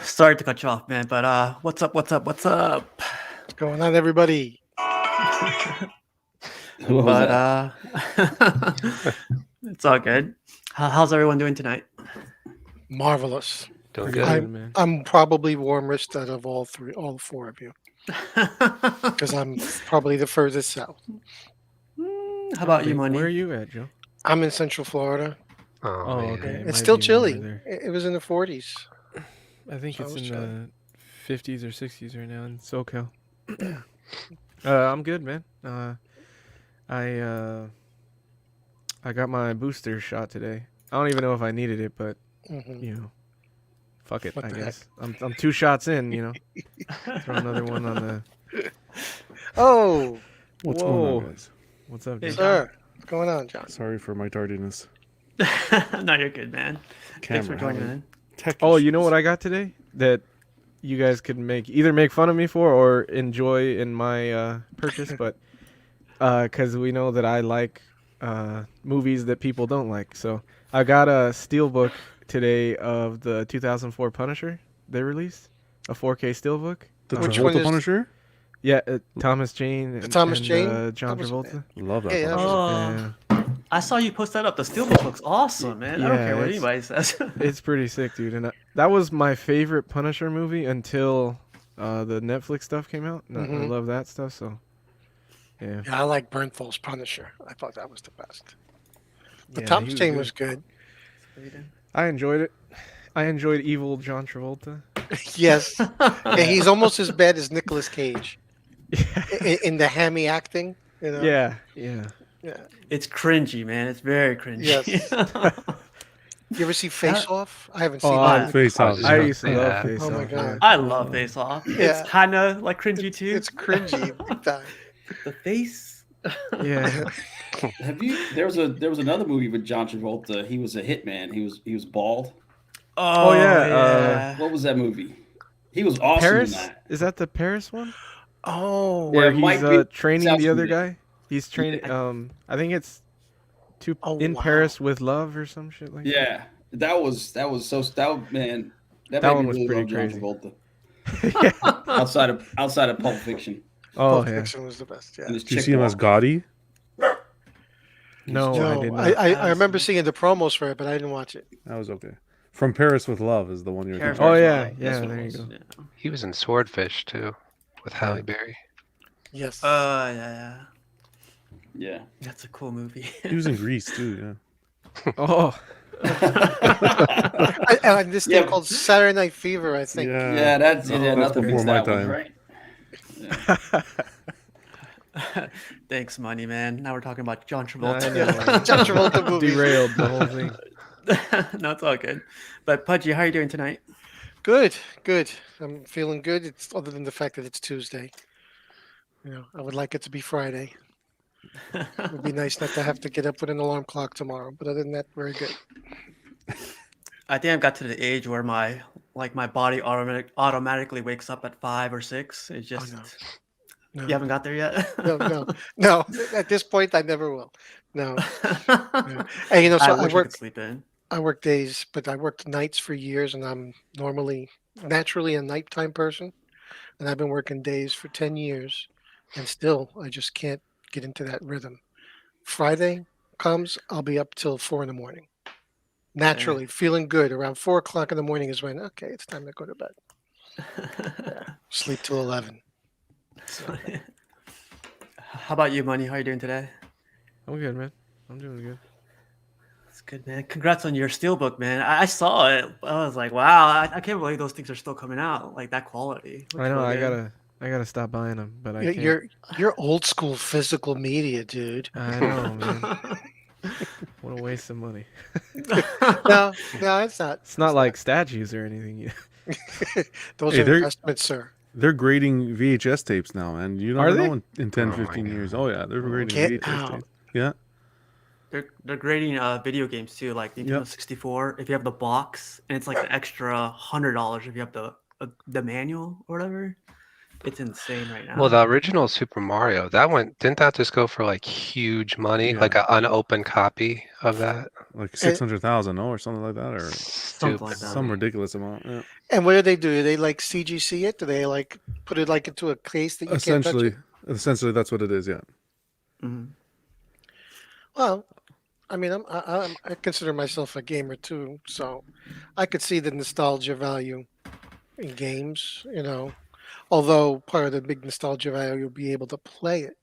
Sorry to cut you off, man, but what's up? What's up? What's up? What's going on, everybody? What was but that? it's all good. How's everyone doing tonight? Marvelous. Doing Pretty good. good, I'm man. I'm probably warmest out of all four of you, because I'm probably the furthest south. How about you, Wait, Money? where are you at, Joe? I'm in Central Florida. Oh, Oh, man. okay. It It's might still be warmer chilly. there. It was in the 40s. I think So it's it was in chilly. the 50s or 60s right now in SoCal. Yeah. I'm good, man. I I got my booster shot today. I don't even know if I needed it, but hmm fuck it. What I the guess I'm 2 shots in. Throw another one on the. Oh, What's going Whoa, on, guys? what's up, Hey, Joe? John. sir. What's going on, John? Sorry for my tardiness. No, you're good, man. Thanks for Camera joining having in. tech Oh, you know issues. what I got today? That you guys could either make fun of me for or enjoy in my purchase, but because we know that I like movies that people don't like. So I got a steelbook today of the 2004 Punisher they released, a 4K steelbook. The Which one Travolta is Punisher? Yeah, Thomas Jane the and, Thomas and Jane? John That was Travolta. Love that yeah, that was Punisher. Oh, Yeah, I saw you post that up. The steelbook looks awesome, man. I don't care yeah, what it's anybody says. it's pretty sick, dude. And that was my favorite Punisher movie until the Netflix stuff came out. And I hmm love that stuff. So yeah, Yeah, I like Bernthal's Punisher. I thought that was the best. But yeah, he Thomas was Jane good. was good. I enjoyed it. I enjoyed evil John Travolta. Yes. Yeah, Yeah. he's almost as bad as Nicolas Cage Yeah, in the hammy acting. yeah, yeah. Yeah. It's cringy, man. It's very cringy. Yes. You ever see Face That- Off? I haven't Oh, seen Oh, that. Face I was Off. just I about to used to say love that. Face Oh my Off. Yeah. god. I love Face Off. It's Yeah. kind of like cringy too. It's cringy big time. The face. Yeah. Have you? There was another movie with John Travolta. He was a hitman. He was bald. Oh Oh yeah. yeah. What was that movie? He was awesome in Paris. that. Is that the Paris one Oh. Yeah, where it he's might be. training Sounds the other familiar. guy? He's training. Yeah, I think it's Oh in wow. Paris with love or some shit like that. yeah. That was so man. That That made one me was really pretty love John crazy. Travolta. Yeah. Outside of Pulp Fiction Oh Pulp yeah. Fiction was the best. Yeah. and his Do you chick see him as walk. Gotti? No, I did No, not. I remember seeing the promos for it, but I didn't watch it. That was okay. From Paris with Love is the one you're Paris thinking Oh of. Paris yeah, Love. That's yeah. what There it you was. go. Yeah. He was in Swordfish too, with Halle Yeah. Berry. Yes. Yeah. Yeah. That's a cool movie. He was in Greece too, Oh, And this thing Yeah. called Saturday Night Fever, I yeah. think. Yeah, that's Oh, yeah. that's Nothing beats before my that one, time. right? Yeah. Thanks, money, man. Now we're talking about John I Travolta. know, man. John Travolta movies. Derailed the whole thing. No, it's all good. But Pudgy, how are you doing tonight? Good, good. I'm feeling good. It's other than the fact that it's Tuesday. I would like it to be Friday. It would be nice not to have to get up with an alarm clock tomorrow. But other than that, very good. I think I've got to the age where my body automatically wakes up at 5 or 6. It's Oh just no, you no, haven't got there yet. no. At this point, I never will. No. No. And I so wish I could sleep in. I work days, but I worked nights for years, and I'm naturally a nighttime person. And I've been working days for 10 years, and still I just can't get into that rhythm. Friday comes, I'll be up till 4 in the morning. Naturally, feeling good. Around 4 o'clock in the morning is when, okay, it's time to go to bed. Sleep till 11. So, How about you, Money? How are you doing today? I'm good, man. I'm doing good. That's good, man. Congrats on your steelbook, man. I saw it. I was like, wow, I can't believe those things are still coming out like that quality. Looks I know. really good. I gotta stop buying them, but I you're, can't. you're you're old school physical media, dude. I know, man. What a waste of money. No, it's not. It's not like statues or anything. Those Hey, are they're- investments, sir. They're grading VHS tapes now, man. You Are never they? know in 10, Oh my 15 God. years. Oh, yeah. They're grading Get VHS out. tapes. Yeah. They're grading video games too, like Nintendo Yep. 64. If you have the box, and it's like an extra $100 if you have the manual or whatever. it's insane right now. Well, the original Super Mario, didn't that just go for like huge money? Yeah. Like an unopened copy of that? Like 600,000, or something like that, or Something like that. some ridiculous amount. Yeah. And what do? Do they like CGC it? Do they like put it like into a case that you can't touch it? Essentially, that's what it is. Yeah. Mhm. Well, I mean, I consider myself a gamer too, so I could see the nostalgia value in games. Although part of the big nostalgia value, you'll be able to play it.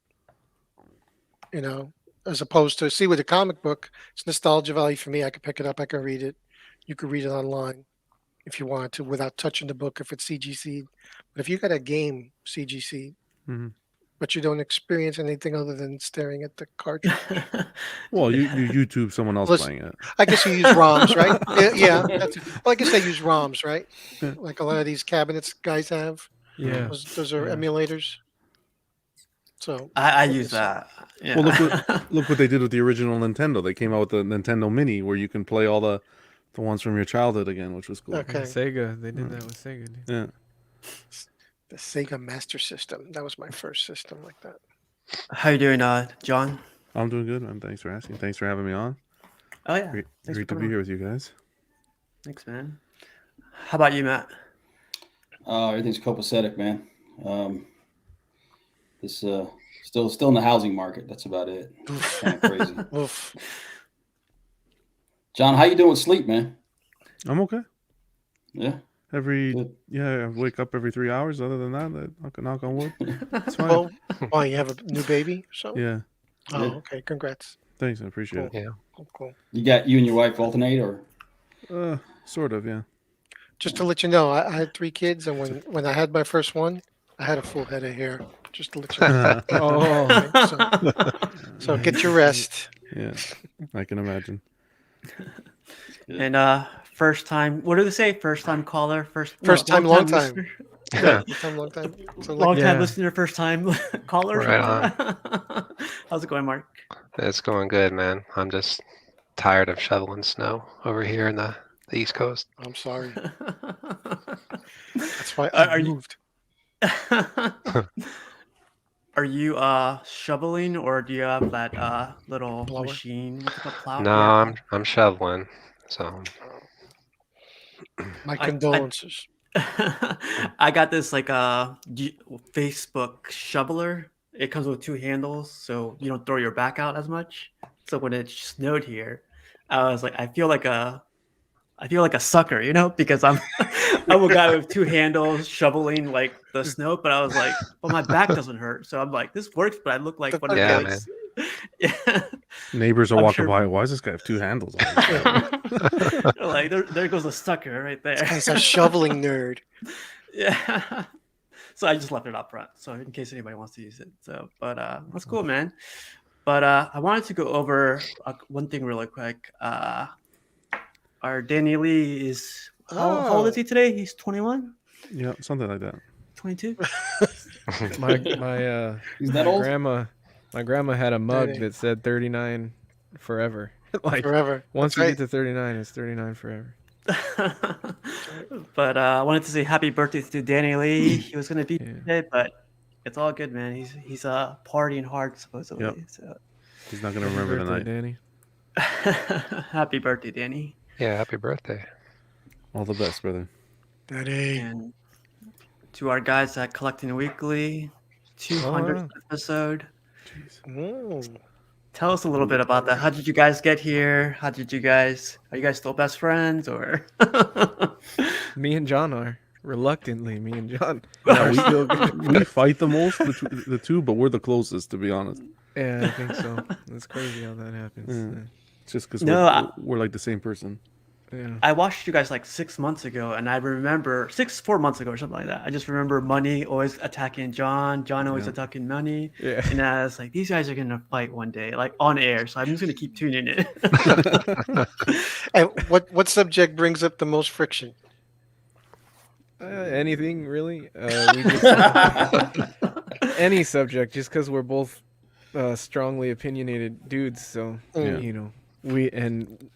As opposed to see with a comic book, it's nostalgia value for me. I could pick it up, I can read it. You could read it online if you wanted to without touching the book if it's CGC. But if you got a game CGC, Mhm. but you don't experience anything other than staring at the cartridge, Well, you YouTube someone else Listen, playing it. I guess you use ROMs, right? Yeah. Well, I guess they use ROMs, right? Yeah. Like a lot of these cabinets guys have. Yeah. Those are Yeah. emulators. So I use that. Yeah. Well, look what they did with the original Nintendo. They came out with the Nintendo Mini, where you can play all the ones from your childhood again, which was cool. Okay. Sega, they did that with Sega. Dude. Yeah. The Sega Master System. That was my first system like that. How you doing, John? I'm doing good, man. Thanks for asking. Thanks for having me on. Oh yeah. Great, Thanks great for to be coming here on. with you guys. Thanks, man. How about you, Matt? Everything's copacetic, man. This still in the housing market. That's about it. Kind of crazy. Oof. John, how you doing with sleep, man? I'm okay. Yeah. I wake up every 3 hours. Other than that, I can knock on wood. It's fine. Well, why you have a new baby or something? Yeah. Oh, Yeah. okay. Congrats. Thanks. I appreciate it. Yeah. Cool. You and your wife alternate, or Sort of. Yeah. Just to let you know, I had 3 kids, and when I had my first one, I had a full head of hair. Just to let you know. Oh, So get your rest. Yeah. I can imagine. And first time. What do they say? First time caller. First time, long time. listener? Yeah. Long time. So Long like, time Yeah. listener, first time caller. Right How's it going, Mark? It's going good, man. I'm just tired of shoveling snow over here in the East Coast. I'm sorry. That's why Are I you- moved. Are you shoveling, or do you have that little Blower? machine? What's it called? Plow? No, Yeah, I'm shoveling. So My I- condolences. I got this like Facebook shoveler. It comes with 2 handles, so you don't throw your back out as much. So when it snowed here, I was like, I feel like a sucker, because I'm a guy with 2 handles shoveling like the snow, but I was like, well, my back doesn't hurt, so I'm like, this works, but I look like one of Yeah, those. Yeah. Neighbors are I'm walking sure- by. Why does this guy have 2 handles on his shovel? Like there goes a sucker right there. This guy's a shoveling nerd. Yeah. So I just left it up front, so in case anybody wants to use it. So, but that's cool, man. But I wanted to go over one thing really quick. Our Danny Lee is how old is he today? He's 21, Yeah, something like that. 22. my He's that old? my grandma had a mug 30. that said 39 forever. Like Forever. once That's you get to 39, it's 39 forever. But I wanted to say happy birthday to Danny Lee. He was gonna be Yeah. today, but it's all good, man. He's partying hard supposedly. Yep. So He's not gonna Happy remember birthday, tonight. Danny. happy birthday, Danny. yeah, happy birthday. All the best, brother. Daddy. And to our guys at Collecting Weekly, 200th wow. episode. Mm. Tell us a little bit about that. How did you guys get here? Are you guys still best friends, or? Me and John are reluctantly. Me and John Yeah, are we- still good. We fight the most, the two, but we're the closest, to be honest. Yeah, I think so. It's crazy how that happens. Yeah. It's just because No, we're like the same person. Yeah. I watched you guys like 6 months ago, and I remember 4 months ago or something like that. I just remember Money always attacking John always Yeah. attacking Money, Yeah. and I was like, these guys are gonna fight one day, like on air. So I'm just gonna keep tuning in. And what subject brings up the most friction? Anything really? We just, any subject, just because we're both strongly opinionated dudes. So Mm. we and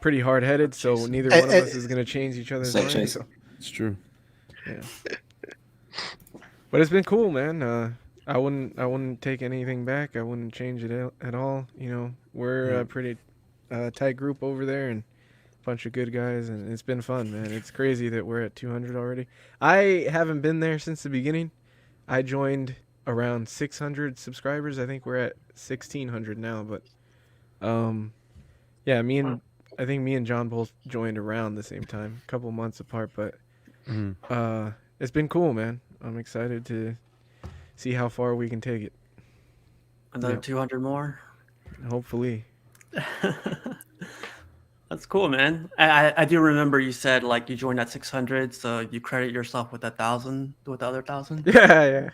pretty hard headed. So neither one of us is gonna change each other's So minds. Chase. It's true. Yeah. But it's been cool, man. I wouldn't take anything back. I wouldn't change it at all. You know, we're Yeah. a pretty tight group over there and a bunch of good guys, and it's been fun, man. It's crazy that we're at 200 already. I haven't been there since the beginning. I joined around 600 subscribers. I think we're at 1600 now, but yeah, I think me and John both joined around the same time, a couple months apart, but Mhm. it's been cool, man. I'm excited to see how far we can take it. Another Yep. 200 more. Hopefully. That's cool, man. I do remember you said like you joined at 600, so you credit yourself with 1,000, with the other 1,000. Yeah, yeah.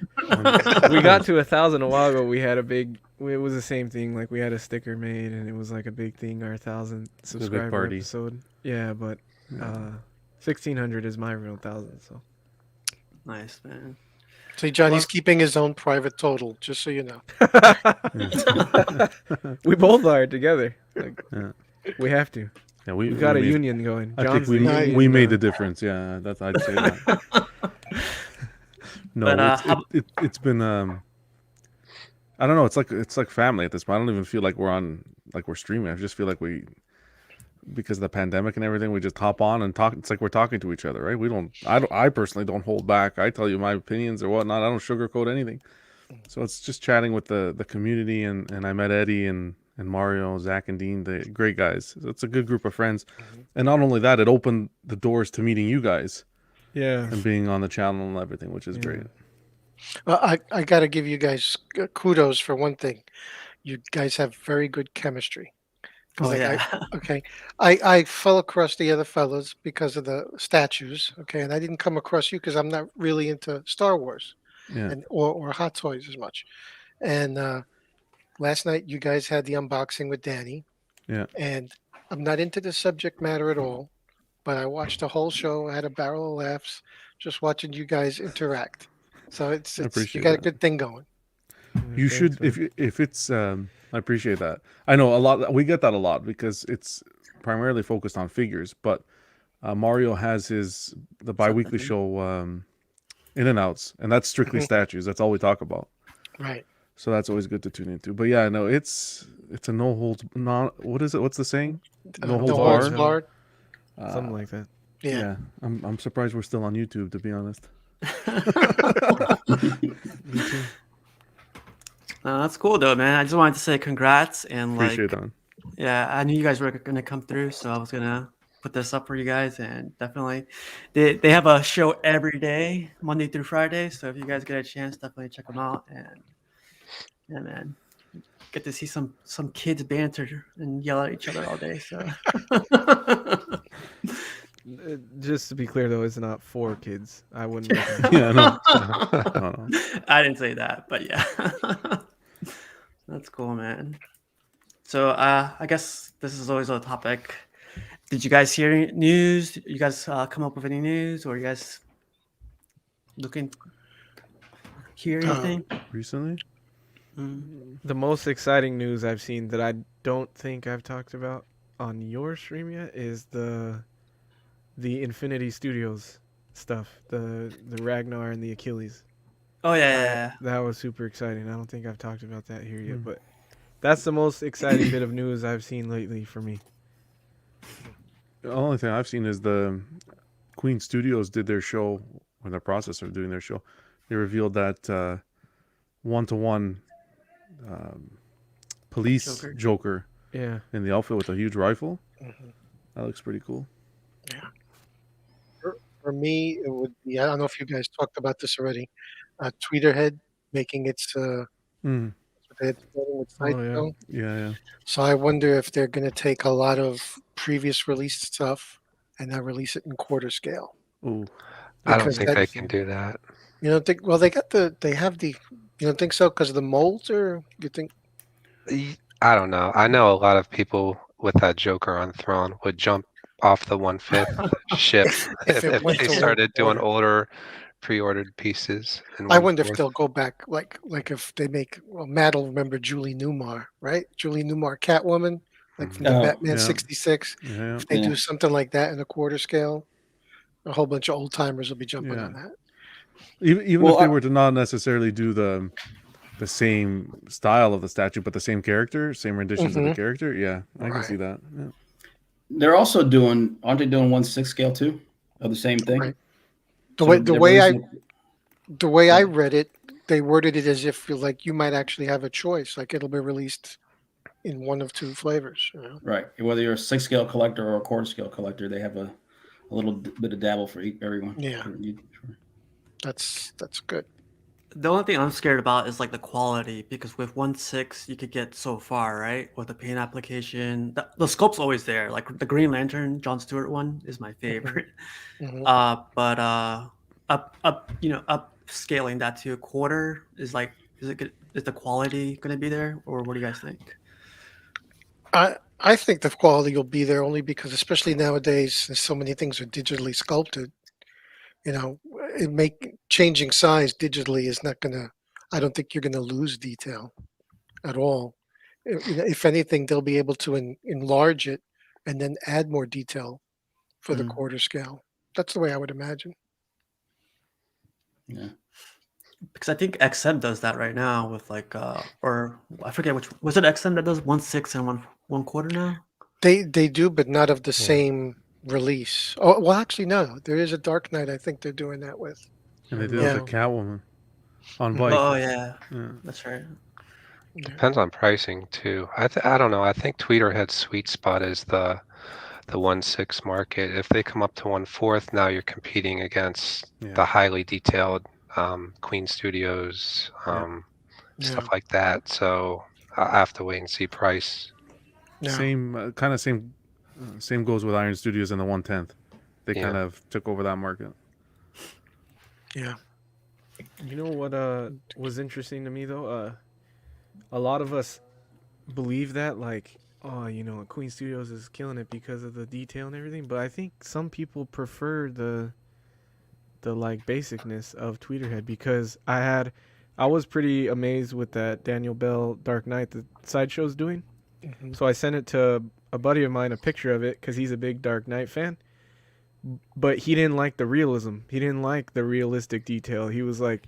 We got Nice. to 1,000 a while ago. We had a big. It was the same thing. Like we had a sticker made, and it was like a big thing. Our 1,000 subscriber party. episode. Yeah, but 1,600 is my real 1,000. So Nice, man. See, Johnny's Well- keeping his own private total, just so you know. we both are together. Like, Yeah. we have to. Yeah, We got a made- union going. I John's think the Nice. union, we made the difference. Yeah, that's I'd say that. No, But, it's been I don't know. It's like family at this point. I don't even feel like we're streaming. I just feel like because of the pandemic and everything, we just hop on and talk. It's like we're talking to each other, right? I personally don't hold back. I tell you my opinions or whatnot. I don't sugarcoat anything. So it's just chatting with the community, and I met Eddie and Mario, Zach and Dean, the great guys. It's a good group of friends. And not only that, it opened the doors to meeting you guys Yeah. and being on the channel and everything, which is Yeah. great. I got to give you guys kudos for one thing. You guys have very good chemistry. 'Cause, Oh like, yeah. Okay. I fell across the other fellas because of the statues. Okay. And I didn't come across you because I'm not really into Star Wars Yeah. or Hot Toys as much. And last night you guys had the unboxing with Danny. Yeah. And I'm not into the subject matter at all, but I watched the whole show. I had a barrel of laughs just watching you guys interact. So it's you appreciate got a that. good thing going. You should if it's I appreciate that. I know a lot we get that a lot because it's primarily focused on figures, but Mario has the bi-weekly show In and Outs, and that's strictly Mhm. statues. That's all we talk about. Right. So that's always good to tune into. But yeah, no, it's a no holds not what is it? What's the saying? No holds No barred. holds barred. Something like that. Yeah. Yeah. I'm surprised we're still on YouTube, to be honest. Me too. That's cool though, man. I just wanted to say congrats and Appreciate like, that. yeah, I knew you guys were gonna come through, so I was gonna put this up for you guys, and definitely, they have a show every day, Monday through Friday. So if you guys get a chance, definitely check them out. And yeah, man, get to see some kids banter and yell at each other all day. So Just to be clear, though, it's not for kids. I wouldn't. recommend Yeah, no. I didn't say that, but yeah, that's cool, man. So I guess this is always a topic. Did you guys hear any news? You guys come up with any news, or you guys hear anything? Recently? The most exciting news I've seen that I don't think I've talked about on your stream yet is the Infinity Studios stuff, the Ragnar and the Achilles. Oh yeah. That was super exciting. I don't think I've talked about that here yet, but that's the most exciting bit of news I've seen lately for me. The only thing I've seen is the Queen Studios did their show, or in the process of doing their show. They revealed that one-to-one police Joker Yeah. in the outfit with a huge rifle. Mhm. That looks pretty cool. For me, it would be, I don't know if you guys talked about this already, Tweeterhead making its Mm. what they had starting with Oh, yeah. Sidestone. Yeah. So I wonder if they're going to take a lot of previous released stuff and now release it in quarter scale. Ooh. I don't Because think that- they can do that. You don't think? Well, they have the. You don't think so because of the molds, or you think? I don't know. I know a lot of people with that Joker on Throne would jump off the 1/5 ship If it if went they to started doing order. older pre-ordered pieces. And I wonder if 1/4. they'll go back, like if they make. Well, Matt will remember Julie Newmar, right? Julie Newmar, Catwoman, like from the Oh, Batman yeah. '66. Yeah. If they Yeah. do something like that in a quarter scale, a whole bunch of old timers will be jumping Yeah. on that. Even Well, if they were to not necessarily do the same style of the statue, but the same character, same renditions of the character, yeah, I can see Right. that. Yeah. they're also doing, aren't they doing 1/6 scale too of the same thing? Right. The So way they're releasing. I But read it, they worded it as if like you might actually have a choice, like it'll be released in one of two flavors. You know? right, whether you're a 6 scale collector or a quarter scale collector, they have a little bit of dabble for everyone. Yeah, Sure. that's good. The only thing I'm scared about is like the quality because with 1/6 you could get so far, right? With the paint application, the sculpt's always there. Like the Green Lantern John Stewart one is my favorite. Hmm. But upscaling that to a quarter is like, is it good? Is the quality going to be there, or what do you guys think? I think the quality will be there only because, especially nowadays, so many things are digitally sculpted. You know, changing size digitally is not gonna. I don't think you're gonna lose detail at all. You know, if anything, they'll be able to enlarge it and then add more detail for the Mm. quarter scale. That's the way I would imagine. Yeah. Because I think XM does that right now with like or I forget which was it XM that does 1/6 and one quarter now. They do, but not of the Yeah. same release. Oh well, actually, no. There is a Dark Knight. I think they're doing that with. And I they did it Yeah. with the Catwoman on Mhm. bike. Oh yeah, Yeah. that's right. Yeah. Depends on pricing too. I don't know. I think Tweeterhead's sweet spot is the 1/6 market. If they come up to 1/4, now you're competing against Yeah. the highly detailed Queen Studios, Yeah. stuff like that. So I have to wait and see price. Yeah. Same kind of same goes with Iron Studios and the 1/10. They Yeah. kind of took over that market. Yeah. You know what was interesting to me though? A lot of us believe that, like, oh, Queen Studios is killing it because of the detail and everything, but I think some people prefer the like basicness of Tweeterhead because I was pretty amazed with that Daniel Bell Dark Knight that Sideshow's doing. Mhm. So I sent it to a buddy of mine, a picture of it, because he's a big Dark Knight fan. But he didn't like the realism. He didn't like the realistic detail. He was like,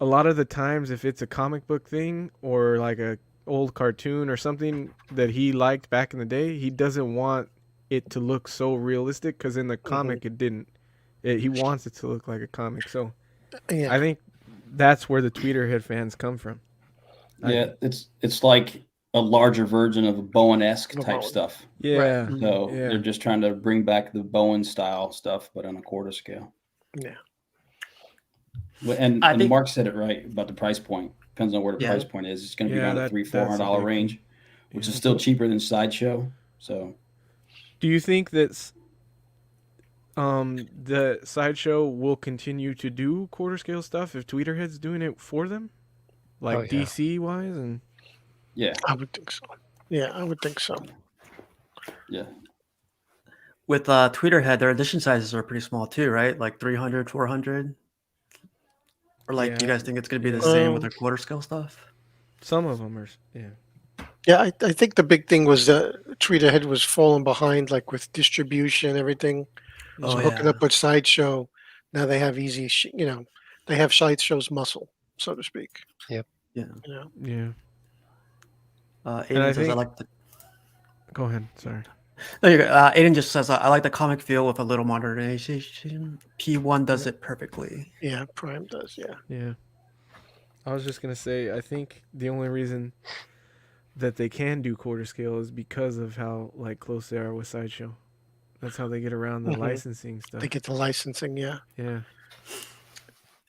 a lot of the times, if it's a comic book thing or like a old cartoon or something that he liked back in the day, he doesn't want it to look so realistic because in the comic it didn't. He wants it to look like a comic. So Yeah. I think that's where the Tweeterhead fans come from. Yeah, it's like a larger version of a Bowen-esque The type Bowen. stuff. Yeah. So Yeah. they're just trying to bring back the Bowen style stuff, but on a quarter scale. Yeah. And I and think Mark said it right about the price point. Depends on where the Yeah. price point is. It's going to be Yeah, around the that- $300-400 that's a big range, thing. which Yeah. is still cheaper than Sideshow. So Do you think that the Sideshow will continue to do quarter scale stuff if Tweeterhead's doing it for them, like Oh, yeah. DC wise? And yeah, I would think so. Yeah, I would think so. yeah. with Tweeterhead, their edition sizes are pretty small too, right? Like 300, 400. Or like, do you Yeah. guys think it's going to be the Yeah. same with their quarter scale stuff? some of them are, yeah. Yeah, I think the big thing was Tweeterhead was falling behind, like with distribution, everything. Oh So yeah. hooking up with Sideshow, now they have they have Sideshow's muscle, so to speak. Yeah. You know, Yeah. Aiden I says I think- like the. Go ahead. Sorry. No, you're good. Aiden just says I like the comic feel with a little modernization. P1 does it perfectly. yeah, Prime does. Yeah, Yeah. I was just gonna say, I think the only reason that they can do quarter scale is because of how like close they are with Sideshow. That's how they get around the Mhm. licensing stuff. they get the licensing. Yeah, Yeah.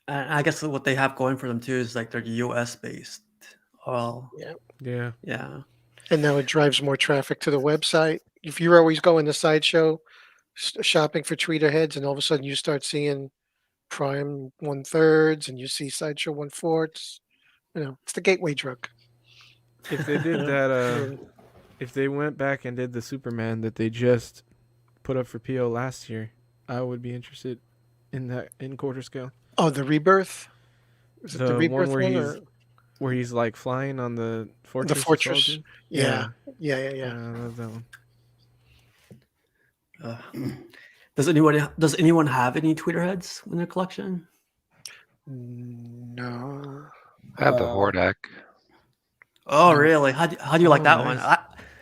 And I guess what they have going for them too is like they're US based. Well, Yeah. yeah. and now it drives more traffic to the website. If you're always going to Sideshow, shopping for Tweeterheads, and all of a sudden you start seeing Prime 1/3 and you see Sideshow 1/4, it's the gateway drug. If they did Yeah. that, Mm. if they went back and did the Superman that they just put up for PO last year, I would be interested in that in quarter scale. Oh, the Rebirth. Is it the The one Rebirth where one? he's Or where he's like flying on the fortress. of fortress. Solitude? Yeah, yeah. I love that one. Does anyone have any Tweeterheads in their collection? No. I have the Uh, Hordak. Oh, No. really? How do you like Oh, that one? nice.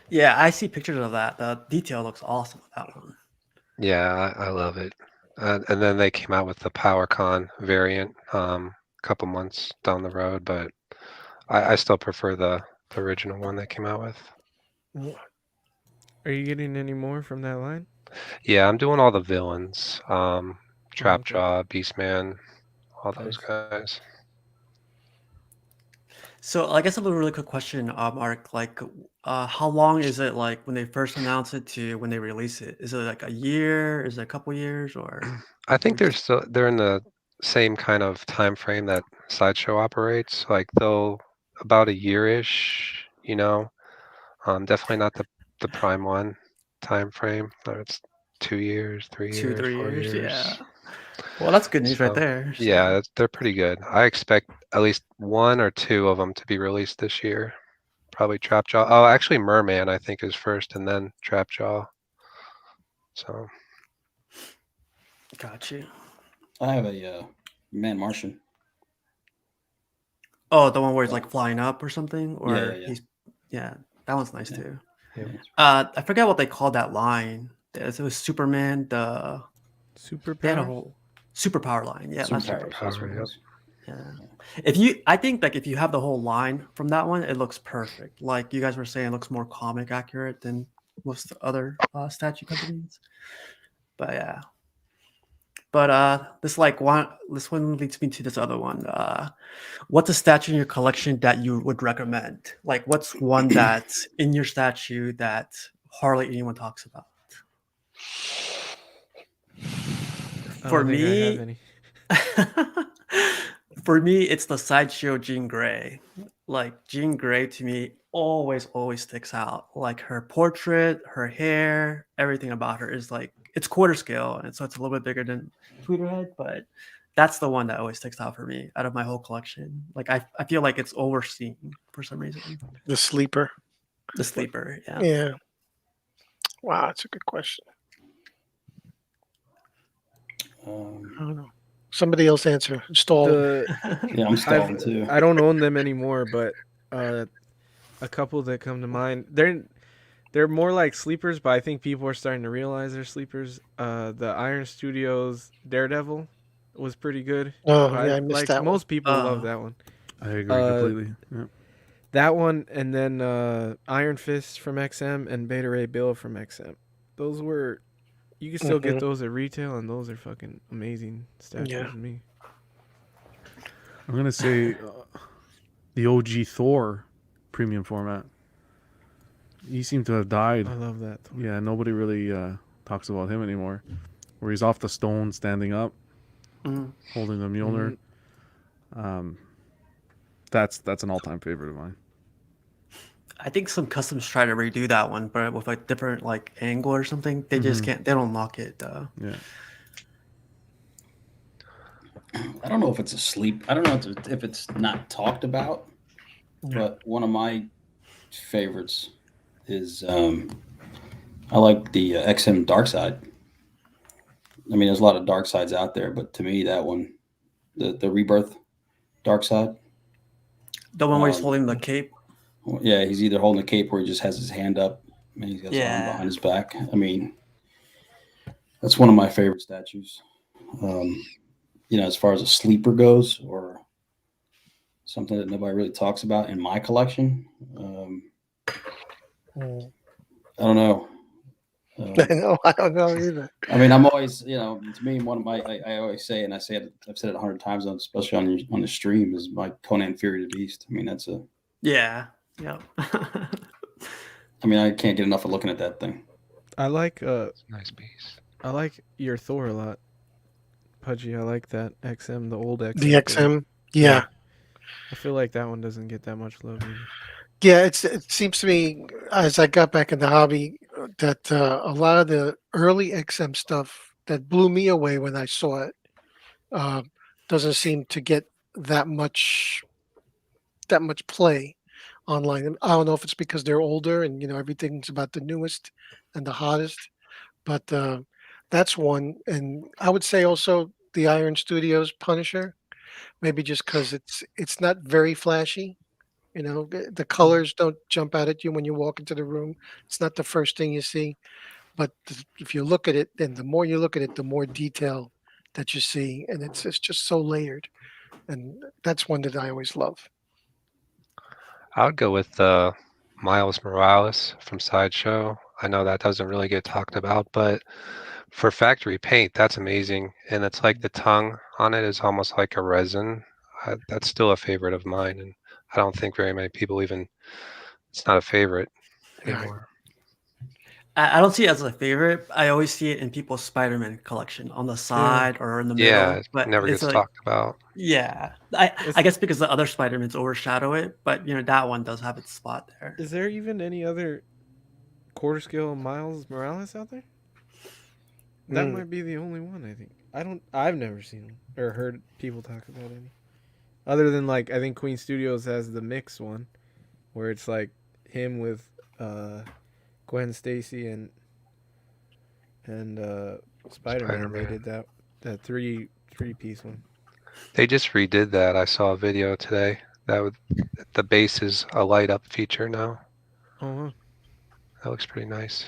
Yeah, I see pictures of that. The detail looks awesome with that one. Yeah, I love it. And then they came out with the PowerCon variant a couple months down the road, but I still prefer the original one they came out with. Are you getting any more from that line? Yeah, I'm doing all the villains. Oh, okay. Trapjaw, Beastman, all those Nice. guys. So I guess I have a really quick question, Mark. Like, how long is it like when they first announce it to when they release it? Is it like a year? Is it a couple years or? I think or they're in the same kind of time frame that Sideshow operates. Like they'll about a year-ish, Definitely not the prime one time frame. It's 2 years, 2, 3 years, 3 years? 4 years. Yeah. Well, that's good news right So there. yeah, So they're pretty good. I expect at least one or two of them to be released this year. Probably Trapjaw. Oh, actually, Merman I think is first, and then Trapjaw. So got you. I have a Man Martian. Oh, the one where he's Yeah. like flying up or something, Yeah, or yeah. he's yeah, that one's nice Yeah. too. Yep. I forget what they called that line. It was Superman. They had a Superpower? whole superpower line. Yeah, that's right. Superpowers. That's what Superpower, it yep. is. Yeah. I think like if you have the whole line from that one, it looks perfect. Like you guys were saying, it looks more comic accurate than most other statue companies. But yeah. But this one leads me to this other one. What's a statue in your collection that you would recommend? Like what's one that's in your statue that hardly anyone talks about? I For don't think I have me, any. for me, it's the sideshow Jean Grey. Like Jean Grey to me always sticks out. Like her portrait, her hair, everything about her is like it's quarter scale, and so it's a little bit bigger than Tweederhead, but that's the one that always sticks out for me out of my whole collection. Like I feel like it's overseen for some reason. The sleeper. The sleeper, yeah. Yeah. Wow, that's a good question. I don't know. Somebody else answer. Stall. The Yeah, I'm stalling too. I don't own them anymore, but a couple that come to mind. They're more like sleepers, but I think people are starting to realize they're sleepers. The Iron Studios Daredevil was pretty good. Oh, But yeah, I missed like that one. most people love that one. I agree completely. Yep. That one, and then Iron Fist from XM and Beta Ray Bill from XM. Those were you can still get those at retail, and those are fucking amazing statues Yeah. to me. I'm gonna say the OG Thor premium format. He seemed to have died. I love that. Yeah, nobody really talks about him anymore. Where he's off the stone, standing up, Mhm. holding the Mjolnir. That's an all-time favorite of mine. I think some customs try to redo that one, but with a different like angle or something. They just can't. They don't lock it. Yeah. I don't know if it's a sleep. I don't know if it's not talked about, but one of my favorites is I like the XM Dark Side. I mean, there's a lot of dark sides out there, but to me, that one, the Rebirth Dark Side. The one where he's holding the cape. Yeah, he's either holding a cape or he just has his hand up and he's got his arm Yeah. behind his back. I mean, that's one of my favorite statues. As far as a sleeper goes, or something that nobody really talks about in my collection. I don't know. I know. I don't know either. I mean, I'm always, to me, one of my, I always say, and I've said it 100 times, especially on the stream, is my Conan Fury the Beast. I mean, that's a. Yeah. Yeah. I mean, I can't get enough of looking at that thing. I like Nice piece. I like your Thor a lot, Pudgy. I like that XM, the old XM. The Thor. XM. Yeah. I feel like that one doesn't get that much love either. Yeah, it seems to me as I got back in the hobby that a lot of the early XM stuff that blew me away when I saw it doesn't seem to get that much play online. And I don't know if it's because they're older and everything's about the newest and the hottest, but that's one. And I would say also the Iron Studios Punisher. Maybe just because it's not very flashy. The colors don't jump out at you when you walk into the room. It's not the first thing you see. But if you look at it, then the more you look at it, the more detail that you see, and it's just so layered. And that's one that I always love. I would go with Miles Morales from Sideshow. I know that doesn't really get talked about, but for factory paint, that's amazing. And it's like the tongue on it is almost like a resin. That's still a favorite of mine, and I don't think very many people even. It's not a favorite Yeah, anymore. I don't see it as a favorite. I always see it in people's Spider-Man collection on the Yeah, side or in the Yeah, middle. it But never it's gets like, talked about. yeah, I it's, guess because the other Spider-Mans overshadow it. But that one does have its spot there. is there even any other quarter scale Miles Morales out there? That mm, might be the only one. I think. I've never seen one or heard people talk about any. Other than like, I think Queen Studios has the mix one, where it's like him with uh, Gwen Stacy and Spider Man. They Spider-Man. did that three piece one. They just redid that. I saw a video today. The base is a light up feature now. Oh, huh. That looks pretty nice.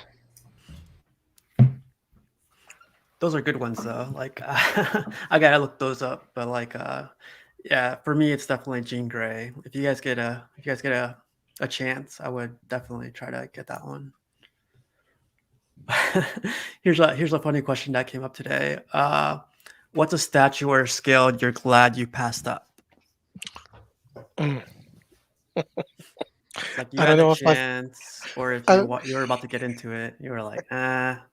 Those are good ones though. Like I gotta look those up. But like yeah, for me it's definitely Jean Grey. If you guys get a chance, I would definitely try to get that one. Here's a funny question that came up today. What's a statue or scale you're glad you passed up? mm. Like you I don't had the know if chance, or if I, you were about to get into it, you were like, ah,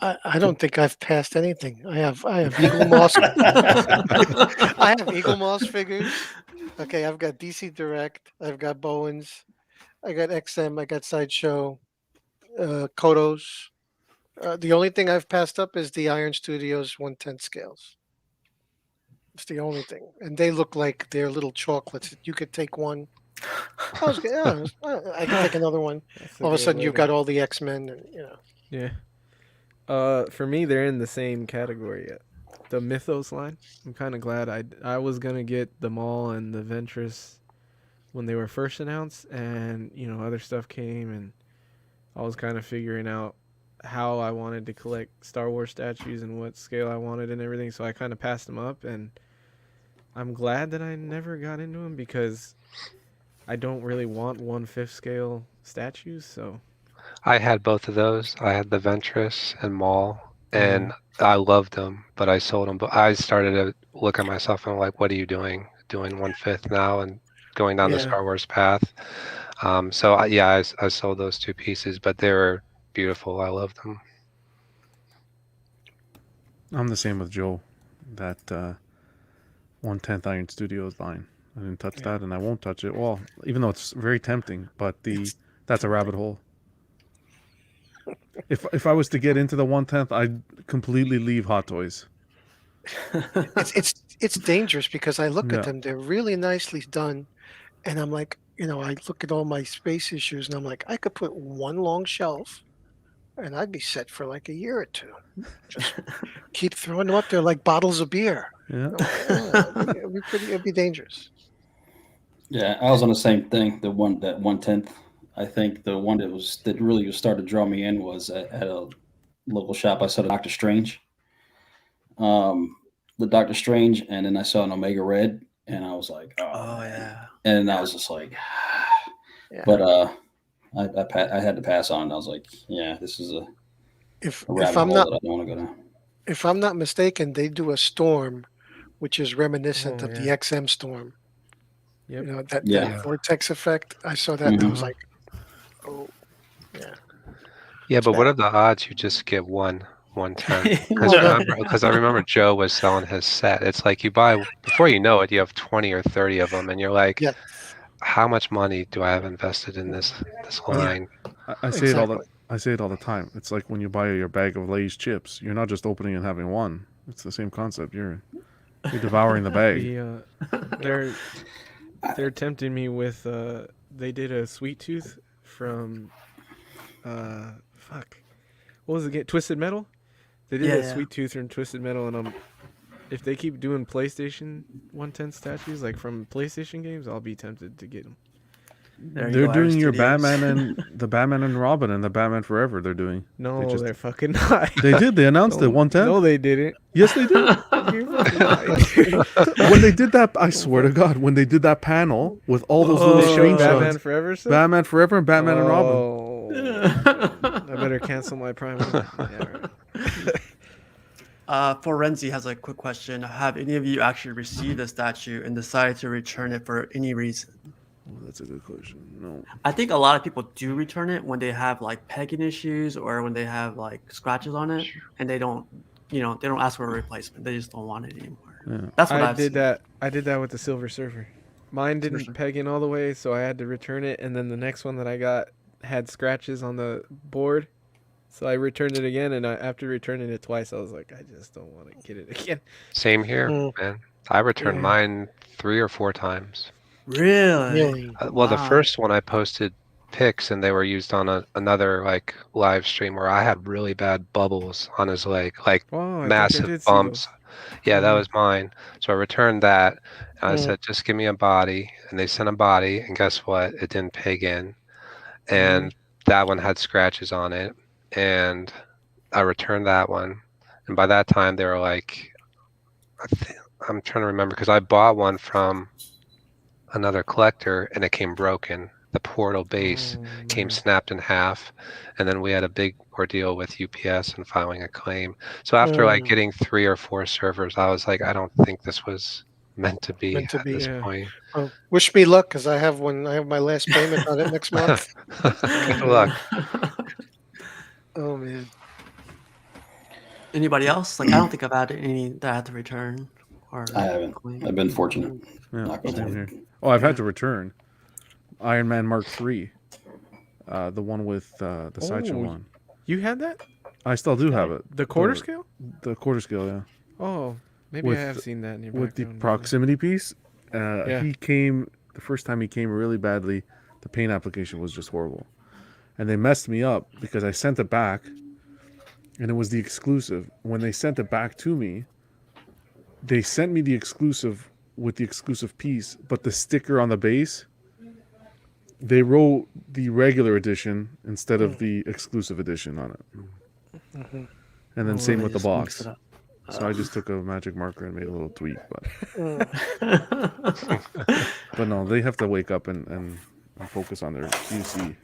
I don't think I've passed anything. I have Eagle Moss. I have Eagle Moss figures. Okay, I've got DC Direct. I've got Bowens. I got XM. I got Sideshow. Kodos. The only thing I've passed up is the Iron Studios 1/10 scales. It's the only thing, and they look like they're little chocolates. You could take one. I was, yeah, I could take another one. That's a All of a good sudden, way you've to. got all the X Men, and Yeah. For me, they're in the same category. The Mythos line. I'm kind of glad I was gonna get the Maul and the Ventress when they were first announced, and other stuff came, and I was kind of figuring out how I wanted to collect Star Wars statues and what scale I wanted and everything. So I kind of passed them up, and I'm glad that I never got into them because I don't really want 1/5 scale statues. So I had both of those. I had the Ventress and Maul, yeah, and I loved them, but I sold them. But I started to look at myself and I'm like, what are you doing? Doing 1/5 now and going down the yeah. Star Wars path. So I sold those two pieces, but they were beautiful. I loved them. I'm the same with Joe. That 1/10 Iron Studios line. I didn't touch Yeah. that, and I won't touch it. Well, even though it's very tempting, but It's that's a rabbit hole. If I was to get into the 1/10, I'd completely leave Hot Toys. it's dangerous because I look at Yeah, them. They're really nicely done, and I'm like, I look at all my space issues, and I'm like, I could put one long shelf, and I'd be set for like a year or two. Just keep throwing them up there like bottles of beer. yeah. I'm like, oh, it'd be dangerous. Yeah, I was on the same thing. The one that 1/10. I think the one that really started to draw me in was at a local shop. I saw the Doctor Strange, um, and then I saw an Omega Red, and I was like, oh oh man, yeah, and I was just like, Yeah. but I had to pass on. I was like, yeah, this is a If if rabbit I'm hole not that I don't want to go down. if I'm not mistaken, they do a storm, which is reminiscent oh of the yeah, XM storm. yep, That Yeah. Yeah. vortex effect. I saw that, and I Hmm. was uh-huh. like, oh yeah, Yeah, it's but what bad. are the odds you just get 1/10? Well, Because I remember Joe was selling his set. It's like you buy before you know it, you have 20 or 30 of them, and you're like, yeah, how much money do I have invested in this yeah, line? I say it all the exactly. I say it all the time. It's like when you buy your bag of Lay's chips. You're not just opening and having one. It's the same concept. You're devouring the bag. The they're they're tempting me with they did a sweet tooth from fuck what was it again? Twisted Metal. They did yeah, a yeah. sweet tooth from Twisted Metal, and if they keep doing PlayStation 110 statues like from PlayStation games, I'll be tempted to get them. There you They're go, Iron doing your Studios. Batman and the Batman and Robin and the Batman Forever. They're doing. No, just- they're fucking not. They did. They announced it. 110. No, they didn't. Yes, they did. You're fucking lying, dude. When they did that, I swear to God, when they did that panel with all those They little showed screenshots, Batman Forever stuff? Batman Forever and Batman and Robin. Oh, I better cancel my Prime. Yeah, right. Forenzi has a quick question. Have any of you actually received a statue and decided to return it for any reason? Oh, that's a good question. No. I think a lot of people do return it when they have like pegging issues or when they have like scratches on it, and they don't ask for a replacement. They just don't want it anymore. Yeah. That's what I I've did seen. that. I did that with the Silver Surfer. Mine didn't Surfer. peg in all the way, so I had to return it. And then the next one that I got had scratches on the board, so I returned it again. And after returning it twice, I was like, I just don't want to get it again. Same here, Mm. man. I returned Yeah. mine 3 or 4 times. Really? Really? Well, the Wow. first one I posted pics and they were used on another like live stream where I had really bad bubbles on his leg, like Oh, I massive think I did see bumps. those. Yeah, that Mm. was mine. So I returned that and I Mm. said, just give me a body. And they sent a body, and guess what? It didn't peg in. And that one had scratches on it. And I returned that one. And by that time, they were like, I'm trying to remember because I bought one from another collector and it came broken. The portal base Oh, came man. snapped in half, and then we had a big ordeal with UPS and filing a claim. So after like Mm. getting 3 or 4 servers, I was like, I don't think this was meant to be Meant to at be. this Yeah. point. Well, wish me luck because I have one. I have my last payment on it next month. Good luck. Oh man. Anybody else? Like, I don't think I've had any that I had to return. Or I haven't. claim. I've been fortunate. Yeah, Knock on same wood. here. Oh, I've Yeah. had to return Iron Man Mark III, the one with the sideshow Oh, one. You had that? I still do have it. The quarter The- scale? The quarter scale, yeah. Oh, maybe With I have the- seen that in your With the background. proximity piece, Yeah. he came the first time he came really badly. The paint application was just horrible, and they messed me up because I sent it back, and it was the exclusive. When they sent it back to me, they sent me the exclusive with the exclusive piece, but the sticker on the base, they wrote the regular edition instead of the exclusive edition on it. Mhm. And then Oh, same they with the just mixed box. it up. So I just took a magic marker and made a little tweak, but Mm. but no, they have to wake up and focus on their QC.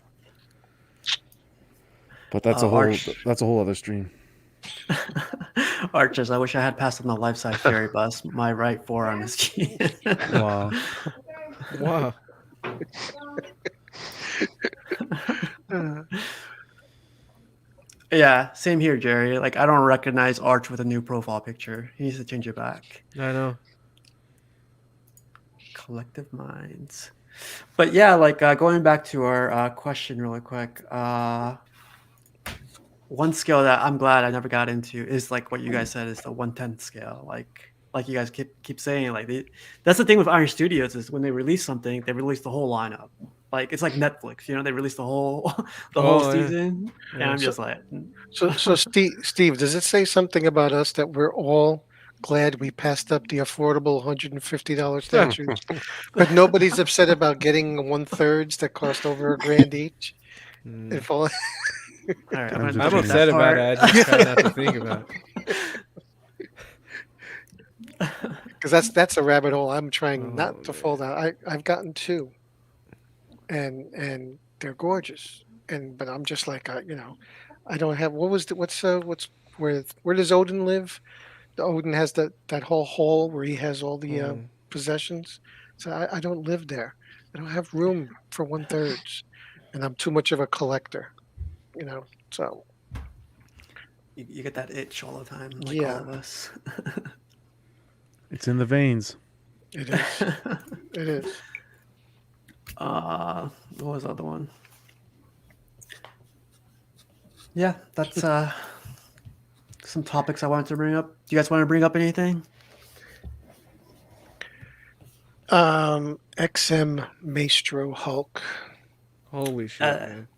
But that's Arch. that's a whole other stream. Archers, I wish I had passed on the life size fairy bus. My right forearm is key. Wow. Wow. Uh, Yeah, same here, Jerry. Like, I don't recognize Arch with a new profile picture. He needs to change it back. I know. Collective minds. But yeah, like going back to our question really quick. One scale that I'm glad I never got into is like what you guys said is the 110 scale. Like you guys keep saying, like that's the thing with Iron Studios is when they release something, they release the whole lineup. Like it's like Netflix, they release the whole whole yeah. season, and Yeah. I'm just like, so Steve, does it say something about us that we're all glad we passed up the affordable $150 statues, but nobody's upset about getting 1/3 that cost over $1,000 each? Mm. If all, all right, I'm I'm, just I'm gonna kidding. upset about it. I just try not to think about it. because that's a rabbit hole I'm trying not Oh, to man. fall down. I've gotten 2, and they're gorgeous, but I'm just like I don't have what's where does Odin live? Odin has that whole hall where he has all the Mm. possessions. So I don't live there. I don't have room for 1/3, and I'm too much of a collector. So you get that itch all the time, like Yeah. all of us. It's in the veins. it is. It is. What was the other one? Yeah, that's some topics I wanted to bring up. Do you guys want to bring up anything? XM Maestro Hulk. Holy shit, Uh, man.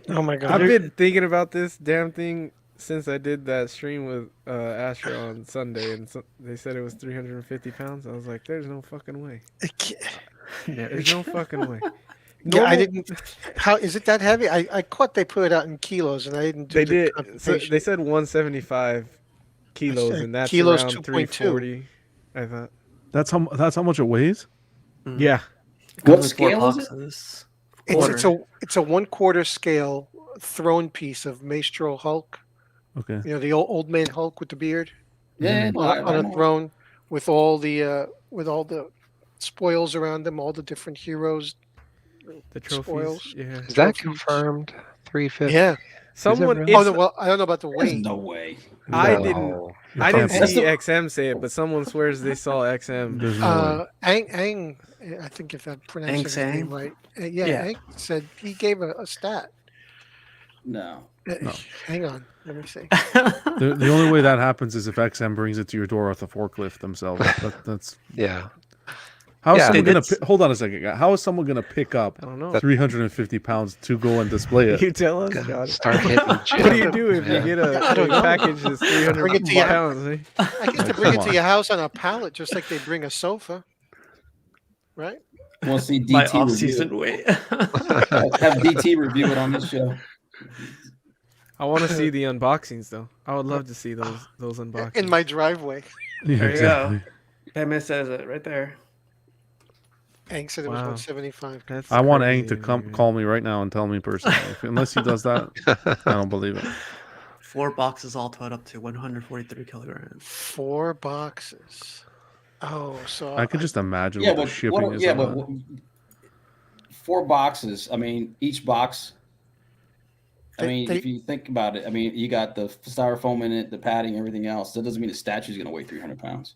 Oh my I've god. been thinking about this damn thing since I did that stream with Asher on Sunday, and they said it was 350 pounds, I was like, "There's no fucking way. There's no fucking way." Yeah, I Normal. didn't. How is it that heavy? I caught they put it out in kilos, and I didn't do They the did. So computation. they said 175 kilos, and that's Kilos around 2.2. 340. I thought. That's how much it weighs. Yeah. It What comes in 4 scale is it? boxes. It's Quarter. it's a 1/4 scale thrown piece of Maestro Hulk. Okay. You know, the old man Hulk with the beard Yeah, no, on I a know. throne with all the spoils around them, all the different heroes. The trophies. Spoils. Yeah. Is that Trophies. confirmed? 350. Yeah. Someone. really? Oh It's. no, well, I don't know about the There's weight. no way. I No. didn't. You I didn't can't That's see the- XM say it, but someone swears they saw XM. There's no way. Ang, I think if I'm pronouncing his name Sang? right. Yeah. Ang said he gave a stat. No. No. Hang on, let me see. The only way that happens is if XM brings it to your door with a forklift themselves. That's Yeah. how is Yeah. someone They gonna did- hold on a second. How is someone gonna pick up I don't know. 350 pounds to go and display it? You tell us, John. Start hitting Jim. What do you do if you get I a don't know. package that's 300 Bring it to you. pounds? Eh? I guess they Like, bring it come to on. your house on a pallet, just like they bring a sofa, right? Want to see My DT review off-season it? weight. Have DT review it on this show. I want to see the unboxings though. I would love to see those unboxings. In my driveway. Yeah, There you exactly. go. Batman says it right there. Ang said it was Wow. 175. That's I want crazy Ang to me, come man. call me right now and tell me personally. Unless he does that, I don't believe it. 4 boxes all totaled up to 143 kilograms. 4 boxes. Oh, so I can just imagine Yeah, what the but shipping is. yeah, on but that. what, 4 boxes. I mean, each box. I mean, if you think about it, I mean, you got the styrofoam in it, the padding, everything else. That doesn't mean the statue's going to weigh 300 pounds.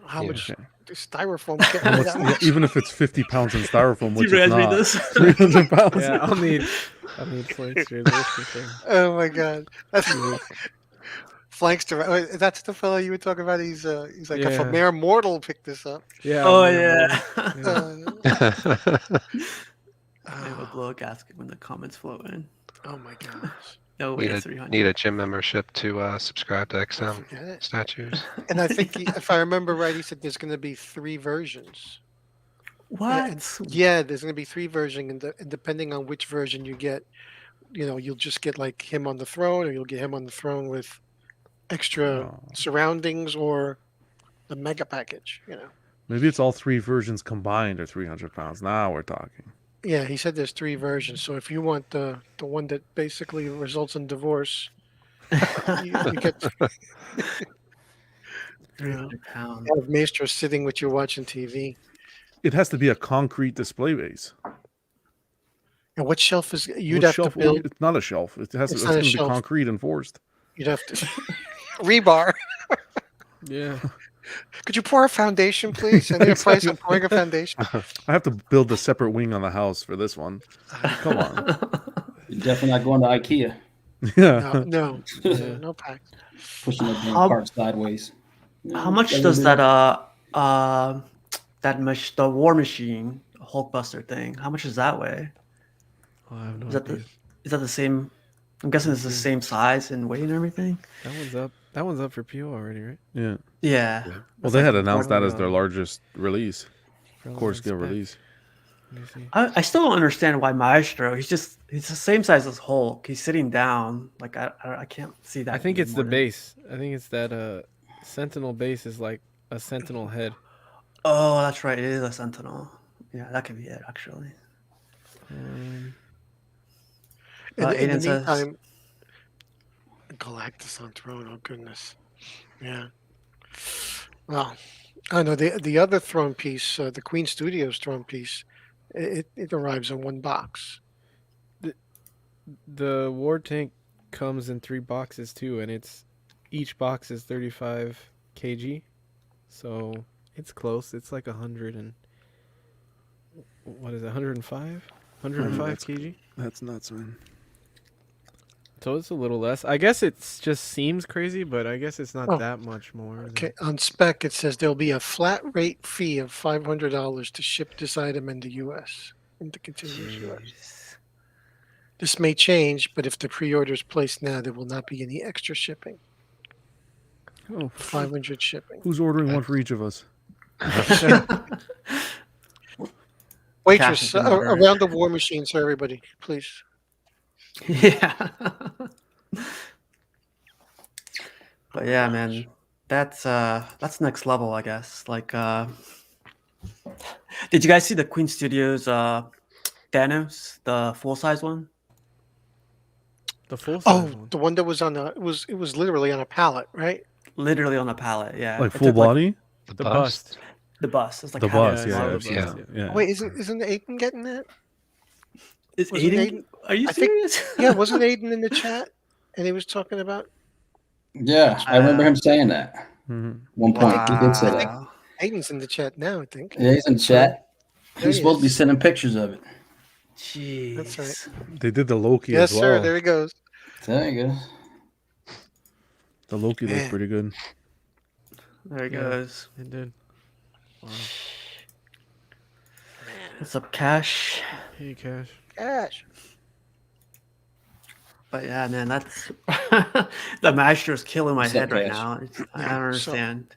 how Yeah. much Okay. styrofoam can't How weigh much- that yeah, much? even if it's 50 pounds in styrofoam, Do which you is guys read not this? 300 pounds. Yeah, I'll need Flankster. That's for sure. Oh my god. That's Flankster. Oh, that's the fellow you were talking about. He's like if a Yeah. mere mortal picked this up. Yeah. Oh man, yeah. Yeah. I have a blow gasket when the comments flow in. Oh my gosh. No way, need, it's a, 300. need a gym membership to subscribe to XM Forget it. statues. And I think if I remember right, he said there's going to be 3 versions. What? Yeah, there's going to be 3 versions, and depending on which version you get, you know, you'll just get like him on the throne, or you'll get him on the throne with extra Oh. surroundings, or the mega package. You know. Maybe it's all 3 versions combined are 300 pounds. Now we're talking. Yeah, he said there's 3 versions. So if you want the one that basically results in divorce, you get 300 pounds. have Maestro sitting with you watching TV. It has to be a concrete display base. And what shelf is you'd What have shelf? to build? It's not a shelf. It has. It's It's not a going to be shelf. concrete enforced. You'd have to rebar. Yeah. Could you pour a foundation, please? I need a price on pouring a foundation. I have to build a separate wing on the house for this one. Come on. You're definitely not going to IKEA, Yeah. No, Yeah. no pack. pushing that damn How- cart sideways. How much does that the War Machine Hulkbuster thing? How much does that weigh? Oh, I have no Is that idea. is that the same? I'm guessing it's the same size and weight and everything. That one's up. That one's up for PO already, right? Yeah. Yeah. Well, That's they had like announced that as their $1. largest release, Probably core on scale spec. release. Let me see. I still don't understand why Maestro. He's the same size as Hulk. He's sitting down. Like I can't see that. I think being it's the more than- base. I think it's that Sentinel base is like a Sentinel head. Oh, that's right. It is a Sentinel. Yeah, that could be it actually. Um, In, Uh, in the Aiden says- meantime, Galactus on throne. Oh goodness, yeah. Well, I know the other throne piece, the Queen Studios throne piece, it arrives in 1 box. the war tank comes in 3 boxes too, and each box is 35 kg, so it's close. It's like 100 and what is it? 105? 105 that's- kg. That's nuts, man. So it's a little less. I guess it's just seems crazy, but I guess it's not Oh. that much more. than- Okay, on spec it says there'll be a flat rate fee of $500 to ship this item in the U.S. into continuous U.S. Jeez. This may change, but if the pre-order is placed now, there will not be any extra shipping. Oh, 500 shipping. who's ordering one for each of us? Waitress, Cash has been ordered. around the war machine, sir, everybody, please. Yeah. But yeah, man, that's next level, I guess. Like, did you guys see the Queen Studios Thanos, the full size one? The full size Oh, one. the one that was on it was literally on a pallet, right? Literally on a pallet, yeah. Like It full took, like, body? The bust. the bus. It's like The half bus, the yeah, bus. the bust, yeah. Wait, isn't Aiden getting that? Is Wasn't Aiden? Aiden- Are you I think- serious? Yeah, wasn't Aiden in the chat? And he was talking about Yeah, I remember him saying that. Mhm. One point, he did say that. Wow. Aiden's in the chat now, I think. Yeah, he's in chat. There He's he supposed to be is. sending pictures of it. Jeez. That's right. They did the Loki Yes, as well. sir. There he goes. There you go. The Loki looks Man. pretty good. There he Yeah. goes. It did. Wow. What's up, Cash? Hey, Cash. Gosh. But yeah, man, that's the Maestro's killing my What's up, head right Cash? now. I don't understand.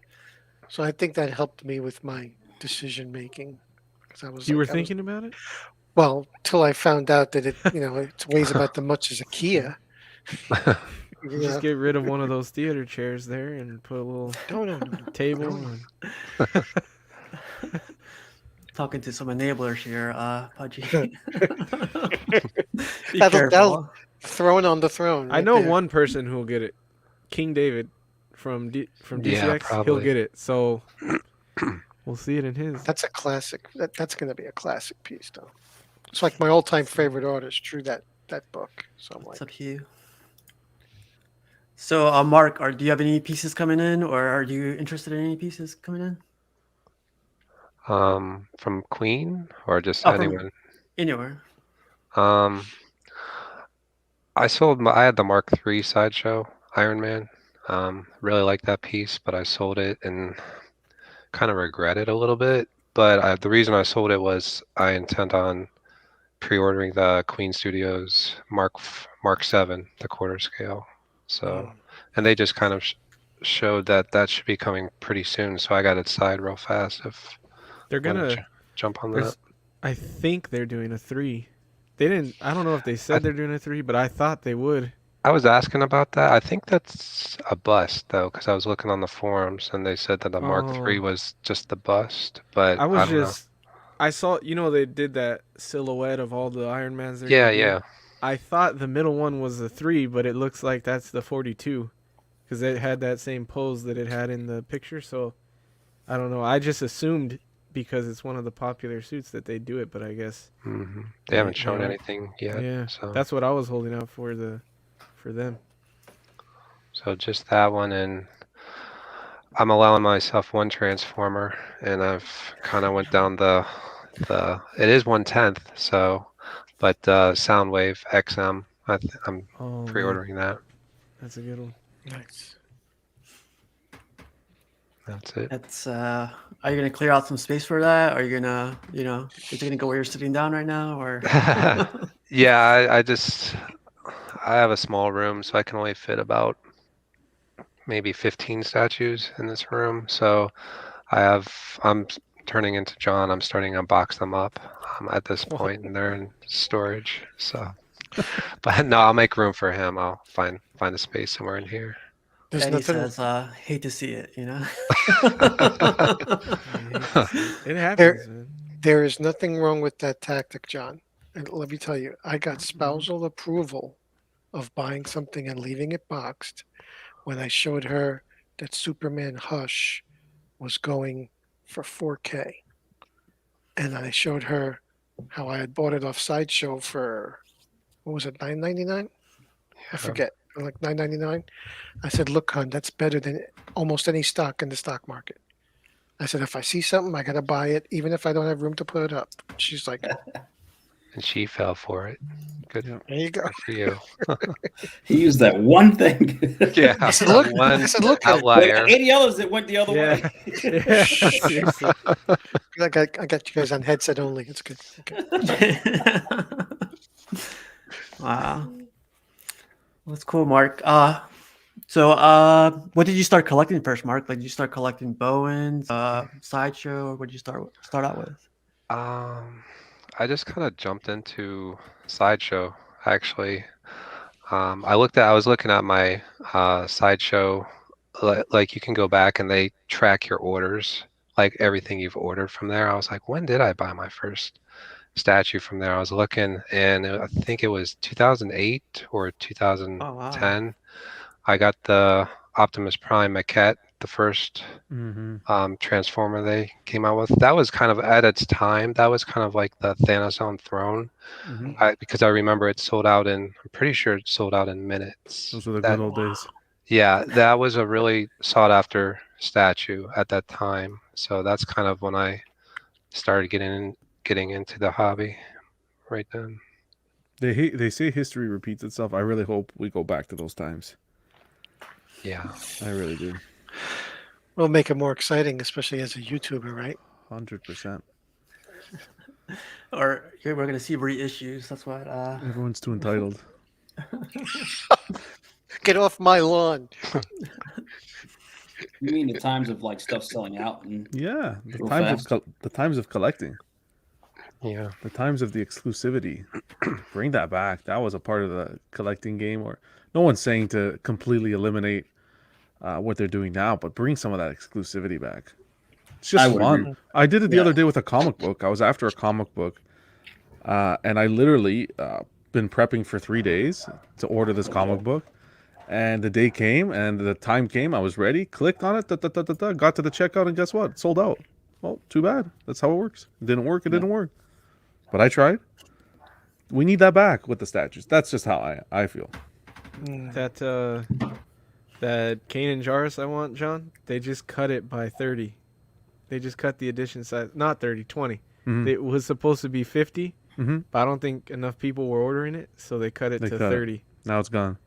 So I think that helped me with my decision making. Because I was You like, were I was- thinking about it? well, till I found out that it weighs about as much as a Kia. You Just know, get rid of one of those theater chairs there and put a little no. table. No. And... Talking to some enablers here, Pudgy. Be That'll- careful. Throne on the throne. I right know there. one person who will get it. King David from DCX. He'll probably. get it. So we'll see it in his. That's a classic. That's going to be a classic piece, though. It's like my all-time favorite artist drew that book. So I'm like, What's up, Hugh? So, Mark, do you have any pieces coming in, or are you interested in any pieces coming in? From Queen or just Oh, from- anyone? Anywhere. I had the Mark III sideshow Iron Man. Really liked that piece, but I sold it and kind of regret it a little bit. But the reason I sold it was I intend on pre-ordering the Queen Studios Mark VII, the quarter scale. So, and they just kind of showed that should be coming pretty soon. So I got to decide real fast if They're I'm gonna gonna. jump on There's, that. I think they're doing a 3. They didn't. I don't know if they said they're doing a 3, but I thought they would. I was asking about that. I think that's a bust though, because I was looking on the forums and they said that the Mark III Oh. was just the bust. But I was don't know. just. I saw. They did that silhouette of all the Iron Mans. they're Yeah, gonna do. yeah. I thought the middle one was the 3, but it looks like that's the 42, because it had that same pose that it had in the picture. So I don't know. I just assumed because it's one of the popular suits that they do it, but I guess They haven't Yeah, shown yeah. anything yet. yeah, So that's what I was holding out for them. so just that one, and I'm allowing myself one Transformer, and I've kind of went down the it is 1/10, so but Soundwave XM, I'm Oh, man, pre-ordering that. that's a good one. nice. That's it. That's. Are you gonna clear out some space for that? Are you gonna, is it gonna go where you're sitting down right now, or? Yeah, I have a small room, so I can only fit about maybe 15 statues in this room. So I'm turning into John. I'm starting to box them up at this point, and they're in storage. So, but no, I'll make room for him. I'll find a space somewhere in here. There's Daddy nothing. says, "Hate to see it," It happens, man. There is nothing wrong with that tactic, John. And let me tell you, I got spousal approval of buying something and leaving it boxed when I showed her that Superman Hush was going for 4K. And I showed her how I had bought it off Sideshow for, what was it, $9.99? I forget, like $9.99. I said, look, hon, that's better than almost any stock in the stock market. I said, if I see something, I got to buy it, even if I don't have room to put it up. She's like, And she fell for it. Good, there you go. good for you. He used that one thing. Yeah, I said, look, one I said, look, outlier. 80 others that went the other Yeah. way. Yeah, seriously. I got you guys on headset only. It's good. Okay. Wow, that's cool, Mark. What did you start collecting first, Mark? Like, did you start collecting Bowens, Sideshow, or what did you start out with? Um, I just kind of jumped into Sideshow, actually. I was looking at my Sideshow, like you can go back and they track your orders, like everything you've ordered from there. I was like, when did I buy my first statue from there? I was looking, and I think it was 2008 or Oh, wow. 2010. I got the Optimus Prime maquette, the first Transformer they came out with. That was kind of at its time. That was kind of like the Thanos on Throne, because I remember it sold out I'm pretty sure it sold out in minutes. Those were the That, good old days. yeah, that was a really sought after statue at that time. So that's kind of when I started getting into the hobby right then. They say history repeats itself. I really hope we go back to those times. Yeah. I really do. We'll make it more exciting, especially as a YouTuber, right? 100%. Or here we're gonna see reissues. That's what. Everyone's too entitled. Get off my lawn. You mean the times of like stuff selling out and Yeah, Real fast. the times of collecting, Yeah. the times of the exclusivity. Bring that back. That was a part of the collecting game. Or no one's saying to completely eliminate what they're doing now, but bring some of that exclusivity back. It's I just would fun. agree. I did it the Yeah. other day with a comic book. I was after a comic book, and I literally been prepping for 3 days to order this comic book. And the day came, and the time came. I was ready. Clicked on it. Got to the checkout, and guess what? Sold out. Well, too bad. That's how it works. It didn't work. It didn't work. But I tried. We need that back with the statues. That's just how I feel. That Kanan Jarrus I want, John, they just cut it by 30. They just cut the edition size. Not 30, 20. Mhm. It was supposed to be 50, Mhm. but I don't think enough people were ordering it, so they cut it They to cut it. 30. Now it's gone.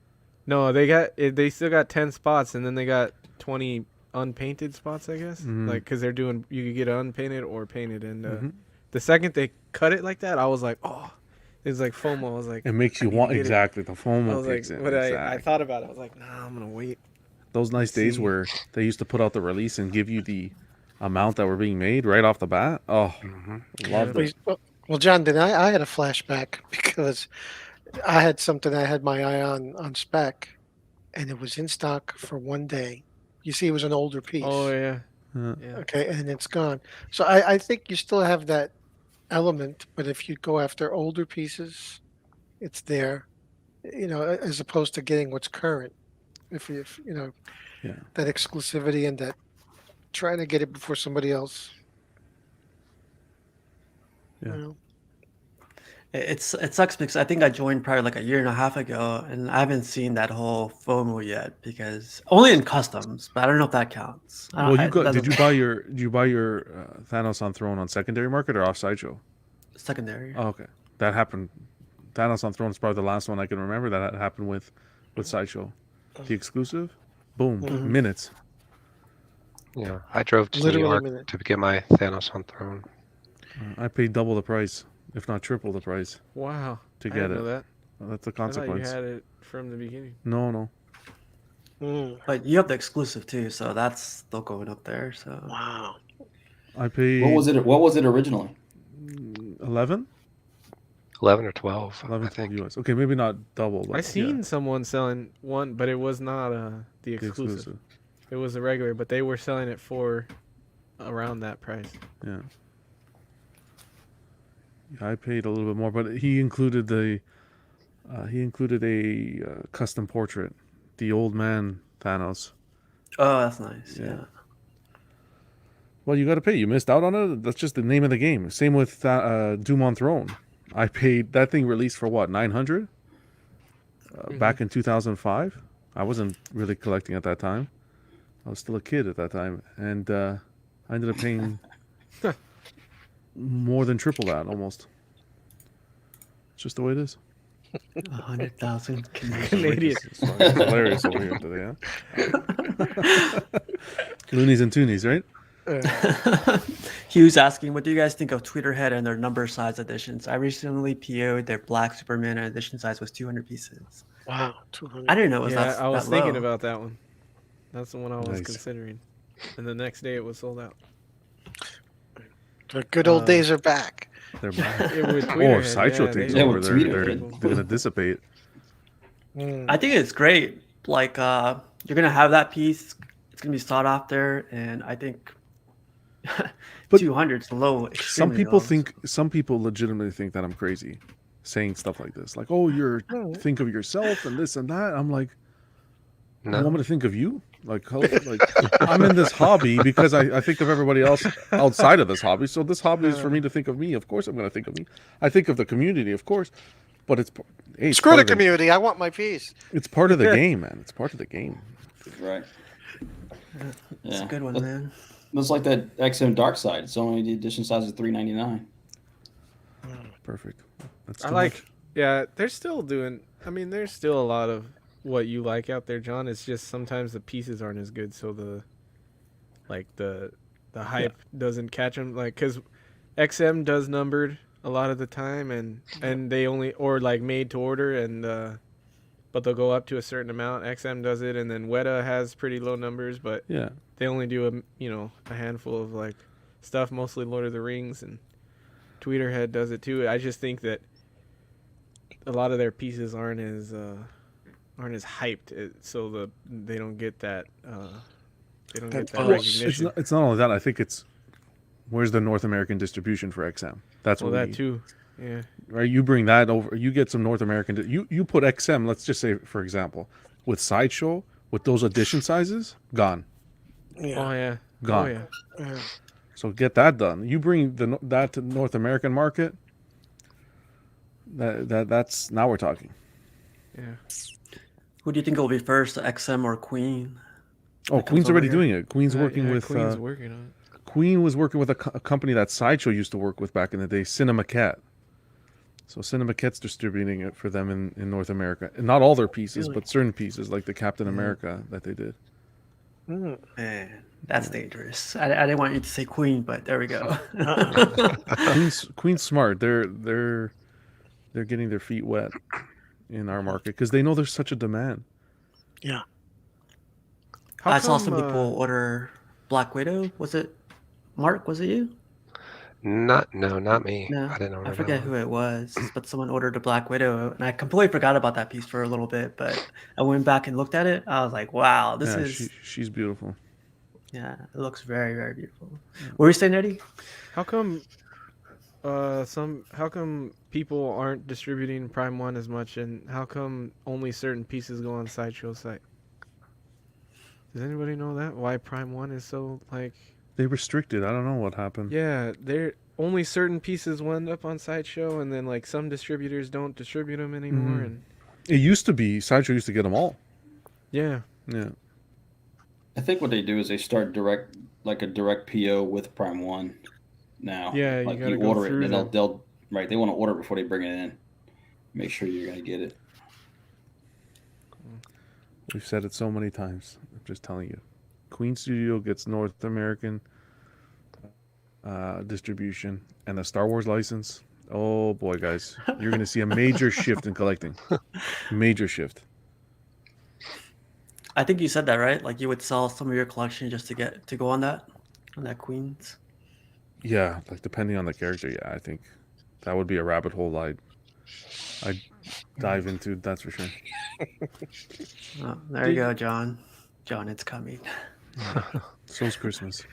No, they still got 10 spots, and then they got 20 unpainted spots, I guess. Mhm. Like, because they're doing, you could get unpainted or painted. And Mhm. the second they cut it like that, I was like, oh, it was like FOMO. I was like, It makes you I need want to get it. exactly the I FOMO was kicks like, in. but I Exactly. thought about it. I was like, nah, I'm going to wait. Those nice days See. where they used to put out the release and give you the amount that were being made right off the bat. Oh, loved it. Well, John, then I had a flashback because I had something I had my eye on spec, and it was in stock for 1 day. You see, it was an older piece. Oh, yeah. Yeah. Yeah. Okay, and it's gone. So I think you still have that element, but if you go after older pieces, it's there, as opposed to getting what's current. If Yeah. that exclusivity and that trying to get it before somebody else. Yeah. You know? It sucks because I think I joined probably like a year and a half ago, and I haven't seen that whole FOMO yet because only in customs, but I don't know if that counts. I don't- Well, I- you got. that Did you doesn't- buy your Thanos on Throne on secondary market or off Sideshow? secondary? Oh, okay, that happened. Thanos on Throne is probably the last one I can remember that happened with Sideshow. The exclusive, boom, Mhm. minutes. Yeah. I drove to New Literally York minute. to get my Thanos on Throne. I paid double the price, if not triple the price, Wow. to I get didn't it. know that. Well, that's a I thought you consequence. had it from the beginning. No. Mm, But you have the exclusive too, so that's still going up there. So wow. I paid. What was it originally? 11? 11 or 12, 11, I think. 12 US. Okay, maybe not double. But I seen yeah, someone selling one, but it was not the the exclusive. exclusive. It was a regular, but they were selling it for around that price. Yeah. I paid a little bit more, but he included a custom portrait, the old man Thanos. oh, that's nice. Yeah. Yeah. Well, you got to pay. You missed out on it. That's just the name of the game. Same with Doom on Throne. I paid that thing released for what, 900? Back in 2005. I wasn't really collecting at that time. I was still a kid at that time, and I ended up paying more than triple that almost. It's just the way it is. 100,000 Canadian. It's hilarious over here today, huh? Loonies and Toonies, right? Hugh's asking, what do you guys think of Tweeterhead and their number size editions? I recently PO'd their Black Superman and edition size was 200 pieces. Wow, I 200. didn't know it was Yeah, that I was that thinking low. about that one. That's the one I was Nice. considering. And the next day it was sold out. The good old days are back. They're back. It would Oh, Tweeterhead, if Sideshow yeah, takes they- over, with they're Tweeterhead. gonna dissipate. I think it's great. Like you're gonna have that piece. It's gonna be sought after, and I think But 200 is low. Some Extremely people low. some people legitimately think that I'm crazy, saying stuff like this, like, "Oh, you're think of yourself and this and that." I'm like, you want me No. to think of you? Like I'm in this hobby because I think of everybody else outside of this hobby. So this hobby is for me to think of me. Of course, I'm going to think of me. I think of the community, of course, but it's Screw part the of community. I want my piece. It's part of the game, man. It's part of the game. Right. It's Yeah. a good one, man. It's like that XM Dark Side. It's only the edition size is $3.99. Perfect. That's I too like, much. yeah, they're still doing, I mean, there's still a lot of what you like out there, John. It's just sometimes the pieces aren't as good, so the hype doesn't catch them. Like, because XM does numbered a lot of the time, and they only, or like made to order, and but they'll go up to a certain amount. XM does it, and then Weta has pretty low numbers, but Yeah. they only do a handful of like stuff, mostly Lord of the Rings, and Tweeterhead does it too. I just think that a lot of their pieces aren't as hyped, so they don't get that Well, recognition. It's not only that. I think it's where's the North American distribution for XM? That's Well, what we that need. too. Yeah. Right, you bring that over. You get some North American. You put XM. Let's just say, for example, with Sideshow, with those edition sizes, gone, Yeah. Oh yeah. gone. Oh yeah. Yeah. So get that done. You bring that to North American market. That's now we're talking. Yeah. Who do you think will be first, XM or Queen? Oh, That comes Queen's over already here. doing it. Queen's working with. Queen's working on it. Queen was working with a company that Sideshow used to work with back in the day, Cinema Cat. So Cinema Cat's distributing it for them in North America. And not all their pieces, Really? but certain pieces, like the Captain America that they did. Man, that's dangerous. I didn't want you to say Queen, but there we go. Queen's smart. They're getting their feet wet in our market because they know there's such a demand. Yeah. How I saw come, some people order Black Widow. Was it Mark? Was it you? Not me. No, I didn't order I forget that who one. it was, but someone ordered a Black Widow, and I completely forgot about that piece for a little bit. But I went back and looked at it. I was like, "Wow, this Yeah, is she's beautiful. yeah, it looks very, very beautiful." What were you saying, Eddie? How come how come people aren't distributing Prime 1 as much, and how come only certain pieces go on Sideshow's site? Does anybody know that? Why Prime 1 is so like They restricted. I don't know what happened. yeah, they're only certain pieces wind up on Sideshow, and then like some distributors don't distribute them anymore, and It used to be Sideshow used to get them all. yeah. Yeah. I think what they do is they start a direct PO with Prime One now. Yeah, you like gotta go order it, through and them. they'll right. They want to order it before they bring it in. Make sure you're gonna get it. We've said it so many times. I'm just telling you. Queen Studio gets North American distribution and the Star Wars license. Oh boy, guys, you're going to see a major shift in collecting. Major shift. I think you said that right. Like you would sell some of your collection just to go on that Queens. Yeah, like depending on the character. Yeah, I think that would be a rabbit hole I'd dive into. That's for sure. Oh, there you go, John. John, it's coming. So's Christmas.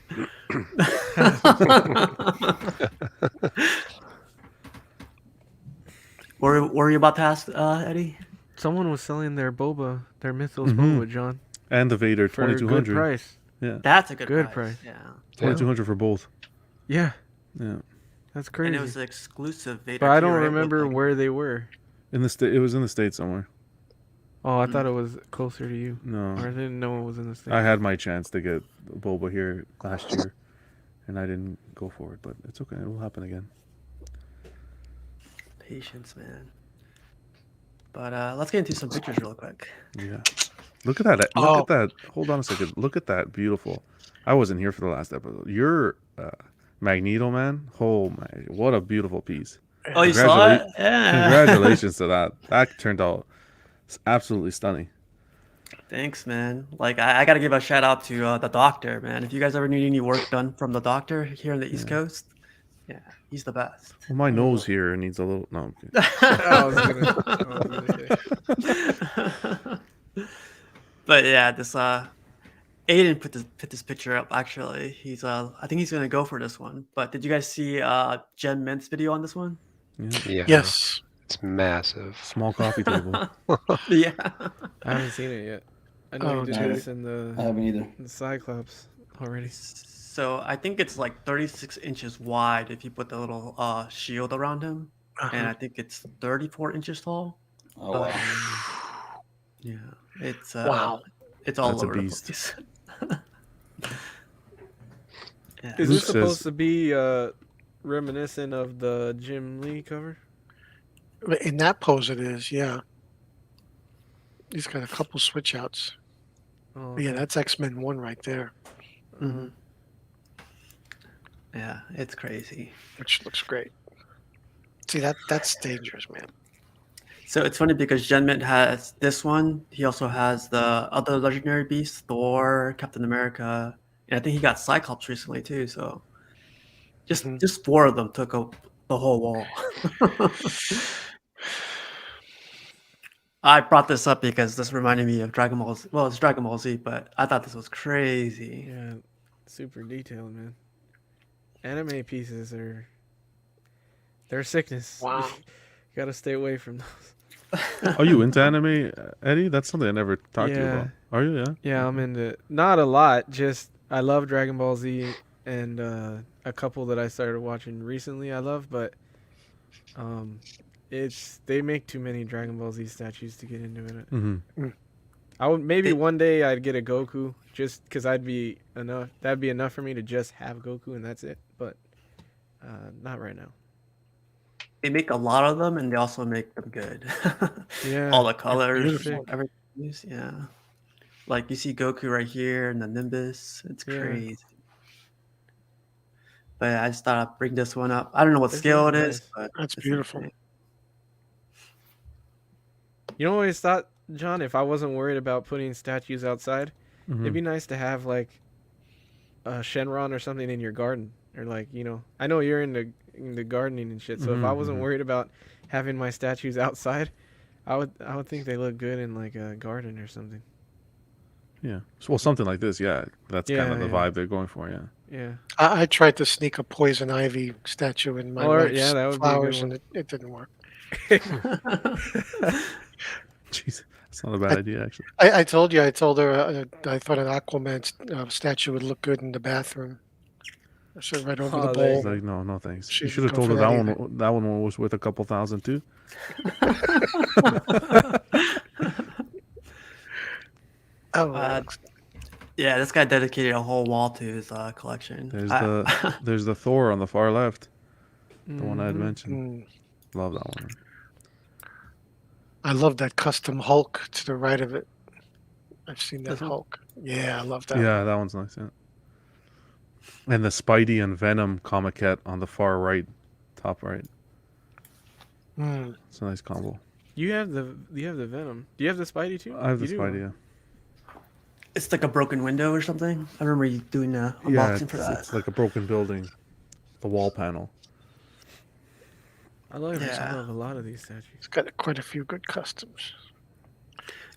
Were you about to ask, Eddie? Someone was selling their Mythos Mhm. boba, John, And the Vader for a good 2200. price. Yeah, That's a good Good price. price. Yeah. 2200 for both. Yeah, Yeah, that's And crazy. it was an exclusive Vader. But I too, don't right? With, remember like- where they were. in the state. It was in the States somewhere. Oh, I thought it was closer to you. No, Or I didn't know it was in the States. I had my chance to get Boba here last year, and I didn't go for it. But it's okay; it will happen again. Patience, man. But let's get into some pictures real quick. Yeah. Look at that. Look Oh. at that. Hold on a second. Look at that. Beautiful. I wasn't here for the last episode. Your Magneto, man. Oh my! What a beautiful piece. Oh, you saw it? Congratulate- Yeah. Congratulations to that. That turned out absolutely stunning. Thanks, man. Like I got to give a shout out to the doctor, man. If you guys ever need any work done from the doctor here on the East Coast, yeah, he's the best. Well, my nose here needs a little. No. I'm kidding. I was gonna say. But yeah, this Aiden put this picture up. Actually, he's I think he's gonna go for this one. But did you guys see Jen Mint's video on this one? Yeah. Yes. It's massive. Small coffee table. Yeah. I haven't seen it yet. I know Oh, you did no. this in I the haven't either. Cyclops already. So I think it's like 36 inches wide if you put the little shield around him, and I think it's 34 inches tall. Oh wow. Yeah, it's Wow. it's all That's a over the beast. place. Yeah. Is Luke this supposed says- to be reminiscent of the Jim Lee cover? In that pose, it is. Yeah. He's got a couple switch outs. Oh, But yeah, that's X-Men 1 right there, Mhm. Yeah, it's crazy. which looks great. See, that's dangerous, man. So it's funny because Jen Mint has this one. He also has the other legendary beasts, Thor, Captain America, and I think he got Cyclops recently too. So just 4 of them took up the whole wall. I brought this up because this reminded me of Dragon Ball Z. Well, it's Dragon Ball Z, but I thought this was crazy. yeah, super detailed, man. Anime pieces they're sickness. Wow. You gotta stay away from those. Are you into anime, Eddie? That's something I never talked to you Yeah. about. Are you? Yeah. Yeah, I'm into not a lot. Just I love Dragon Ball Z and a couple that I started watching recently. I love, but they make too many Dragon Ball Z statues to get into it. Mm-hmm. I would maybe one day I'd get a Goku just because that'd be enough for me to just have Goku and that's it. But not right now. They make a lot of them, and they also make them good. Yeah, All the colors, beautiful. everything. Yeah, like you see Goku right here and the Nimbus. It's Yeah. crazy. But I just thought I'd bring this one up. I don't know what This scale it looks is, nice. but That's it's beautiful. insane. You know what I always thought, John? If I wasn't worried about putting statues outside, Mm-hmm. it'd be nice to have like a Shenron or something in your garden, or like I know you're into gardening and shit. So if I wasn't Mhm. worried about having my statues outside, I would think they look good in like a garden or something. Yeah. Well, something like this. Yeah. That's kind Yeah, of the yeah. vibe they're going for. Yeah. Yeah. I tried to sneak a poison ivy statue in my Or- wife's yeah, that would be a good flowers, one. and it didn't work. Jeez, that's not a bad idea actually. I told her I thought an Aquaman statue would look good in the bathroom. I said right over Oh, the there you It's bowl. like no thanks. She You should have didn't told go her for that that one. That one was worth a couple thousand too. Oh, Yeah, this guy dedicated a whole wall to his collection. There's the Thor on the far left, the one I had Mhm. mentioned. Love that one. I love that custom Hulk to the right of it. I've seen that This one? Hulk. Yeah, I love that. Yeah, that one's nice. Yeah. And the Spidey and Venom comiquette on the far right, top right. Mm. It's a nice combo. You have the Venom. Do you have the Spidey too? I have the You do, Spidey. huh? Yeah. It's like a broken window or something. I remember you doing a Yeah, unboxing for that. it's like a broken building, the wall panel. I love Yeah. a lot of these statues. It's got quite a few good customs.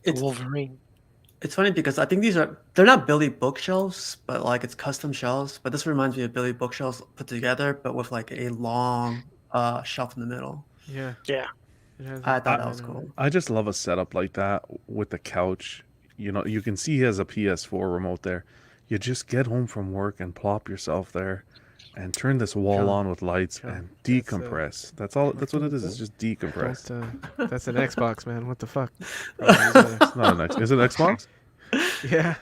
The It's Wolverine. It's funny because I think they're not Billy bookshelves, but like it's custom shelves. But this reminds me of Billy bookshelves put together, but with like a long shelf in the middle. Yeah. Yeah. It has I a thought that was design on cool. I just love a setup like that with the couch. You know, you can see he has a PS4 remote there. You just get home from work and plop yourself there and turn this wall Come. on with lights Come. and That's, decompress. That's all. That's what it is. It's just decompress. That's an Xbox, man. What the fuck? It's not an X. Is it Xbox? Yeah.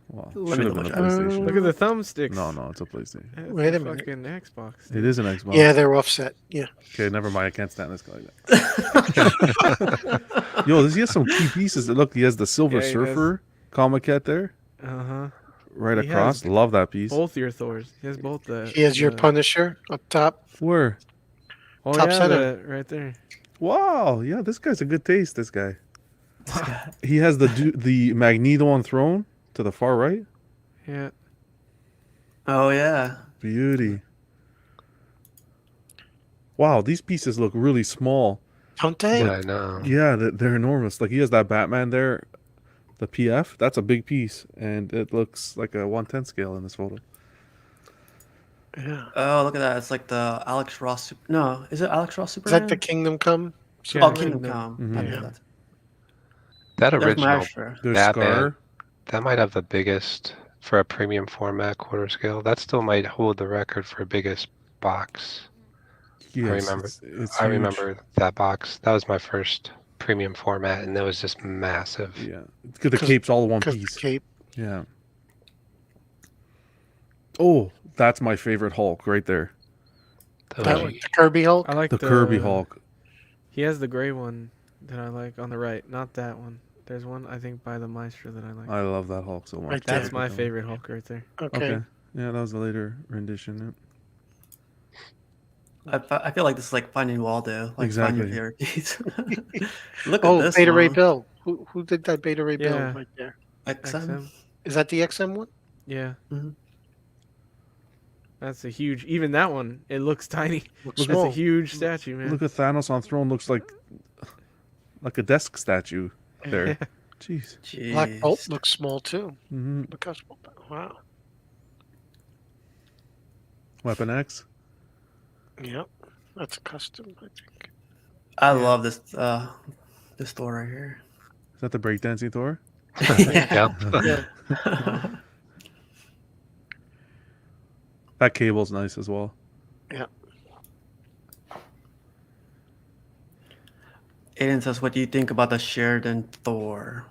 Well, Let should me have been a double check. PlayStation. Look at the thumbsticks. No, it's a PlayStation. That's Wait a a minute. fucking Xbox. It is an Xbox. Yeah, they're offset. Yeah. Okay, never mind. I can't stand this guy like that. Yo, he has some key pieces. Look, he has the Silver Yeah, he does. Surfer. Comiket there, Uh-huh. right He across. has Love that piece. Both your Thors. He has both the. He has your the- Punisher up top. Where? Oh top yeah, center. right there. Wow, yeah, this guy's a good taste. This guy. This guy. He has the Magneto on throne to the far right. Yeah. Oh yeah. Beauty. Wow, these pieces look really small. Don't they? Yeah, I know. Yeah, they're enormous. Like he has that Batman there, the PF. That's a big piece, and it looks like a 1/10 scale in this photo. Yeah. Oh, look at that. It's like the Alex Ross. No, is it Alex Ross Is that Superman? the Kingdom Come? Yeah, Oh, Superman? Kingdom Kingdom. Come. Mhm. I Yeah. know that. That There's my original extra. There's Batman, Scar. that might have the biggest for a premium format quarter scale. That still might hold the record for biggest box. Yes, remember- it's I huge. remember that box. That was my first premium format, and it was just massive. Yeah, because the 'Cause- cape's all one Because the piece. cape. Yeah. Oh, that's my favorite Hulk right there. Those That are- one, the Kirby Hulk. I like The Kirby Hulk. He has the gray one that I like on the right, not that one. There's one I think by the Maestro that I like. I love that Hulk so much. Right That's there. my favorite Hulk right there. Okay. Okay. Yeah, that was a later rendition. I feel like this is like finding Waldo. Like find your Exactly. favorite piece. Look at Oh, this Beta Ray one. Bill. Who did that Beta Ray Bill Yeah. right there? XM. XM. Is that the XM one? Yeah. Mhm. That's a huge. Even that one, it looks tiny. Looks That's small. a huge statue, man. Look at Thanos on throne. Looks like a desk statue there. Jeez. Black Bolt Jeez. looks small too. Mm-hmm. Look how small. Wow. Weapon X. Yep. That's a custom, I think. I love this store right here. Is that the breakdancing Thor? yeah. Yeah. That cable's nice as well. Aiden says, "What do you think about the Sheridan Thor?"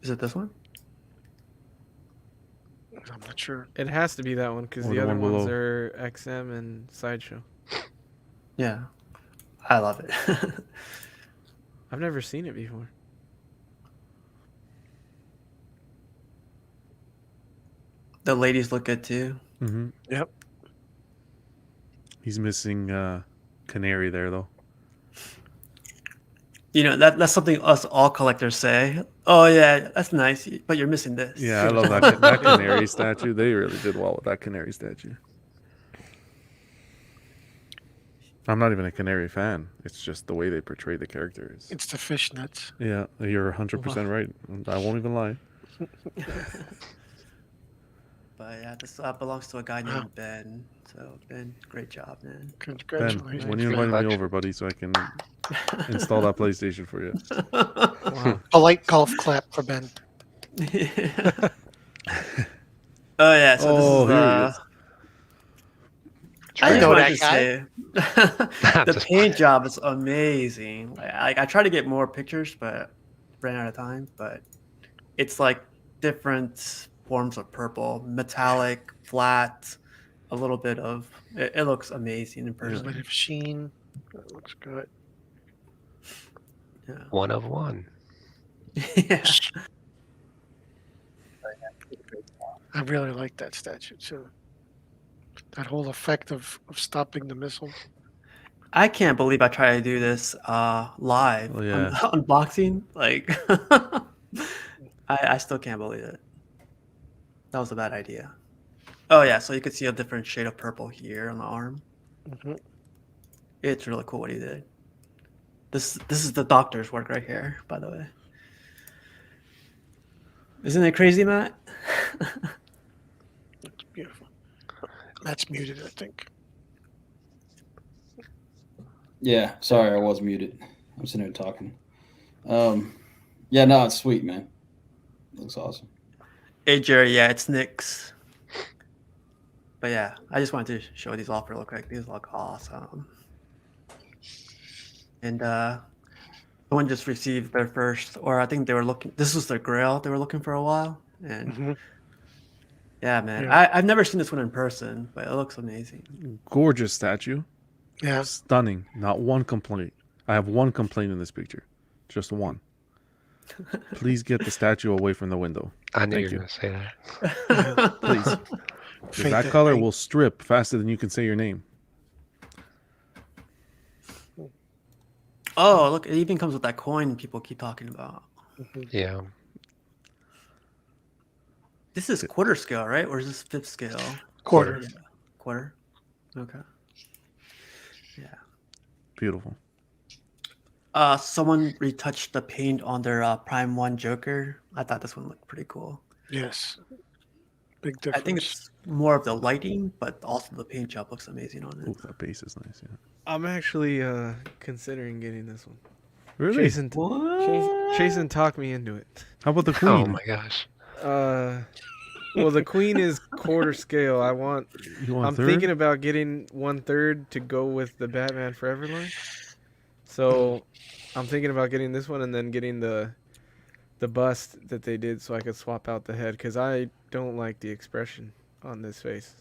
Is it this one? I'm not sure. It has to be that one because Or the the other one ones below. are XM and Sideshow. Yeah, I love it. I've never seen it before. The ladies look good too. Mm-hmm. Yep. He's missing Canary there though. You know that's something us all collectors say. Oh yeah, that's nice, but you're missing this. Yeah, I love that Canary statue. They really did well with that Canary statue. I'm not even a Canary fan. It's just the way they portray the characters. It's the fishnets. Yeah, you're 100% right. I won't even lie. But yeah, this belongs to a guy Wow. named Ben. So Ben, great job, man. Ben, Congratulations. when you invite me Much. over, buddy, so I can install that PlayStation for you. Wow. Polite golf clap for Ben. Oh yeah, so Oh, this here he is. is. I just know wanted that to guy. say, the Just paint job is amazing. Like I tried to get more pictures, but ran out of time. But it's like different forms of purple, metallic, flat, a little bit of. It looks amazing in A person. bit of sheen. That looks good. Yeah. one of one. Yeah. I really like that statue too. That whole effect of stopping the missile. I can't believe I tried to do this live Oh, yeah. unboxing. Like, I still can't believe it. That was a bad idea. Oh yeah, so you could see a different shade of purple here on the arm. Mhm. It's really cool what he did. This is the doctor's work right here, by the way. Isn't it crazy, Matt? It's beautiful. That's muted, I think. Yeah, sorry, I was muted. I'm sitting here talking. Yeah, no, it's sweet, man. Looks awesome. Hey Jerry, yeah, it's Nick's. But yeah, I just wanted to show these off real quick. These look awesome. And someone just received their first, or I think they were looking. This was their grail they were looking for a while, and Mhm. yeah, man, Yeah. I've never seen this one in person, but it looks amazing. Gorgeous statue. Yeah. Stunning. Not one complaint. I have one complaint in this picture. Just one. Please get the statue away from the window. I knew Thank you were you. going to say that. Please. Because Fate that color night. will strip faster than you can say your name. Oh, look, it even comes with that coin people keep talking about. Mhm. Yeah. This is quarter scale, right? Or is this fifth scale? Quarter. Yeah. Quarter. Okay. Yeah. Beautiful. Someone retouched the paint on their Prime 1 Joker. I thought this one looked pretty cool. Yes. Big I think difference. it's more of the lighting, but also the paint job looks amazing on it. Ooh, that base is nice. Yeah. I'm actually considering getting this one. Really? Jason talked me into it. How about the Oh queen? my gosh. Well, the queen is quarter scale. You want I'm third? thinking about getting 1/3 to go with the Batman Forever line. So I'm thinking about getting this one and then getting the bust that they did so I could swap out the head because I don't like the expression on this face.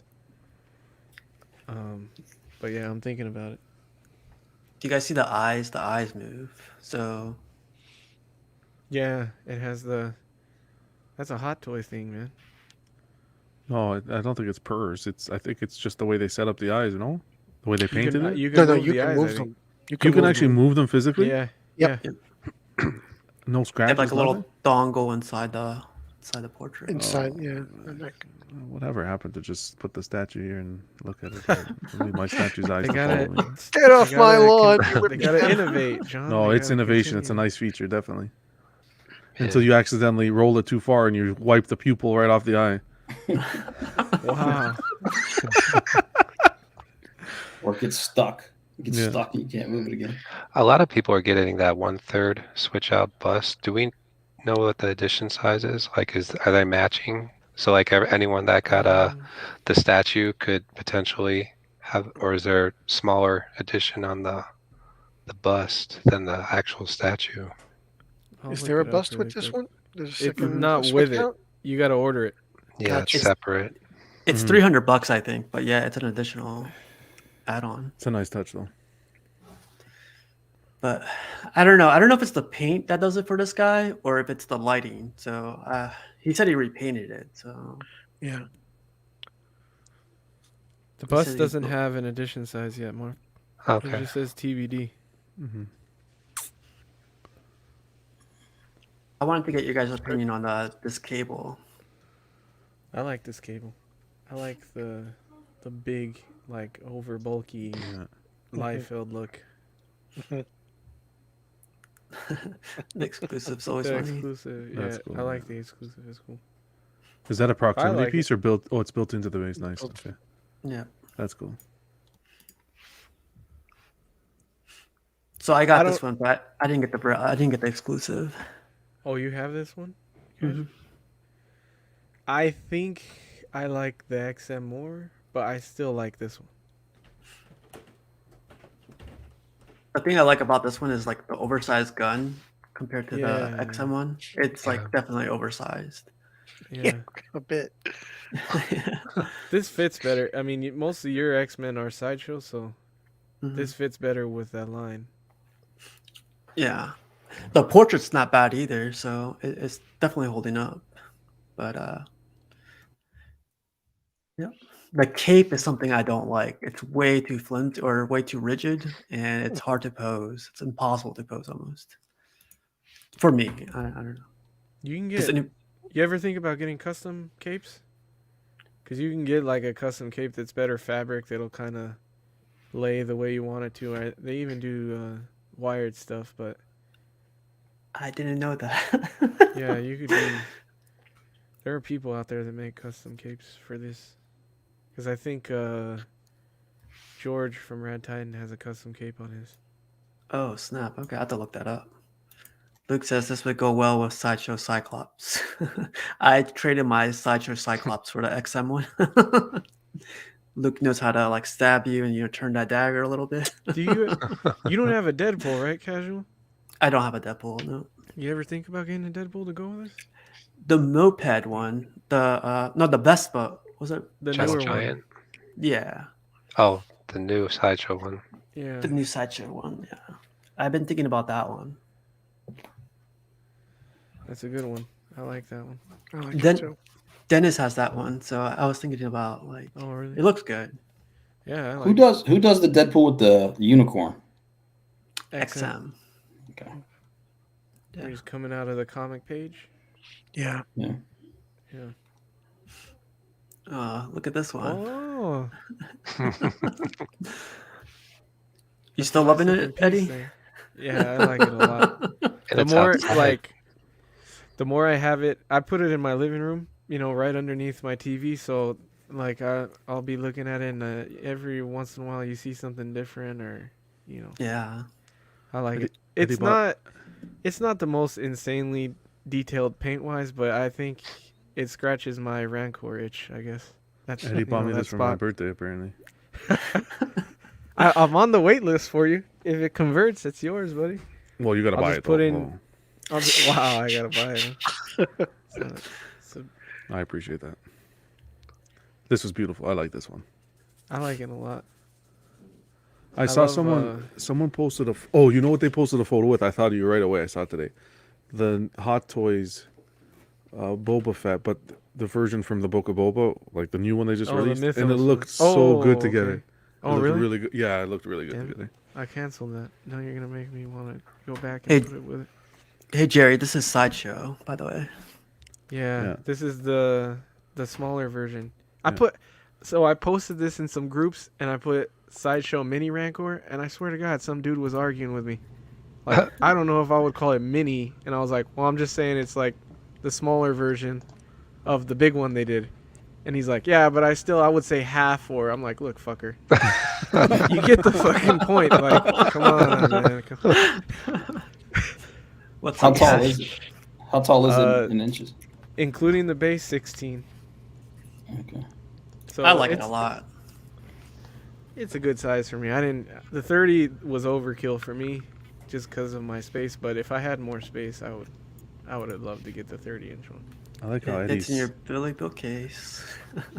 But yeah, I'm thinking about it. Do you guys see the eyes? The eyes move. So Yeah, it has the. That's a Hot Toy thing, man. No, I don't think it's purrs. I think it's just the way they set up the eyes. The way they painted it. You can No, move you the can eyes. move I them. think. You can move actually them. move them physically. Yeah. Yep. Yeah. No they have scratches. like a little nothing? dongle inside the portrait. Inside, yeah. the neck. Whatever happened to just put the statue here and look at it? I need my statue's eyes They to follow gotta. me. Get off they my gotta lawn! con- you They ripped gotta me. innovate, John. No, They it's gotta innovation. It's a continue. nice feature, definitely. Yeah. Until you accidentally roll it too far and you wipe the pupil right off the eye. Wow. Or it gets stuck. It gets Yeah. stuck and you can't move it again. A lot of people are getting that 1/3 switch out bust. Do we know what the edition size is? Like, are they matching? So, like, anyone that got the statue could potentially have, or is there smaller edition on the bust than the actual statue? I'll Is look there a it up bust really with this quick. one? There's a It's second not switch with it. out? You gotta order it. Yeah, Gotcha. it's separate. It's Mhm. $300, I think, but yeah, it's an additional add-on. It's a nice touch, though. But I don't know. I don't know if it's the paint that does it for this guy or if it's the lighting. So he said he repainted it. So Yeah. The He bust said he doesn't bu- have an edition size yet, Mark. It Okay. just says TBD. Mm-hmm. I wanted to get your guys' opinion on this cable. I like this cable. I like the big, like over bulky, Yeah. light-filled look. The exclusive's always The funny. exclusive, That's yeah. cool, I like yeah. the exclusive. It's cool. Is that a proximity like piece or built? Oh, it's built into the base. Nice. Built. Okay, Yeah. that's cool. So I I got this don't- one, but I didn't get the exclusive. Oh, you have this one? Mhm. I think I like the XM more, but I still like this one. The thing I like about this one is like the oversized gun compared to Yeah. the XM one. It's Yeah. like definitely oversized. Yeah. A bit. This fits better. I mean, most of your X-Men are Sideshow, so Mhm. this fits better with that line. Yeah. The portrait's not bad either, so it's definitely holding up. But yeah. The cape is something I don't like. It's way too flimsy or way too rigid, and it's hard to pose. It's impossible to pose almost. For me, I don't know. You can Does get. any- You ever think about getting custom capes? Because you can get like a custom cape that's better fabric that'll kind of lay the way you want it to. They even do wired stuff, but I didn't know that. yeah, you could do. There are people out there that make custom capes for this. Because I think George from Rad Titan has a custom cape on his. Oh, snap. Okay, I have to look that up. Luke says this would go well with Sideshow Cyclops. I traded my Sideshow Cyclops for the XM one. Luke knows how to like stab you and turn that dagger a little bit. Do you? You don't have a Deadpool, right, Casual? I don't have a Deadpool, no. You ever think about getting a Deadpool to go with this? The moped one, the Vespa, was it? The Chest newer Giant. one. Yeah, Oh, the new Sideshow one. Yeah. the new Sideshow one. Yeah, I've been thinking about that one. That's a good one. I like that one. I like it Then too. Dennis has that one, so I was thinking about like Oh, really? it looks good. Yeah, I Who like does the Deadpool with the unicorn? it. XM. XM. Okay. Where he's coming out of the comic page. Yeah. Yeah. Yeah. Look at this one. Oh. You still loving missing it, piece Eddie? there. Yeah, I like it a lot. And The it's more outside. like, the more I have it, I put it in my living room. Right underneath my TV. So like I'll be looking at it, and every once in a while you see something different, or Yeah. I like Eddie- it. It's Eddie not. It's not the most insanely detailed paint wise, but I think it scratches my Rancor itch. I guess that's Eddie bought me that this for my spot. birthday, apparently. I'm on the wait list for you. If it converts, it's yours, buddy. Well, you gotta I'll buy just it. put though. in- Wow, I gotta buy it. Huh? So I appreciate that. This was beautiful. I like this one. I like it a lot. I saw love, someone posted oh, you know what they posted a photo with? I thought of you right away. I saw it today. The Hot Toys Boba Fett, but the version from the Book of Boba, like the new one they just Oh, the released, and it Mythos looked one. so good Oh, together. okay. It Oh, looked really? good. Yeah, it looked really good Damn. together. I canceled that. Now you're gonna make me want to go back Hey. and put it with it. Hey Jerry, this is Sideshow, by the way. Yeah, this is the smaller version. I Yeah. posted this in some groups, and I put Sideshow Mini Rancor, and I swear to God, some dude was arguing with me. Like, I don't know if I would call it mini, and I was like, well, I'm just saying it's like the smaller version of the big one they did. And he's like, yeah, but I would say half, or I'm like, look, fucker. You get the fucking point. Like, come on, man. Come on. What's How up, tall Cash? is it? How tall is it in inches? Including the base, 16. Okay. So I like it a it's- lot. It's a good size for me. The 30 was overkill for me, just because of my space. But if I had more space, I would have loved to get the 30-inch one. I like how It's in your Eddie's, Billy Bill case.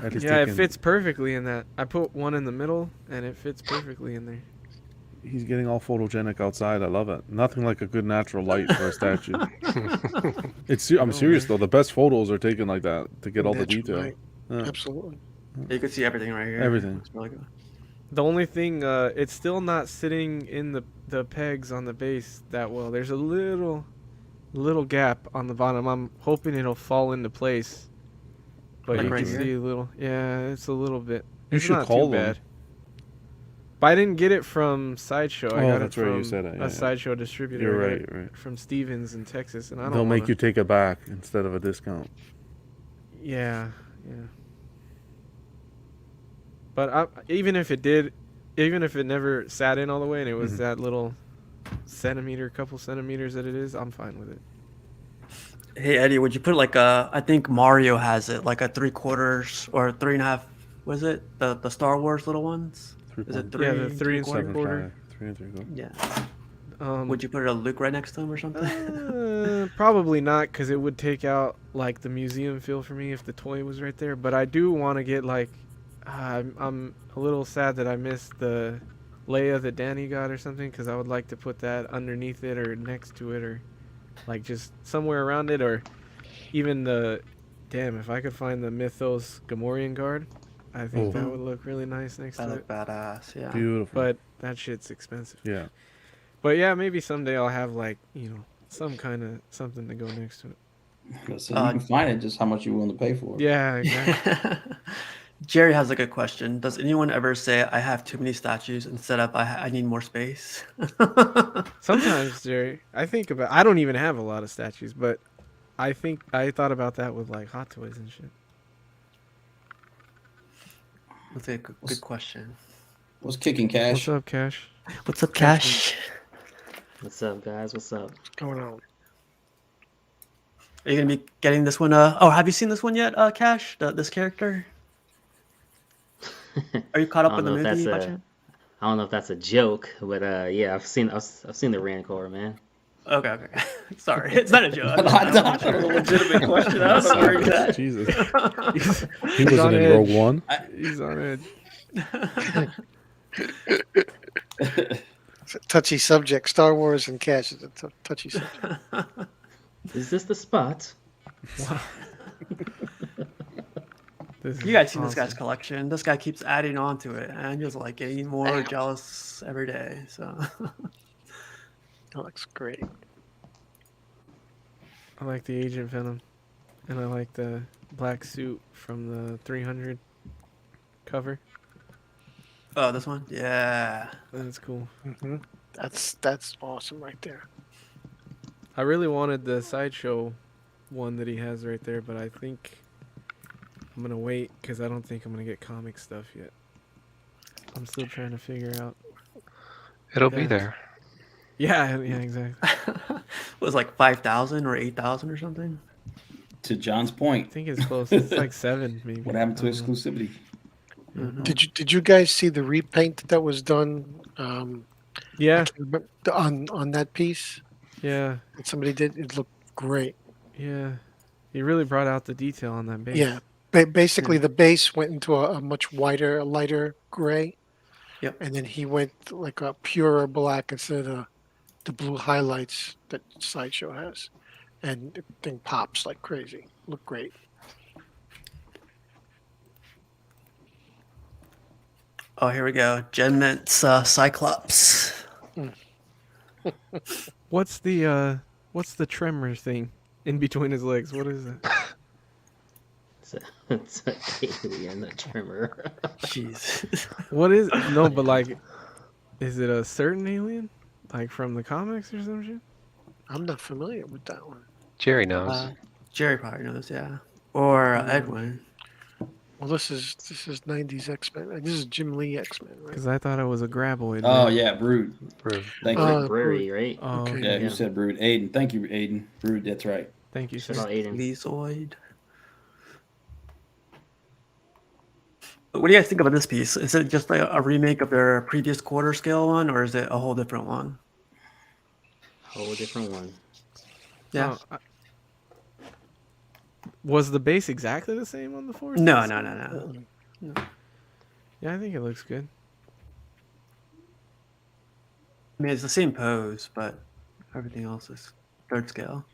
Eddie's Yeah, it taking- fits perfectly in that. I put one in the middle, and it fits perfectly in there. He's getting all photogenic outside. I love it. Nothing like a good natural light for a statue. I'm serious though. The best photos are taken like that to get all the Natural detail. light. Yeah. Absolutely. You can see everything right here. Everything. It's really good. The only thing, it's still not sitting in the pegs on the base that well. There's a little gap on the bottom. I'm hoping it'll fall into place. But Like you right can here? see a little. Yeah, it's a little bit. You It's should not call too them. bad. But I didn't get it from Sideshow. I Oh, got that's it right, from you said it, yeah, a yeah. Sideshow distributor. You're I got right, it you're right. From Stevens in Texas, and I don't. They'll make wanna- you take it back instead of a discount. Yeah, yeah. But even if it never sat in all the way, and it was Mhm. that little couple centimeters that it is, I'm fine with it. Hey Eddie, would you put like I think Mario has it, like a 3/4 or 3.5, was it? The Star Wars little ones? Is it 3? Yeah, the 3 and 3/4? 3/4. 3 and 3/4. Yeah. Would you put a Luke right next to him or something? Probably not, because it would take out like the museum feel for me if the toy was right there. But I do want to get like, I'm a little sad that I missed the Leia that Danny got or something, because I would like to put that underneath it or next to it, or like just somewhere around it, or even if I could find the Mythos Gamorrean guard, I think Oh. that would look really nice next That to look it. badass, yeah. Beautiful. But that shit's expensive. yeah. But yeah, maybe someday I'll have like, some kind of something to go next to it. So you can find it, just how much you're willing to pay for it. Yeah, exactly. Jerry has a good question. Does anyone ever say I have too many statues instead of I need more space? Sometimes, Jerry, I don't even have a lot of statues, but I thought about that with like Hot Toys and shit. That's a good question. What's kicking cash? What's up, Cash? What's up, Cash? What's up, guys? What's up? What's going on? Are you gonna be getting this one? Have you seen this one yet, Cash? This character? Are you caught up I with the don't know if movie? that's by a- chance? I don't know if that's a joke, but yeah, I've seen the Rancor, man. Okay. Sorry, it's not a joke. I don't- That's a legitimate question. I don't know where he's at. Jesus. He He's on wasn't in edge. Rogue One. He's on edge. It's a touchy subject. Star Wars and cash is a touchy subject. Is this the spot? Wow. This is You guys seen this guy's awesome. collection? This guy keeps adding on to it, and I'm just like getting more Damn. jealous every day. So That looks great. I like the Agent Venom, and I like the black suit from the 300 cover. oh, this one, yeah. That's cool. Hmm. That's awesome right there. I really wanted the Sideshow one that he has right there, but I think I'm gonna wait because I don't think I'm gonna get comic stuff yet. I'm still trying to figure out. It'll be Yeah. there. Yeah, exactly. It was like 5,000 or 8,000 or something. To John's I point, think it's close. It's like 7 maybe. what happened to I don't know. exclusivity? Mhm. Did you guys see the repaint that was done Yeah, I can't remember- on that piece yeah, that somebody did? It looked great. yeah. He really brought out the detail on that base. Yeah. Basically, the base went into a much lighter gray, Yep. and then he went like a purer black instead of the blue highlights that Sideshow has, and the thing pops like crazy. Look great. Oh, here we go. Genment's Cyclops. What's the tremor thing in between his legs? What is it? It's a alien, a trimmer. Jeez. What is no? But like, is it a certain alien, like from the comics or some shit? I'm not familiar with that one. Jerry knows. Jerry probably knows, yeah. Or Mm. Edwin. Well, this is '90s X-Men. This is Jim Lee X-Men, right? Because I thought it was a graboid. Oh man. yeah, Brood. Brood. Thank you. Uh, Brewery, right? Oh, Okay. okay. Yeah, you Yeah. said Brood. Aiden, thank you, Aiden. Brood, that's right. Thank you, Shout sir. out Aiden. Leazoid. What do you guys think about this piece? Is it just like a remake of their previous quarter scale one, or is it a whole different one? Whole different one. Yeah. Oh, was the base exactly the same on the Force? No. Mm-mm. Yeah, I think it looks good. I mean, it's the same pose, but everything else is third scale.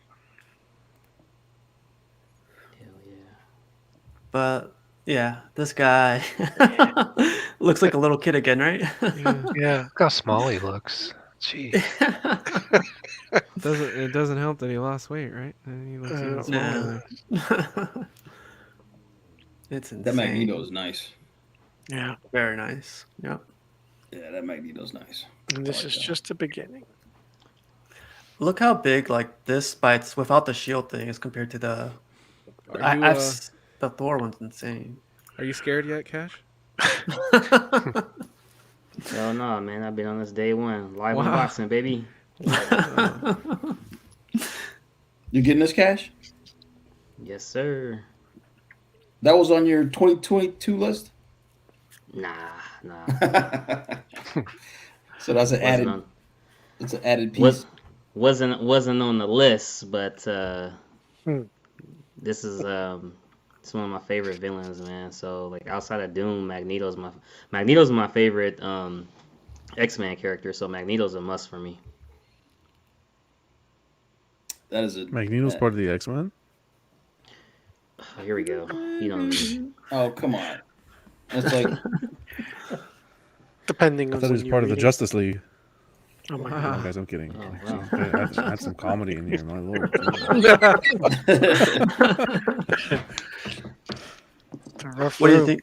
Hell yeah. But yeah, this guy looks like a little kid again, right? Yeah. Yeah. Look how small he looks. Gee. It doesn't help that he lost weight, right? And he looks even smaller Nah. there. It's insane. That Magneto is nice. Yeah. Very nice. Yep. Yeah, that Magneto's nice. And this I like is that. just the beginning. Look how big like this bites without the shield thing is compared to the. Are you The Thor one's insane. are you scared yet, Cash? Hell no, man. I've been on this day one. Live Wow. unboxing, baby. You getting this, Cash? Yes, sir. That was on your 2022 list. Nah. So that's an added. on, It's an added piece. wasn't on the list, but Hmm. this is it's one of my favorite villains, man. So like outside of Doom, Magneto's my favorite X-Men character. So Magneto's a must for me. That is a Magneto's part of the X-Men. Oh, here we go. You don't. Oh, come on. That's like Depending I on thought he when was you part of the read it. Justice League. Oh my Wow. god. No, guys, I'm kidding. Oh, Jeez, wow. add some comedy in here, my lord. It's a rough What do you road. think?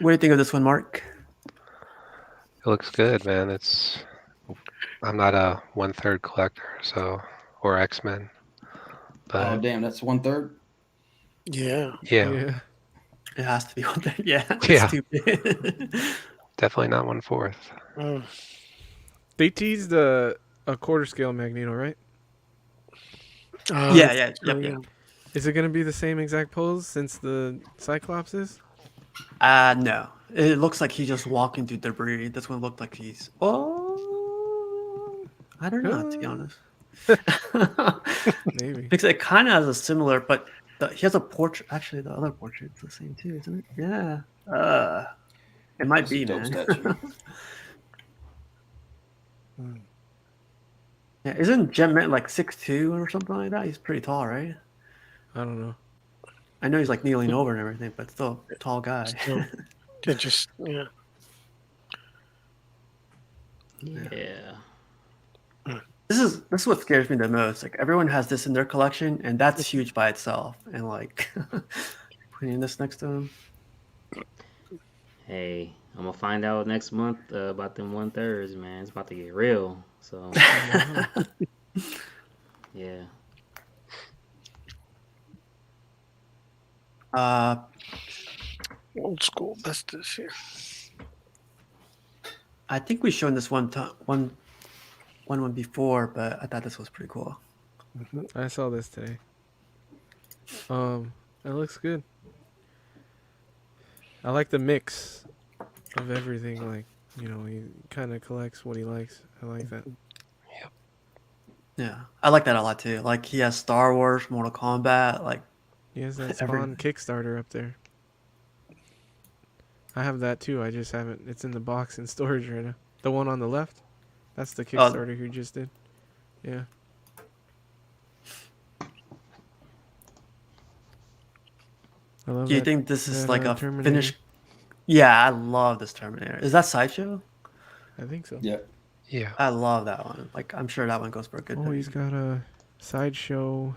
What do you think of this one, Mark? It looks good, man. I'm not a 1/3 collector, so or X-Men. But oh damn, that's 1/3. Yeah. yeah, It has to be one thing. Yeah. It's Yeah. stupid. definitely not 1/4. Mm. They teased a quarter scale Magneto, right? Yeah. That's true, Yep. Is it gonna be the same exact pose since the Cyclops is? No. It looks like he's just walking through debris. This one looked like he's. Oh, I don't know, to be honest. Maybe. Because it kind of has a similar, but he has a portrait. Actually, the other portrait's the same too, isn't it? Yeah. It might That's be, a dope man. statue. Mm. Yeah, isn't Jet Met like 6'2" or something like that? He's pretty tall, right? I don't know. I know he's like kneeling over and everything, but still a tall guy. Still, they're just yeah. Yeah. This is what scares me the most. Like everyone has this in their collection, and that's huge by itself. And like putting this next to him. Hey, I'm gonna find out next month about them 1/3s, man. It's about to get real. So yeah. uh, Old school Bestas here. I think we shown this one before, but I thought this was pretty cool. I saw this today. It looks good. I like the mix of everything. Like, you know, he kind of collects what he likes. I like that. Yeah, I like that a lot too. Like he has Star Wars, Mortal Kombat, like He has that everything. Spawn Kickstarter up there. I have that too. I just haven't. It's in the box in storage right now. The one on the left, that's the Kickstarter he just did. Yeah. I love Do you that. think this is that, like a Terminator. finished? Yeah, I love this Terminator. Is that Sideshow? I think so. Yeah. Yeah. I love that one. Like I'm sure that one goes for a good Oh, penny. he's got a Sideshow.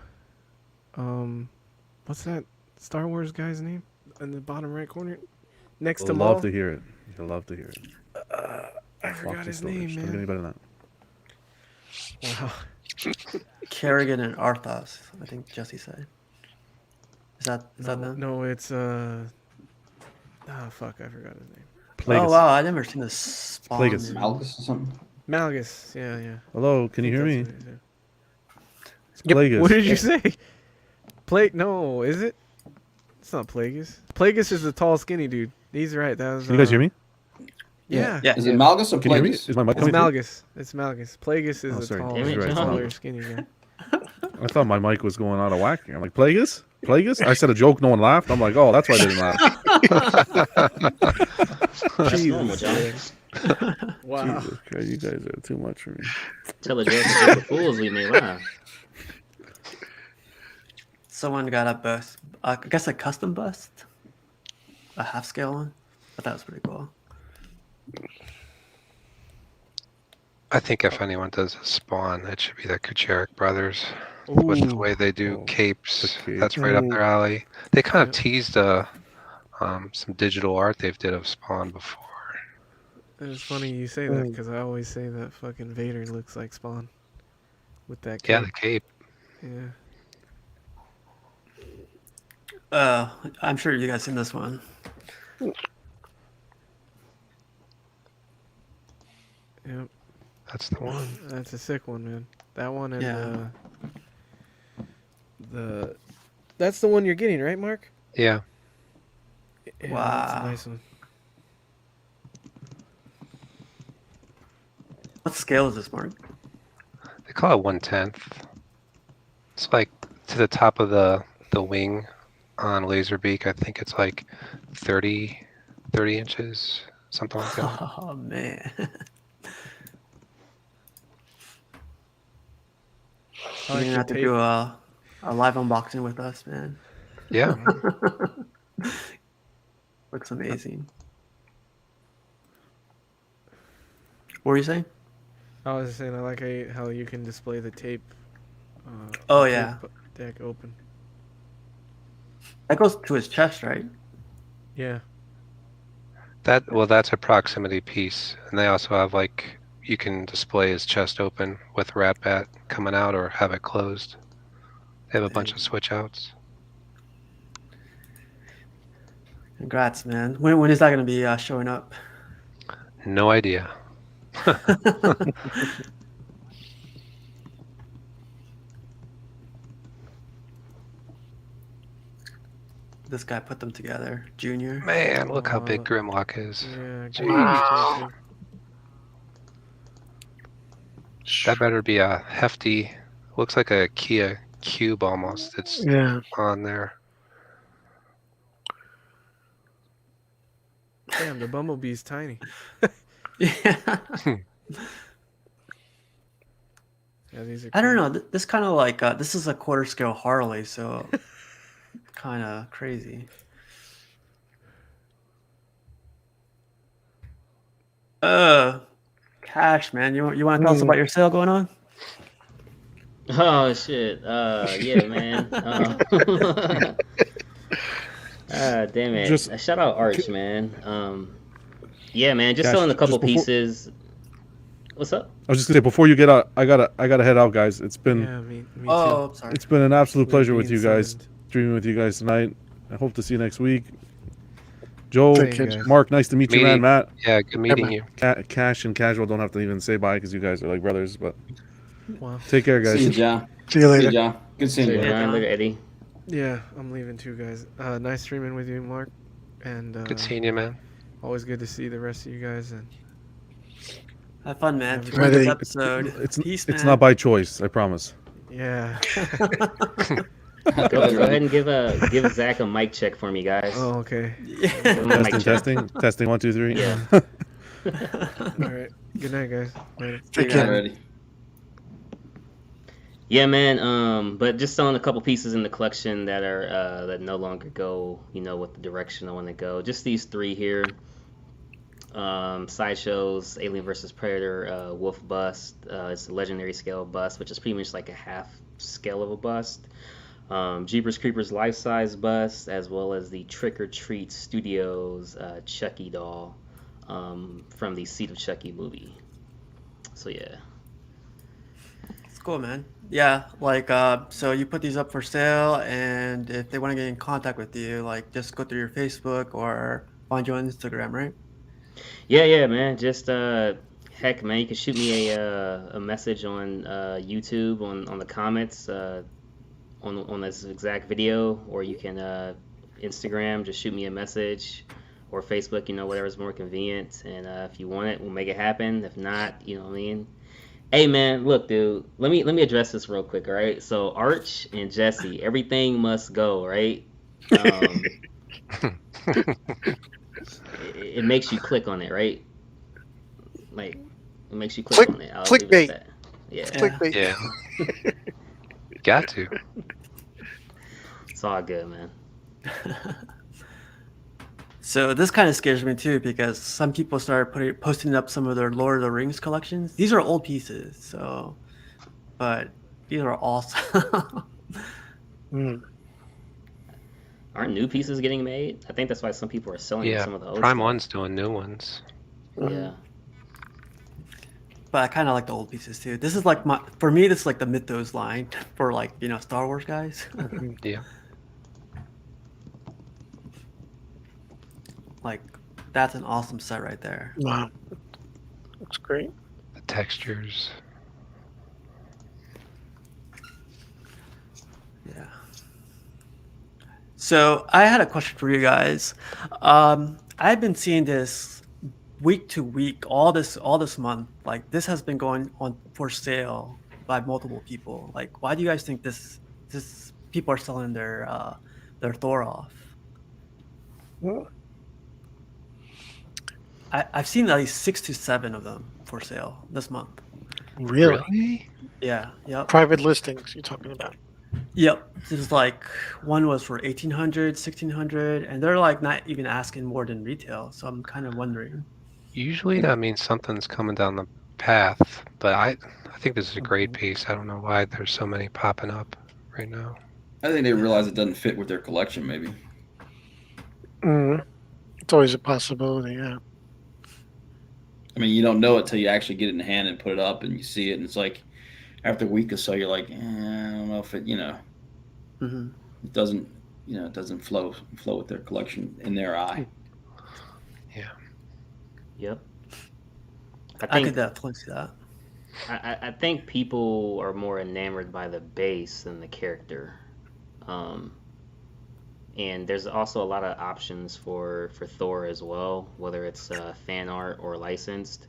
What's that Star Wars guy's name? In the bottom right corner, next to You'll Maul. love to hear it. You'll love to hear it. I forgot Fuck his this name, storage. Don't get any man. better than that. Wow. Kerrigan and Arthas. I think Jesse said. Is that them? No, it's fuck, I forgot his name. Plagueis. Oh wow, I never seen this Spawn. Plagueis. Malgus or something? Malgus. Yeah. Hello, can you hear me? That's what it is, It's yeah. Plagueis. What did you say? No, is it? It's not Plagueis. Plagueis is the tall, skinny dude. He's right. That was. Can you guys hear me? Yeah. Yeah. Is it Malgus or Can you hear me? Plagueis? Is my mic It's coming through? Malgus. It's Malgus. Plagueis is Oh, the sorry. tall, Damn it, John. taller, skinny guy. I thought my mic was going out of whack here. I'm like, Plagueis? Plagueis? I said a joke, no one laughed. I'm like, oh, that's why I didn't laugh. That's normal, John. Wow. Jesus Christ, you guys are too much for me. Tell a joke to the fools we may laugh. Someone got a bust. I guess a custom bust. A half scale one. I thought that was pretty cool. I think if anyone does a Spawn, it should be the Kucherik brothers. With the way they do Oh, capes, the cape. that's right up their alley. They kind of Yep. teased some digital art they've did of Spawn before. It's funny you say that because I always say that fucking Vader looks like Spawn with that Yeah, cape. the cape. Yeah. I'm sure you guys seen this one. Yep. That's the one. That's a sick one, man. That one and Yeah. that's the one you're getting, right, Mark? Yeah. Yeah, That's a Wow. nice one. What scale is this, Mark? They call it 1/10. It's like to the top of the wing on Laserbeak. I think it's like 30 inches, something like that. Oh man. I You're like gonna the have to tape. do a live unboxing with us, man. Yeah. Looks amazing. What were you saying? I was saying I like how you can display the tape. Oh, the yeah. tape deck open. That goes to his chest, right? Yeah. That's a proximity piece, and they also have like you can display his chest open with Rat Bat coming out or have it closed. They have a bunch of switch outs. Congrats, man. When is that gonna be showing up? No idea. This guy put them together, Junior. Man, look how big Grimlock is. Yeah. Jeez. Wow. That better be a hefty. Looks like a Kia Cube almost. It's Yeah. on there. Damn, the Bumblebee's tiny. Yeah. Yeah, these are. I don't cool. know. This kind of like this is a quarter scale Harley, so kind of crazy. Cash, man. You want to tell us about your sale going on? Oh shit. Yeah, man. Damn it. Just Shout out Arch, man. Yeah, man. Just selling Cash, a couple just before pieces. What's up? I was just gonna say before you get out, I gotta head out, guys. Yeah, me too. Oh, I'm sorry. It's been an absolute We're pleasure with being you guys, summoned. streaming with you guys tonight. I hope to see you next week. Joel, Take care. Mark, nice to meet you, man. Meeting. Matt, Yeah, good meeting you. Cash, and Casual don't have to even say bye because you guys are like brothers. But Wow. take care, guys. See you, John. See you See later. you, John. Good seeing See you. you, bro. John. Later, Eddie. Yeah, I'm leaving too, guys. Nice streaming with you, Mark. And Good seeing you, man. always good to see the rest of you guys. And Have fun, man. Have a 200th good- episode. Peace, man. It's not by choice. I promise. yeah. Go ahead and give Zach a mic check for me, guys. Oh, okay. Give him a mic check. Testing. 1, 2, 3. Yeah. All right. Good night, guys. Later. Take care. Already. Yeah, man. But just selling a couple pieces in the collection that are that no longer go, with the direction I want to go. Just these three here. Sideshows, Alien vs. Predator, Wolf bust. It's a legendary scale bust, which is pretty much like a half scale of a bust. Jeepers Creepers life size bust, as well as the Trick or Treat Studios Chucky doll from the Seed of Chucky movie. So yeah. It's cool, man. Yeah, like so you put these up for sale, and if they want to get in contact with you, like just go through your Facebook or find you on Instagram, right? Yeah, man. Just heck, man, you can shoot me a message on YouTube on the comments on this exact video, or you can Instagram, just shoot me a message, or Facebook, whatever's more convenient. And if you want it, we'll make it happen. If not, you know what I mean. Hey man, look, dude. Let me address this real quick, all right? So Arch and Jesse, everything must go, right? It makes you click on it, right? Like it makes you click on it. I'll leave it clickbait. at that. Yeah, Clickbait. Yeah. Got to. it's all good, man. So this kind of scares me too, because some people started posting up some of their Lord of the Rings collections. These are old pieces, so, but these are awesome. Aren't new pieces getting made? I think that's why some people are selling Yeah. some of the old Prime stuff. One's doing new ones. Yeah. But I kind of like the old pieces too. This is like for me, this is like the Mythos line for like, Star Wars guys. Yeah. Like, that's an awesome set right there. Wow. Looks great. The textures. Yeah. So I had a question for you guys. I've been seeing this week to week, all this month. Like this has been going on for sale by multiple people. Like, why do you guys think this people are selling their Thor off? Well, I've seen at least 6 to 7 of them for sale this month. really? Yeah. Yep. Private listings you're talking about. Yep. This is like one was for 1,800, 1,600, and they're like not even asking more than retail. So I'm kind of wondering. Usually that means something's coming down the path, but I think this is a great piece. I don't know why there's so many popping up right now. I think they realize it doesn't fit with their collection, maybe. It's always a possibility, yeah. I mean, you don't know it till you actually get it in hand and put it up and you see it, and it's like after a week or so, you're like, I don't know if it, Mm-hmm. it doesn't, it doesn't flow with their collection in their eye. Yep. I could definitely see that. I think people are more enamored by the base than the character. And there's also a lot of options for Thor as well, whether it's fan art or licensed.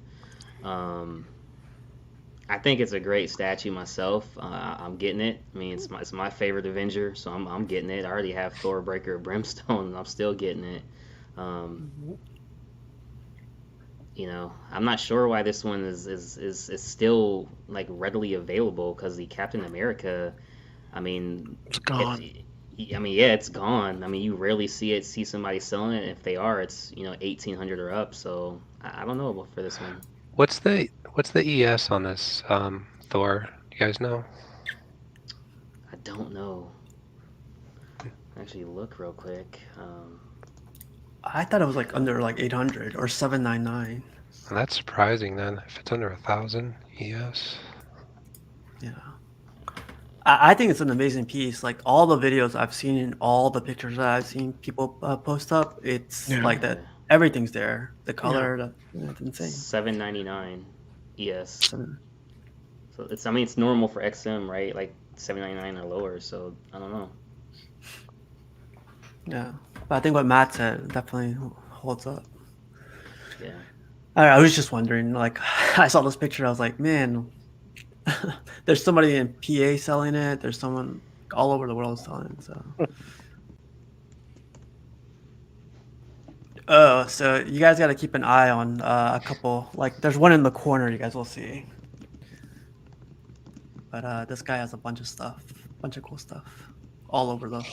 I think it's a great statue myself. I'm getting it. I mean, it's my favorite Avenger, so I'm getting it. I already have Thor Breaker of Brimstone, and I'm still getting it. I'm not sure why this one is still like readily available because the Captain America, I mean, It's it's, gone. I mean, yeah, it's gone. I mean, you rarely see somebody selling it. If they are, it's 1800 or up. So I don't know about for this one. What's the ES on this Thor? You guys know? I don't know. Actually, look real quick. I thought it was like under like 800 or 799. Well, that's surprising then. If it's under 1,000 ES. Yeah. I think it's an amazing piece. Like all the videos I've seen, all the pictures that I've seen people post up, it's Yeah. like Yeah, that. Everything's there. The Yeah. color, that's insane. 799. Yes. Seven- So I mean, it's normal for XM, right? Like 799 or lower. So I don't know. Yeah, but I think what Matt said definitely holds up. Yeah. I was just wondering, like, I saw this picture, I was like, man, there's somebody in PA selling it. There's someone all over the world selling it. So, oh, so you guys got to keep an eye on a couple. Like, there's one in the corner. You guys will see. But this guy has a bunch of stuff, bunch of cool stuff, all over the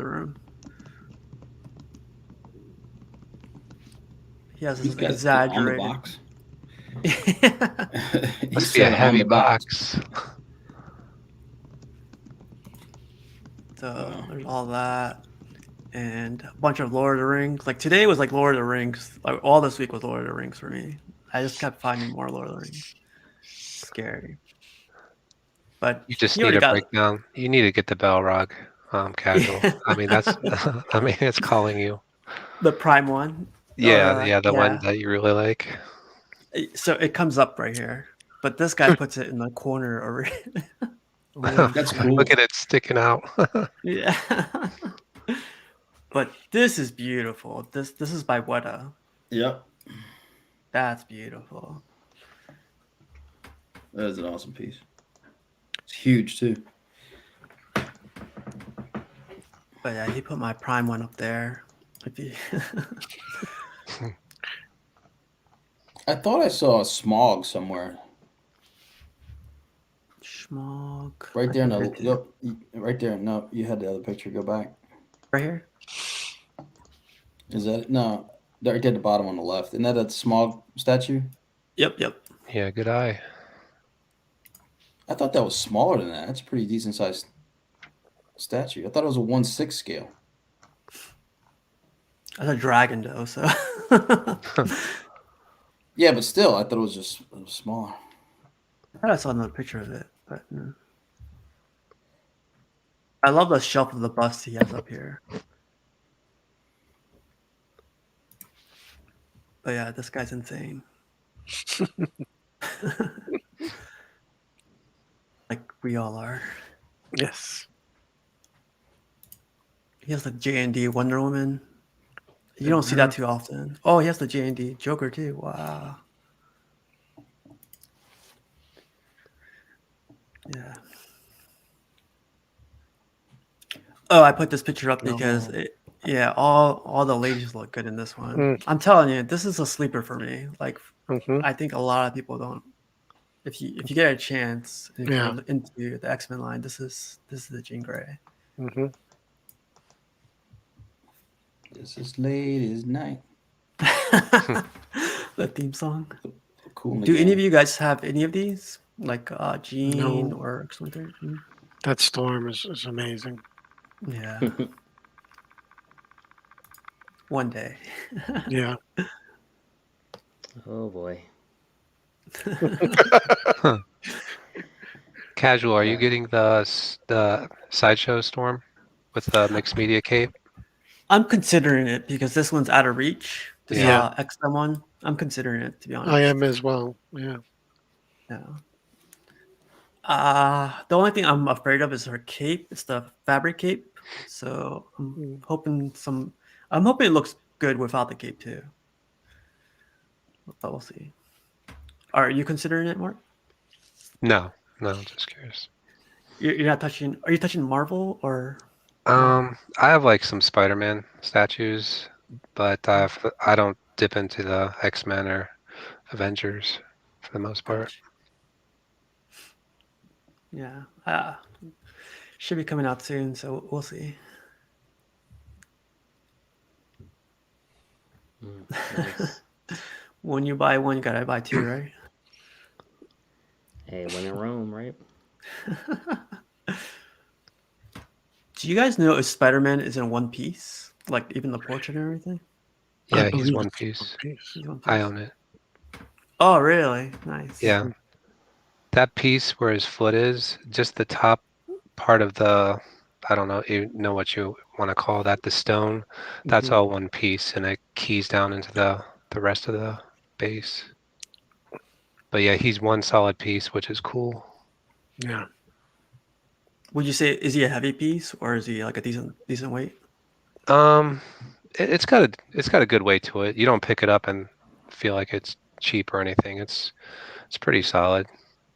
room. He has He's this got it on the exaggerated. box. He Must be a said on heavy the box. So there's all that. And a bunch of Lord of the Rings. Like today was like Lord of the Rings. Like all this week was Lord of the Rings for me. I just kept finding more Lord of the Rings. Scary. But You just he need already a got breakdown. You need to get the Balrog casual. I mean, that's. I mean, it's calling you. the Prime one. Yeah, the one Yeah. that you really like. So it comes up right here. But this guy puts it in the corner over That's cool. Look at it sticking out. Yeah. But this is beautiful. This is by Weta. Yep. That's beautiful. That is an awesome piece. It's huge too. But yeah, he put my Prime one up there. If you I thought I saw a smog somewhere. Schmog. Right there in the Right yep, right there. No, you had the other picture. Go back. here. Is that it? No? Right there at the bottom on the left. Isn't that a smog statue? Yep. Yeah, good eye. I thought that was smaller than that. That's a pretty decent sized statue. I thought it was a 1/6 scale. That's a dragon though, so Yeah, but still, I thought it was just smaller. I thought I saw another picture of it, but no. I love the shelf of the bust he has up here. But yeah, this guy's insane. Like we all are. Yes. He has the J&D Wonder Woman. You don't see that too often. Oh, he has the J&D Joker too. Wow. Yeah. Oh, I put this picture up because all the ladies look good in this one. I'm telling you, this is a sleeper for me. Like I think a lot of people don't. If you get a chance, if you're into the X-Men line, this is the Jean Grey. This is late as night. The theme song. Cool. Do any of you guys have any of these? Like Jean No. or X-Men? That storm is amazing. Yeah. One day. Yeah. Oh boy. Casual, are you getting the Sideshow Storm with the mixed media cape? I'm considering it because this one's out of reach. This Yeah. X-Men one. I'm considering it, to be honest. I am as well. Yeah. Yeah. The only thing I'm afraid of is her cape. It's the fabric cape. So I'm hoping it looks good without the cape too. But we'll see. Are you considering it, Mark? No, just curious. You're not touching. Are you touching Marvel or? I have like some Spider-Man statues, but I don't dip into the X-Men or Avengers for the most part. Gotcha. Yeah. Should be coming out soon, so we'll see. Nice. When you buy one, you gotta buy two, right? Hey, when in Rome, right? Do you guys know if Spider-Man is in one piece? Like even the portrait and everything? I Yeah, he's believe One it's One Piece. Piece. He's one I piece. own it. Oh, really? Nice. Yeah. That piece where his foot is, just the top part of the, I don't know, you know what you want to call that, the stone, that's Mhm. all one piece, and it keys down into the rest of the base. But yeah, he's one solid piece, which is cool. Yeah. Would you say is he a heavy piece or is he like a decent weight? It's got a good weight to it. You don't pick it up and feel like it's cheap or anything. It's pretty solid.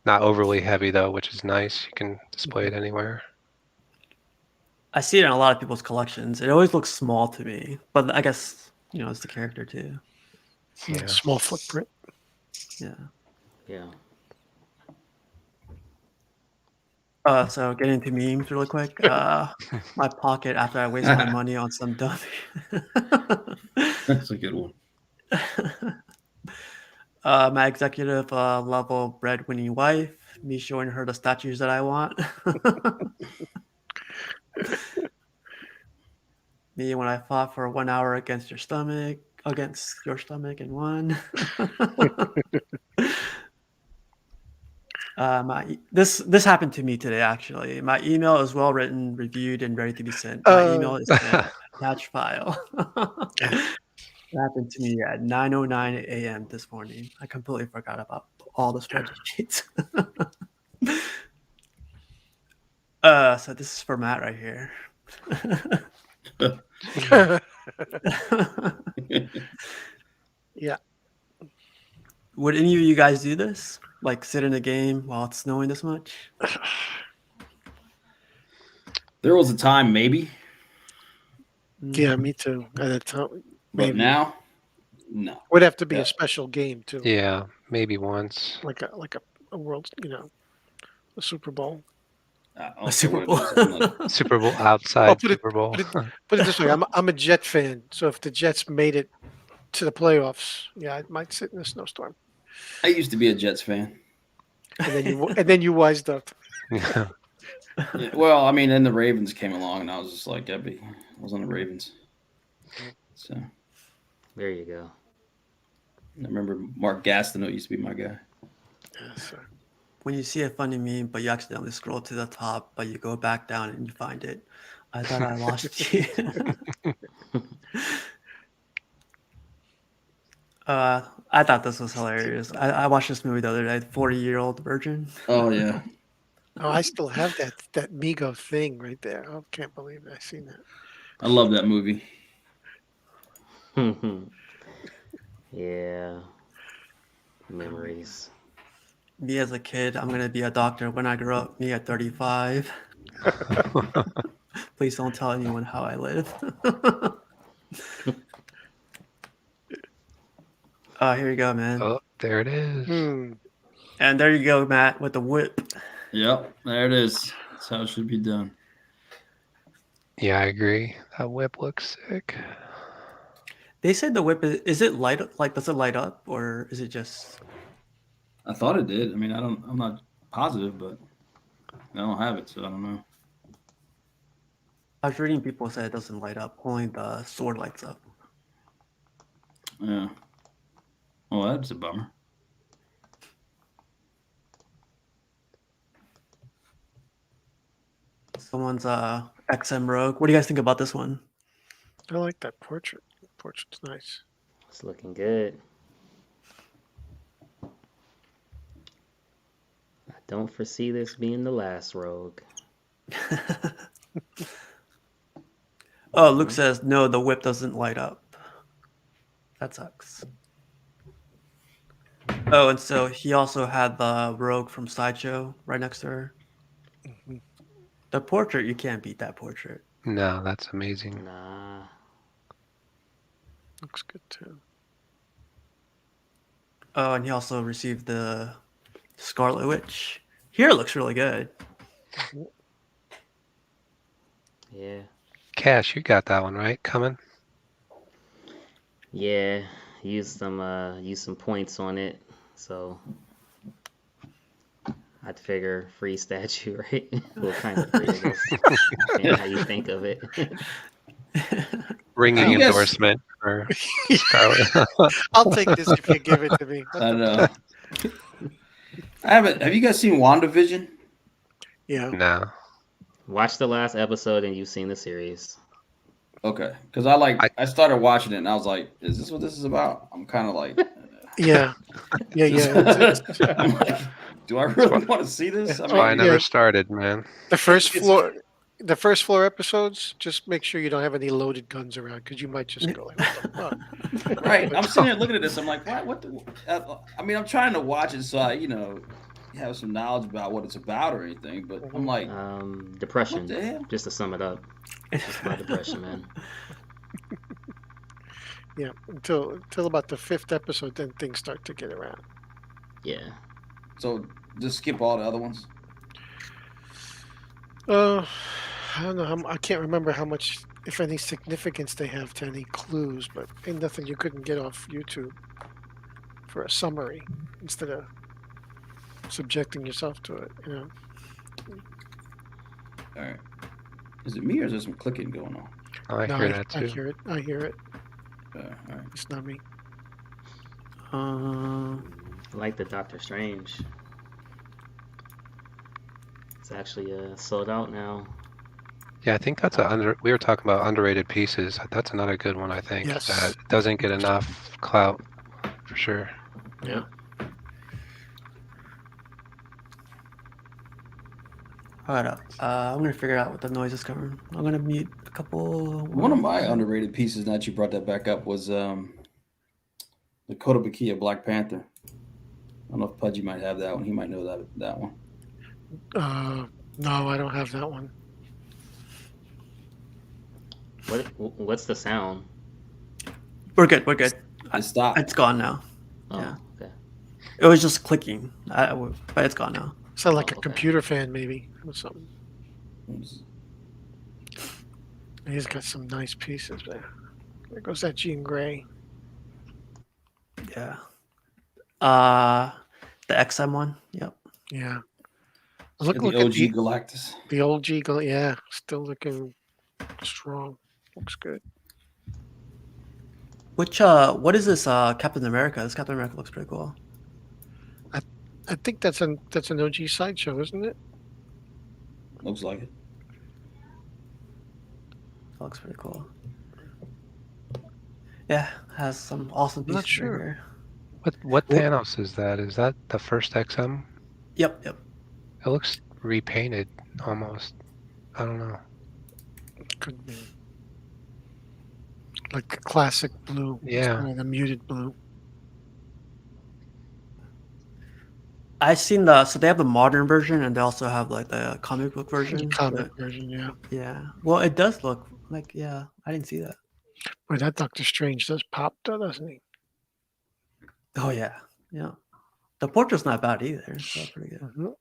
Not overly heavy though, which is nice. You can display it anywhere. I see it in a lot of people's collections. It always looks small to me, but I guess it's the character too. Yeah. Small footprint. Yeah. Yeah. So getting into memes really quick. My pocket after I waste my money on some dummy. That's a good one. My executive level breadwinning wife, me showing her the statues that I want. Me when I fought for 1 hour against your stomach, and won. This happened to me today actually. My email is well written, reviewed, and ready to be sent. My email is sent. Attached file. It happened to me at 9:09 a.m. this morning. I completely forgot about all the spreadsheets. So this is for Matt right here. Yeah. Would any of you guys do this? Like sit in a game while it's snowing this much? There was a time, maybe, Yeah, me too. At a time, but maybe now, no. would have to be Yeah. a special game too, Yeah, maybe once. like a world, a Super Bowl. I don't A care Super what it Bowl. is. I'm not. Super Bowl Well, outside Super Bowl. put it this way: I'm a Jet fan, so if the Jets made it to the playoffs, yeah, I might sit in a snowstorm. I used to be a Jets fan. And then you wised up. Yeah. Yeah, well, I mean, then the Ravens came along, and I was just like, I was on the Ravens. So I There you go. remember Mark Gaston used to be my guy. Yeah, so. When you see a funny meme, but you accidentally scroll to the top, but you go back down and you find it. I thought I lost you. I thought this was hilarious. I watched this movie the other day, 40-Year-Old Virgin. Oh yeah, Oh, I still have that Migo thing right there. I can't believe I seen that. I love that movie. Yeah. Memories. Me as a kid, I'm gonna be a doctor when I grow up. Me at 35. Please don't tell anyone how I live. Here you go, man. Oh, there it is. And there you go, Matt, with the whip. Yep, there it is. That's how it should be done. Yeah, I agree. That whip looks sick. They said the whip is it light up? Like, does it light up, or is it just? I thought it did. I mean, I'm not positive, but I don't have it, so I don't know. I was reading people say it doesn't light up. Only the sword lights up. Yeah. Well, that's a bummer. Someone's XM Rogue. What do you guys think about this one? I like that portrait. Portrait's nice. It's looking good. I don't foresee this being the last Rogue. Oh, Luke says no. The whip doesn't light up. That sucks. Oh, and so he also had the Rogue from Sideshow right next to her. Mhm. The portrait, you can't beat that portrait. No, that's amazing. Nah. Looks good too. Oh, and he also received the Scarlet Witch. Here it looks really good. Yeah. Cash, you got that one right coming. Yeah. Used some points on it. So I'd figure free statue, right? Well, kind of free, I guess. Depending on how you think of it. Have Ringing you guys? endorsement for Scarlet. I'll take this if you give it to me. What I the know. I haven't. Have you guys seen WandaVision? Yeah. No. Watch the last episode and you've seen the series. Okay, because I started watching it and I was like, is this what this is about? I'm kind of like, Yeah. Yeah. I'm like, do I really want to see this? That's That's why I yeah. never started, man. The first it's- floor. The first floor episodes, just make sure you don't have any loaded guns around because you might just go like, what the fuck? right. I'm sitting here looking at this. I'm like, what? I mean, I'm trying to watch it so I, have some knowledge about what it's about or anything. But I'm like, Depression. what the hell? Just to sum it up. It's just about depression, man. Yeah, until about the 5th episode, then things start to get around. Yeah. So just skip all the other ones. I don't know. I can't remember how much, if any, significance they have to any clues, but ain't nothing you couldn't get off YouTube for a summary instead of subjecting yourself to it. You know. All right. Is it me or is there some clicking going on? I No, hear that I too. hear it. I hear it. All right. It's not me. I like the Doctor Strange. It's actually sold out now. Yeah, I think that's we were talking about underrated pieces. That's another good one, I think. Yes. That doesn't get enough clout for sure. Yeah. Hold up. I'm gonna figure out what the noise is coming. I'm gonna mute a couple. One of my underrated pieces, now that you brought that back up, was the Kotobukiya Black Panther. I don't know if Pudgy might have that one. He might know that one. No, I don't have that one. What's the sound? We're good. We're good. It stopped. It's gone now. Oh, Yeah. okay. It was just clicking, but it's gone now. Sound like a Okay. computer fan, maybe, or something. He's got some nice pieces there. There goes that Jean Grey. Yeah. The XM one. Yep. Yeah. The Look OG at the Galactus. old G. Yeah, still looking strong. Looks good. What is this? Captain America. This Captain America looks pretty cool. I think that's an OG sideshow, isn't it? Looks like it. That looks pretty cool. Yeah, has some awesome I'm not pieces right sure. here. What Thanos is that? Is that the first XM? Yep. It looks repainted almost. I don't know. Could be. Like the classic blue. Yeah. Kind of the muted blue. I've seen so they have the modern version and they also have like the comic book version. Comic version, yeah. Yeah. Well, it does look like I didn't see that. Boy, that Doctor Strange does pop, though, doesn't he? Oh yeah. The portrait's not bad either. So pretty good. Mhm.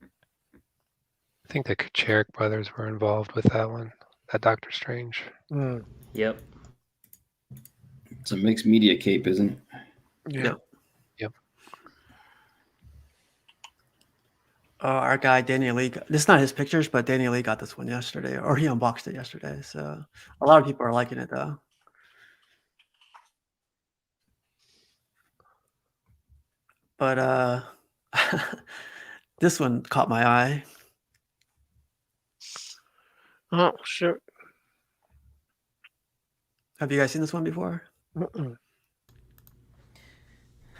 I think the Kucharik brothers were involved with that one. That Doctor Strange. Mm, Yep. It's a mixed media cape, isn't it? yeah. Our guy Daniel Lee. This is not his pictures, but Daniel Lee got this one yesterday, or he unboxed it yesterday. So a lot of people are liking it though. But this one caught my eye. Oh, sure. Have you guys seen this one before? Mm-mm.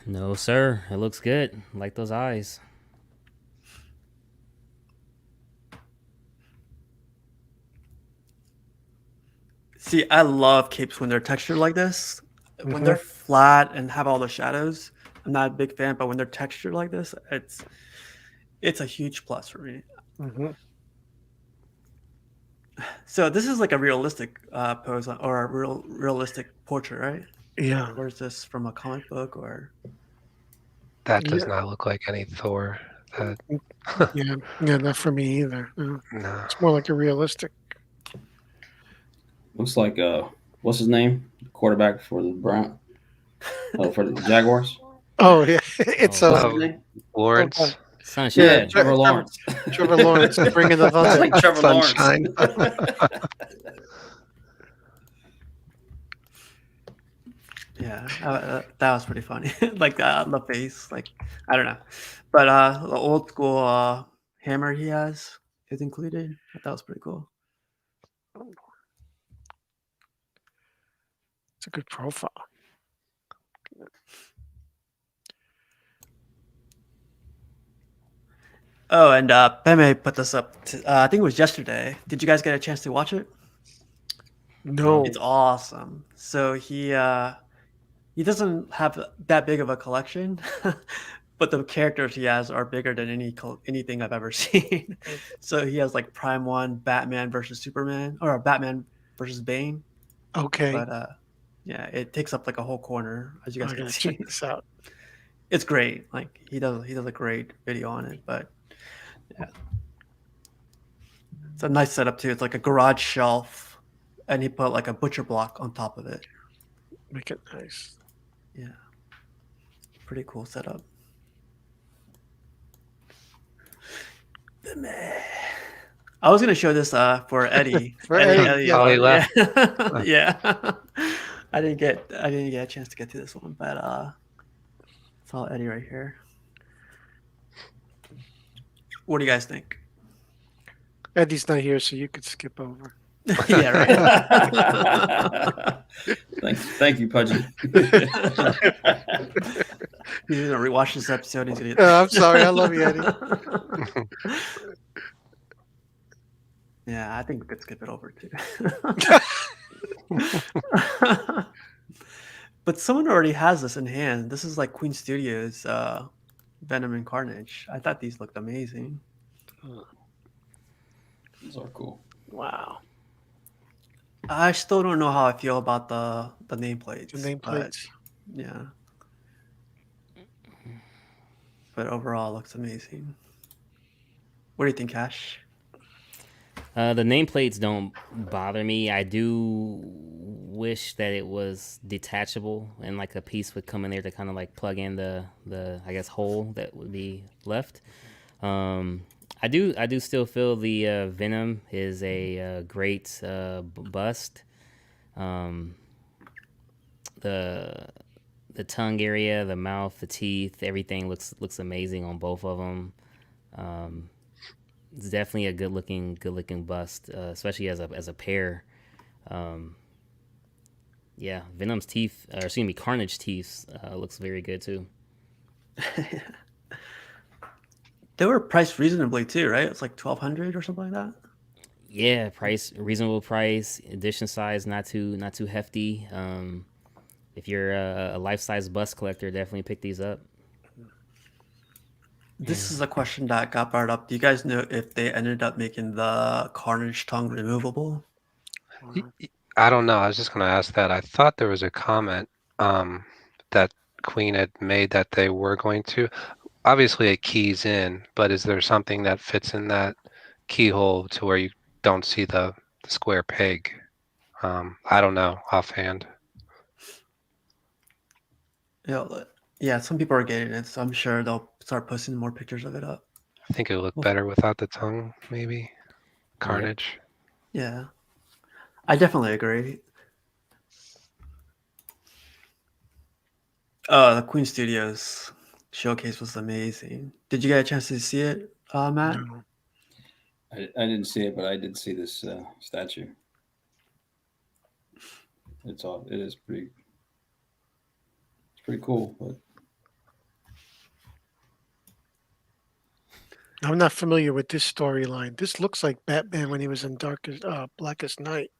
No, sir. It looks good. Like those eyes. See, I love capes when they're textured like this. When they're flat and have all the shadows, I'm not a big fan. But when they're textured like this, it's a huge plus for me. Mm-hmm. So this is like a realistic pose or a realistic portrait, right? Yeah. Or is this from a comic book or? That does Yeah. not look like any Thor. That Yeah. Yeah. Not for me either. no. It's more like a realistic. Looks like what's his name? Quarterback for the for the Jaguars. Oh yeah. It's Oh, What's his Oh, name? oh God. Lawrence, Yeah, Sunshine. Trevor Lawrence. Trevor Lawrence bringing the Looks thunder. like Trevor Lawrence. Sunshine. Yeah, that was pretty funny. Like the face, like I don't know, but the old school hammer he has is included. That was pretty cool. It's a good profile. Oh, and Peme put this up. I think it was yesterday. Did you guys get a chance to watch it? No. It's awesome. So he doesn't have that big of a collection, but the characters he has are bigger than anything I've ever seen. So he has like Prime One, Batman versus Superman, or Batman versus Bane. Okay. But yeah, it takes up like a whole corner, as you guys I can gotta see. check this out. It's great. Like he does a great video on it. But yeah, it's a nice setup too. It's like a garage shelf, and he put like a butcher block on top of it. Make it nice. Yeah, pretty cool setup. I was gonna show this for Eddie. For Eddie, yeah. Oh, he left. Yeah. Yeah. I didn't get a chance to get to this one, but it's all Eddie right here. What do you guys think? Eddie's not here, so you could skip over. Yeah, right. Thank you, Pudgy. He's gonna rewatch this episode. He's gonna. I'm sorry. I love you, Eddie. Yeah, I think we could skip it over too. But someone already has this in hand. This is like Queen Studios Venom and Carnage. I thought these looked amazing. These are cool. Wow. I still don't know how I feel about the nameplates. The nameplates. But, yeah. But overall, it looks amazing. What do you think, Cash? The nameplates don't bother me. I do wish that it was detachable and like a piece would come in there to kind of like plug in the I guess hole that would be left. I do still feel the Venom is a great bust. The tongue area, the mouth, the teeth, everything looks amazing on both of them. It's definitely a good looking bust, especially as a pair. Yeah, Venom's teeth, or excuse me, Carnage teeth looks very good too. They were priced reasonably too, right? It's like 1,200 or something like that. Yeah, reasonable price, edition size, not too hefty. If you're a life size bust collector, definitely pick these up. This is a question that got brought up. Do you guys know if they ended up making the Carnage tongue removable? I don't know. I was just going to ask that. I thought there was a comment that Queen had made that they were going to. Obviously, it keys in, but is there something that fits in that keyhole to where you don't see the square peg? I don't know offhand. Yeah, some people are getting it, so I'm sure they'll start posting more pictures of it up. I think it would look better without the tongue, maybe. Carnage. Yeah, I definitely agree. The Queen Studios showcase was amazing. Did you get a chance to see it, Matt? No. I didn't see it, but I did see this statue. It is pretty. It's pretty cool, but I'm not familiar with this storyline. This looks like Batman when he was in Blackest Night,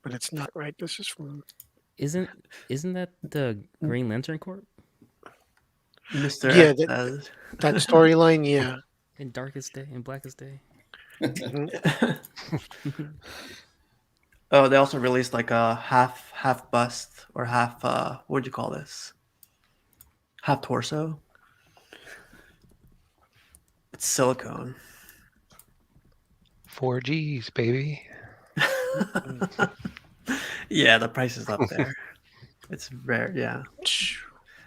but it's not right. This is from Isn't that the Green Lantern Corps Mr. Yeah, X says. that storyline. Yeah. in Darkest Day, in Blackest Day? Mhm. Oh, they also released like a half bust or half what would you call this? Half torso. It's silicone. 4Gs, baby. Yeah, the price is up there. It's rare, yeah.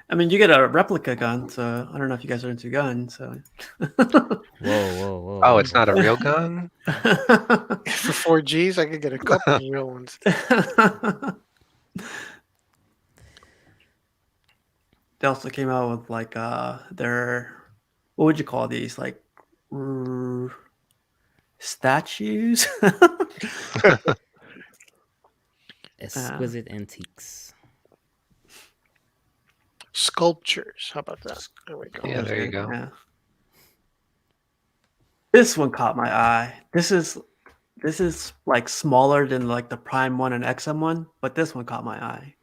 I mean, you get a replica gun, so I don't know if you guys are into guns. So, Whoa, whoa, whoa. Oh, it's not a real gun? For 4Gs, I could get a couple of real ones. They also came out with like their what would you call these like statues? Exquisite antiques. Sculptures. How about that? There we go. Yeah, there you go. Yeah. This one caught my eye. This is like smaller than like the Prime one and XM one, but this one caught my eye.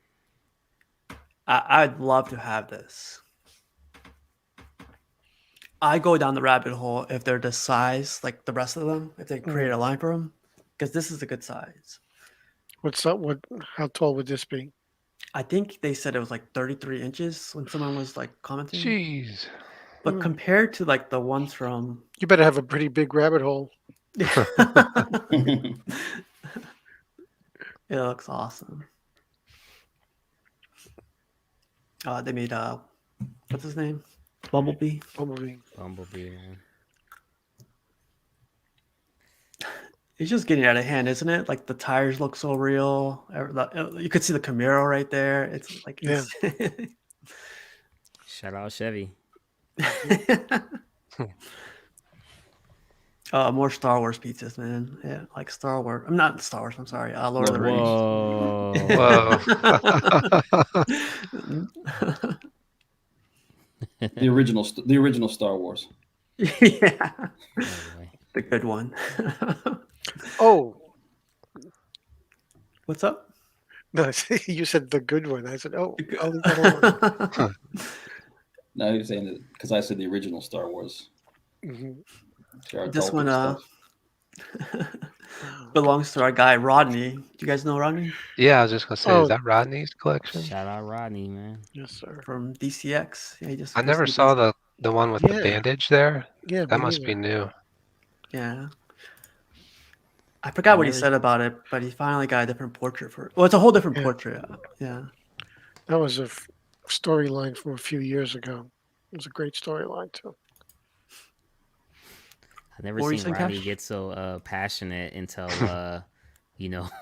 I'd love to have this. I go down the rabbit hole if they're the size like the rest of them, if they create a line for them, because this is a good size. What's up? How tall would this be? I think they said it was like 33 inches when someone was like commenting. Jeez. But compared to like the ones from You better have a pretty big rabbit hole. it looks awesome. They made what's his name? Bumblebee. Bumblebee, man. It's just getting out of hand, isn't it? Like the tires look so real. You could see the Camaro right there. It's like Yeah. Shout out Chevy. More Star Wars pizzas, man. Yeah, like Star Wars. I'm not Star Wars. I'm sorry. Lord of the Rings. Whoa. Whoa. The original Star Wars. Yeah, Anyway. the good one. Oh, What's up? no, you said the good one. I said, oh, I'll leave that alone. No, you're saying that because I said the original Star Wars. Mhm. Jared This Tolkien one stuff. belongs to our guy Rodney. Do you guys know Rodney Yeah, I was just gonna say, Oh. is that Rodney's collection? Shout out Rodney, man. Yes, sir. from DCX? Yeah, he just I never recently saw the one with the Yeah. bandage there. Yeah, That me must be neither. new. Yeah. I forgot what he said about it, but he finally got a different portrait for it. Well, it's a whole different Yeah. portrait. Yeah. That was a storyline from a few years ago. It was a great storyline too. I've never What were you seen saying, Rodney Cash? get so passionate until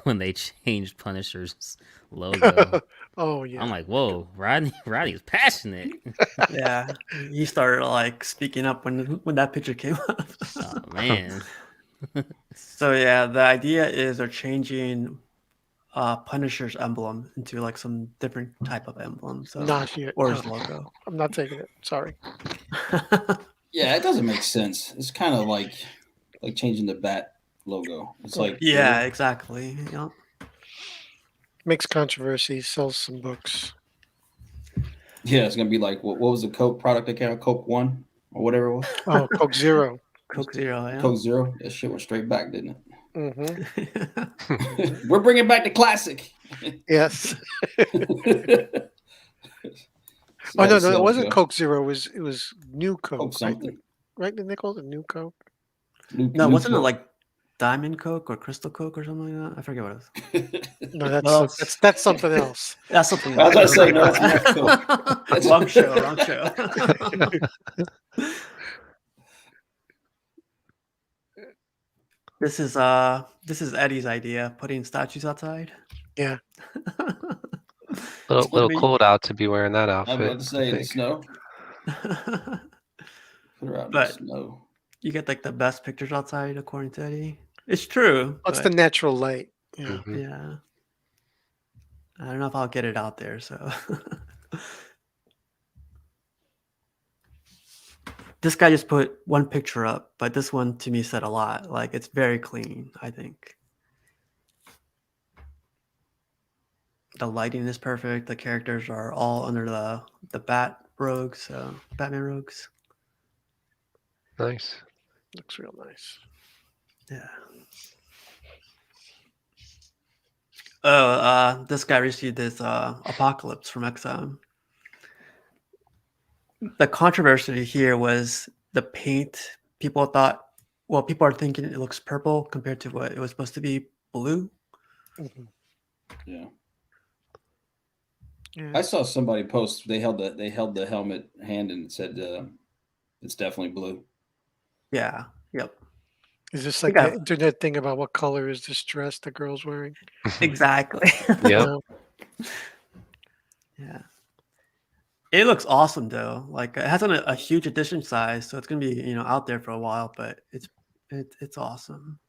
when they changed Punisher's logo. Oh yeah. I'm like, whoa, Rodney's passionate. Yeah. He started like speaking up when that picture came up. Oh man. So yeah, the idea is they're changing Punisher's emblem into like some different type of emblem. So Not yet. or his No. logo. I'm not taking it. Sorry. Yeah, it doesn't make sense. It's kind of like changing the bat logo. It's like Yeah, exactly. Yeah. Makes controversy. Sells some books. yeah, it's gonna be like what was the Coke product that came out? Coke One or whatever it was. Oh, Coke Zero. Coke Zero, yeah. Coke Zero. That shit went straight back, didn't Mm-hmm. it? We're bringing back the classic. Yes. So Oh no, that it sales wasn't go. Coke Zero. It was New Coke. Coke something. Right? Didn't they call it New Coke? No, New wasn't it Coke. like Diamond Coke or Crystal Coke or something like that? I forget what it was. No, that's Well, that's something else. That's something I was else. gonna say, no, it's not Coke. Wrong show. This is Eddie's idea, putting statues outside. Yeah. Little me- cold out to be wearing that I was outfit. about to say I in the think. snow. Put her out in the But- snow. You get like the best pictures outside, according to Eddie. It's true. What's but, the natural light? Yeah. Mhm. yeah. I don't know if I'll get it out there, so this guy just put one picture up, but this one to me said a lot. Like it's very clean, I think. The lighting is perfect. The characters are all under the Batman rogues. Nice. Looks real nice. Yeah. This guy received his Apocalypse from XM. The controversy here was the paint. People thought, well, people are thinking it looks purple compared to what it was supposed to be blue. Mhm. Yeah. Yeah. I saw somebody post. They held the helmet hand and it said it's definitely blue. Yeah. Yep. Is this I like think the internet thing about what color is this dress the girl's wearing? exactly. Yep. No. Yeah. It looks awesome though. Like it has a huge edition size, so it's gonna be out there for a while. But it's awesome.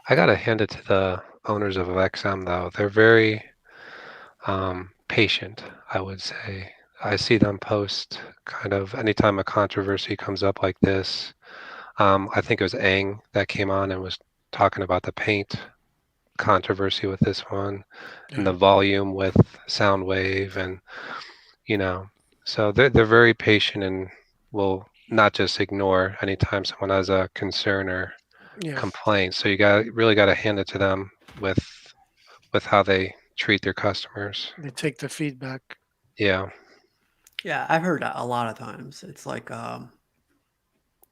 I gotta hand it to the owners of XM though. They're very patient, I would say. I see them post kind of anytime a controversy comes up like this. I think it was Aang that came on and was talking about the paint controversy with this one and the Yeah. volume with Soundwave, and so they're very patient and will not just ignore anytime someone has a concern or Yeah. complaint. So you really got to hand it to them with how they treat their customers. They take the feedback. Yeah. Yeah, I've heard that a lot of times. It's like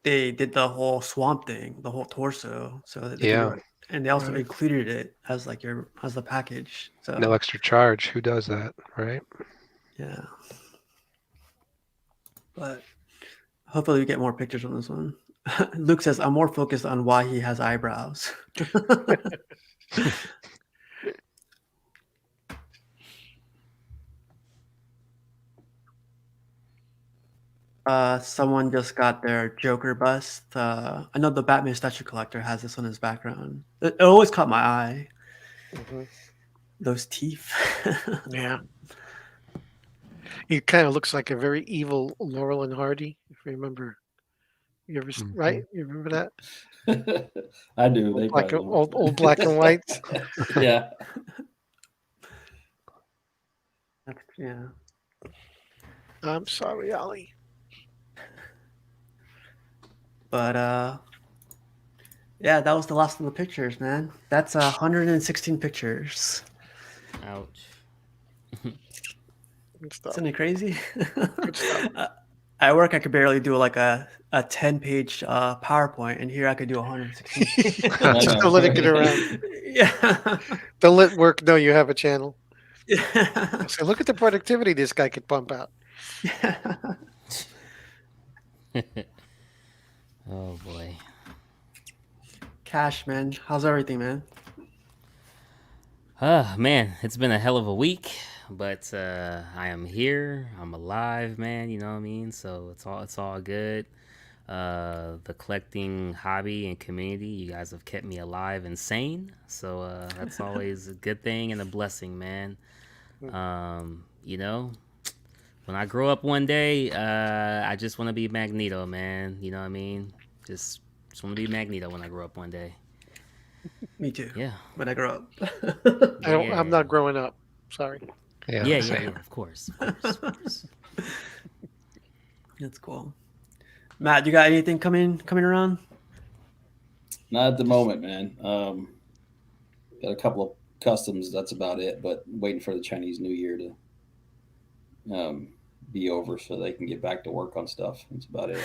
they did the whole swamp thing, the whole torso, so that they can do Yeah. it, and they also Right. included it as like as the package. So No extra charge. Who does that, right? yeah, but hopefully we get more pictures on this one. Luke says I'm more focused on why he has eyebrows. Someone just got their Joker bust. I know the Batman statue collector has this on his background. It always caught my eye. Mhm. Those teeth. Yeah. He kind of looks like a very evil Laurel and Hardy, if you remember. You ever, right? You remember that? I do. Old They black, probably old black and white. Yeah. Yeah. I'm sorry, Ollie. But yeah, that was the last of the pictures, man. That's 116 pictures. Ouch. Good stuff. Isn't it crazy? Good stuff. At work, I could barely do like a 10-page PowerPoint, and here I could do 116. Just don't let it get around. Yeah. Don't let work know you have a channel. Yeah. So look at the productivity this guy could pump out. Oh boy. Cash, man. How's everything, man? Man, it's been a hell of a week, but I am here. I'm alive, man. You know what I mean? So it's all good. The collecting hobby and community, you guys have kept me alive and sane. So that's always a good thing and a blessing, man. You know, when I grow up one day, I just want to be Magneto, man. You know what I mean? Just want to be Magneto when I grow up one day. Me too. Yeah. When I grow up. I'm not growing up. Sorry. Yeah. Same. Of course. That's cool. Matt, you got anything coming around? Not at the moment, man. Got a couple of customs. That's about it. But waiting for the Chinese New Year to be over so they can get back to work on stuff. That's about it.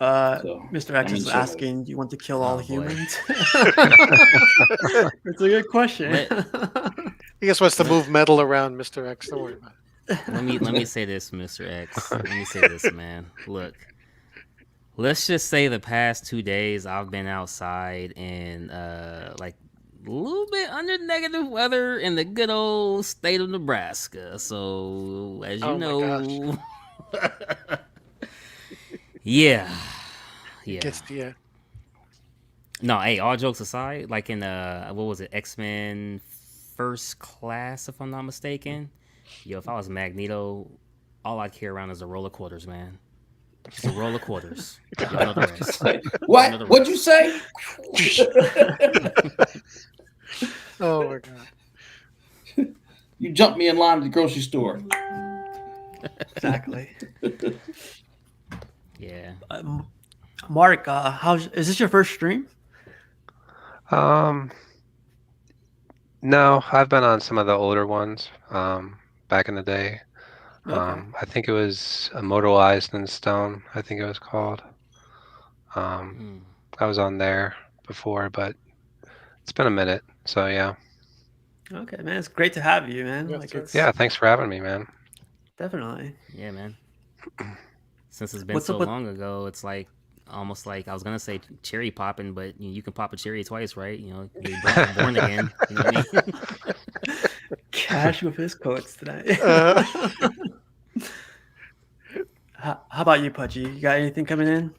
Mr. X I'm is in asking, do you want to kill all boy. humans? It's a good question. He just wants to move metal around, Mr. X. Don't worry about it. Let me say this, Mr. X. Let me say this, man. Look, let's just say the past 2 days I've been outside in like a little bit under negative weather in the good old state of Nebraska. So as you Oh my know, yeah. It gets to you. No, hey, all jokes aside, like in what was it, X-Men First Class, if I'm not mistaken. Yo, if I was Magneto, all I'd carry around is a roll of quarters, man. Just a roll of quarters. Y'all know the rest. What? Another What'd you say? Oh my god. You jumped me in line at the grocery store. Exactly. Yeah. Mark, how's is this your first stream? Um, no, I've been on some of the older ones. Back in the day. Okay. I think it was Immortalized in Stone. I think it was called. Mm. I was on there before, but it's been a minute. So yeah. Okay, man. It's great to have you, man. Yes, Like sir. it's Yeah, thanks for having me, man. definitely. Yeah, man. Since it's been What's so up with long ago, it's like almost like I was gonna say cherry popping, but you can pop a cherry twice, right? You're born again. You know what I mean? Cash with his quotes tonight? Uh, How about you, Pudgy? You got anything coming in?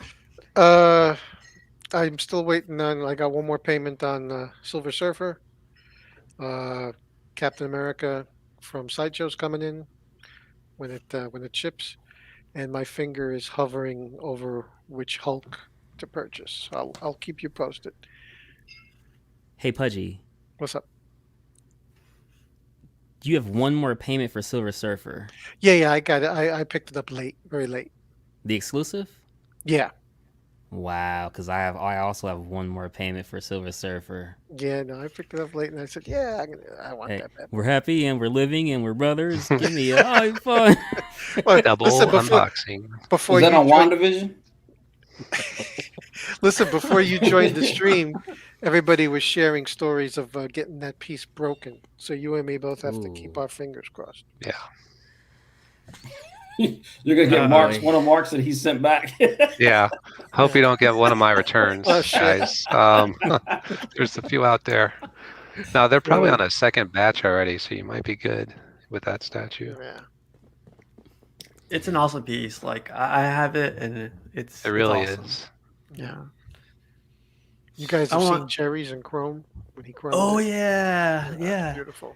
uh, I'm still waiting on. I got one more payment on Silver Surfer. Uh, Captain America from Sideshow's coming in when it ships, and my finger is hovering over which Hulk to purchase. I'll keep you posted. Hey, Pudgy, What's up? you have one more payment for Silver Surfer, Yeah, I got it. I picked it up late, very late. the exclusive. Yeah, Wow, because I also have one more payment for Silver Surfer. yeah. No, I picked it up late, and I said, yeah, I want Hey, that bad we're boy. happy and we're living and we're brothers. Give me a high five. Well, listen Double unboxing. before Was that you on join. WandaVision? Listen, before you joined the stream, everybody was sharing stories of getting that piece broken. So you and me both have to keep Ooh, our fingers crossed. Yeah. You're gonna get Uh, marks. boy. One of Marks that he sent back. Yeah. Hope Yeah. you don't get one of my Oh returns, shit. guys. There's a few out there. Now they're probably on a second batch already, so you might be good with that statue. Yeah. it's an awesome piece. Like I have it, and It it's really awesome. is. Yeah. Yeah. You guys I have want. seen Jerry's and Chrome when he chromed Oh it. yeah, Yeah, yeah. beautiful.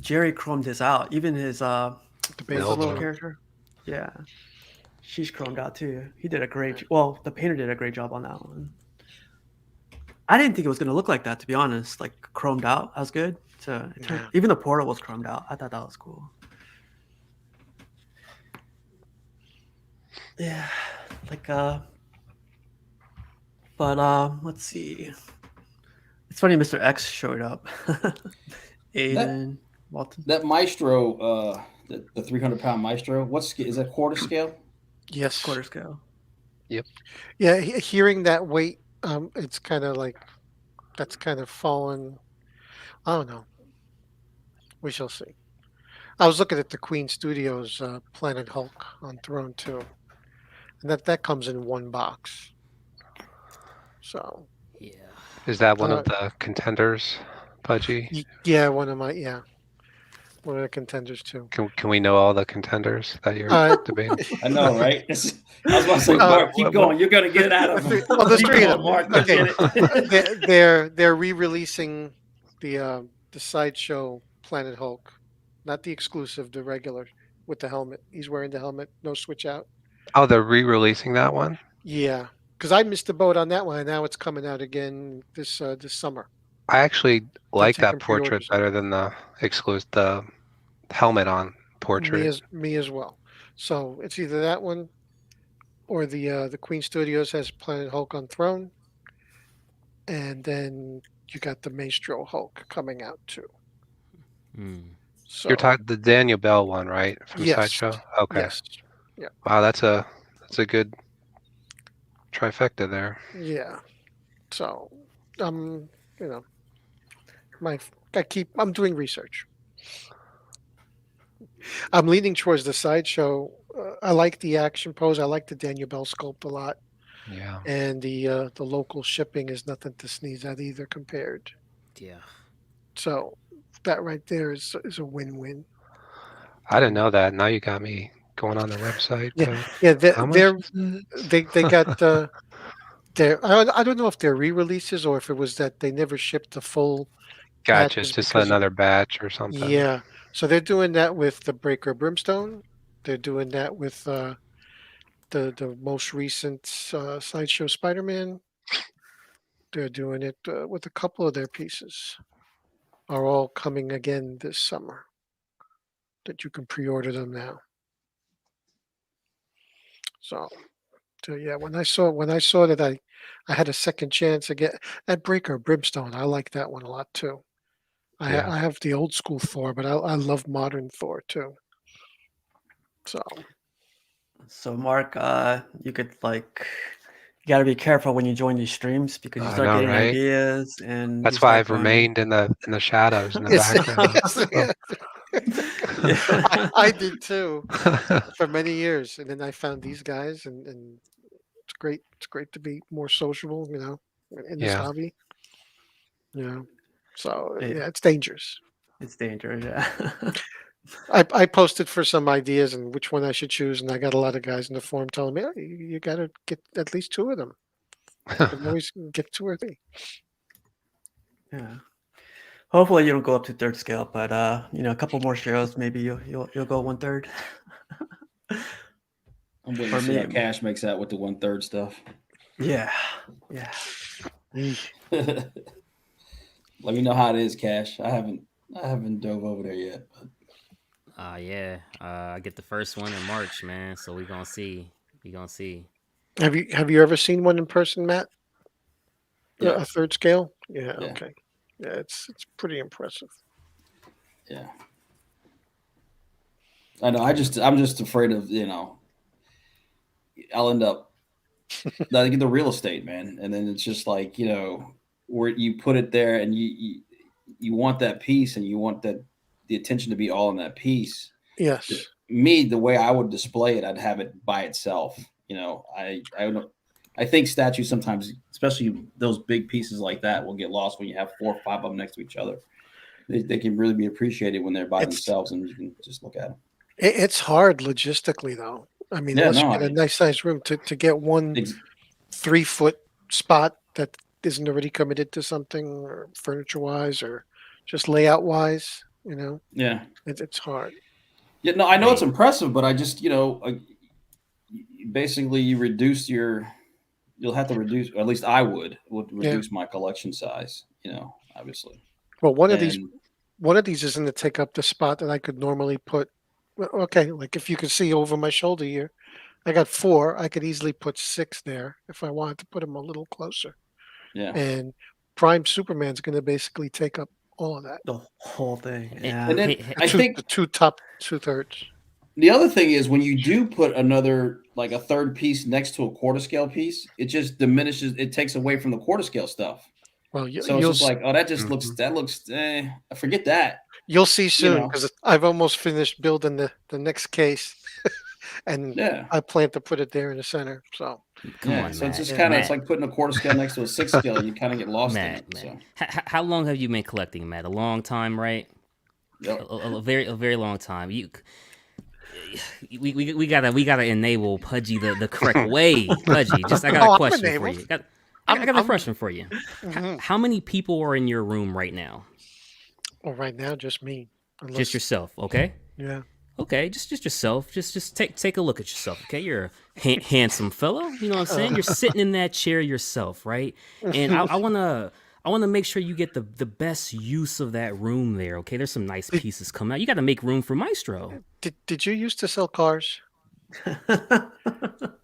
Jerry chromed his out. Even his The what's baby the little Milton. blue. character? Yeah, she's chromed out too. He did a great. Well, the painter did a great job on that one. I didn't think it was gonna look like that, to be honest. Like chromed out, that was good. So Yeah. even the portal was chromed out. I thought that was cool. Yeah, like but let's see. It's funny, Mr. X showed up. that Aiden, Walton, that Maestro, the 300-pound Maestro. Is that quarter scale? Yes. quarter scale. Yep. Yeah. Hearing that weight, it's kind of like that's kind of fallen. I don't know. We shall see. I was looking at the Queen Studios Planet Hulk on Throne 2, and that comes in one box. So Yeah. Is that one uh, of the contenders, Pudgy? yeah, one of the contenders too. Can we know all the contenders that you're Uh, debating? I know, right? I was about to say, Uh, Mark, keep going. You're gonna get out of them. well, there's Keep three of going, them. Mark. You'll Okay, get it. they're re-releasing the sideshow Planet Hulk, not the exclusive, the regular with the helmet. He's wearing the helmet, no switch out. Oh, they're re-releasing that one? Yeah, because I missed the boat on that one, and now it's coming out again this summer. I actually They're like that taking portrait pre-orders. better than the exclusive, the helmet on portrait. Me as well. So it's either that one or the Queen Studios has Planet Hulk on Throne, and then you got the Maestro Hulk coming out too. Mm. So You're talking the Daniel Bell one, right? From yes, Sideshow? Okay. yes, yeah, Wow, that's a good trifecta there. yeah. So you know, I'm doing research. I'm leaning towards the sideshow. I like the action pose. I like the Daniel Bell sculpt a lot, Yeah. and the local shipping is nothing to sneeze at either compared. Yeah. So that right there is a win-win. I didn't know that. Now you got me going on the website. Yeah, yeah. How much is it? They got their I don't know if they're re-releases or if it was that they never shipped the full Gotcha. It's batches just because another batch or something. yeah. So they're doing that with the Breaker Brimstone. They're doing that with the most recent Sideshow Spider-Man. They're doing it with a couple of their pieces. Are all coming again this summer. That you can pre-order them now. So So yeah, when I saw that I had a second chance again, that Breaker Brimstone, I like that one a lot too. Yeah. I have the old school Thor, but I love modern Thor too. So So Mark, you could like you gotta be careful when you join these streams because you I start know, getting right? ideas and you That's why start I've going. remained in the shadows in the yes, background. yes, Oh. Yeah. I did too for many years, and then I found these guys, and it's great. It's great to be more sociable, in this Yeah. hobby. So Yeah, yeah, it's dangerous. it's dangerous. Yeah. I posted for some ideas and which one I should choose, and I got a lot of guys in the forum telling me, "Oh, you got to get at least two of them. You can always get two or three." Yeah. Hopefully you don't go up to third scale, but a couple more shows, maybe you'll go 1/3. I'm waiting Or to see how maybe, Cash makes out with the 1/3 stuff. yeah, yeah. Let me know how it is, Cash. I haven't dove over there yet. But Yeah. I get the first one in March, man. So we gonna see. We gonna see. Have you ever seen one in person, Matt? yeah, A third scale? Yeah. yeah, Okay. Yeah, it's pretty impressive. yeah. I know. I'm just afraid of I'll end up like the real estate, man, and then it's just like where you put it there, and you want that piece, and you want the attention to be all in that piece. Yes. Me, the way I would display it, I'd have it by itself. I think statues sometimes, especially those big pieces like that, will get lost when you have 4 or 5 of them next to each other. They can really be appreciated when they're by It's themselves and you can just look at them. it's hard logistically though. I mean, Yeah, unless no, you get a nice sized room to get one ex- 3-foot spot that isn't already committed to something or furniture wise or just layout wise, yeah, it's hard. yeah. No, I know it's Hey, impressive, but I just basically you'll have to reduce, or at least I would Yeah. reduce my collection size. Obviously, Well, and one of these isn't to take up the spot that I could normally put. Well, okay, like if you could see over my shoulder here, I got 4. I could easily put 6 there if I wanted to put them a little closer. yeah. And Prime Superman's going to basically take up all of that. The whole thing. hey, Yeah. And then hey, I think The two top 2/3. the other thing is when you do put another like a third piece next to a quarter scale piece, it just diminishes. It takes away from the quarter scale stuff. Well, So it's just like, oh, Mhm. that looks. Forget that. you'll see You soon know. because I've almost finished building the next case, and Yeah. I plan to put it there in the center. So come Yeah. on, So it's Matt. just yeah, kind of it's Matt. like putting a quarter scale next to a 6 scale. You kind of get lost in it. Matt. So How long have you been collecting, Matt? A long time, right? yep. A very long time. We gotta enable Pudgy the correct way. Pudgy, just I got a oh, I'm question for enabled. you. I got a I'm question for you. mhm. How many people are in your room right now? Well, right now, just me. Just Unless yourself, okay? yeah, Okay, just yourself. Just take a look at yourself. Okay, you're a handsome fellow. You know what I'm saying? You're sitting in that chair yourself, right? And I wanna make sure you get the best use of that room there. Okay, there's some nice did, pieces coming out. You got to make room for Maestro. did you used to sell cars?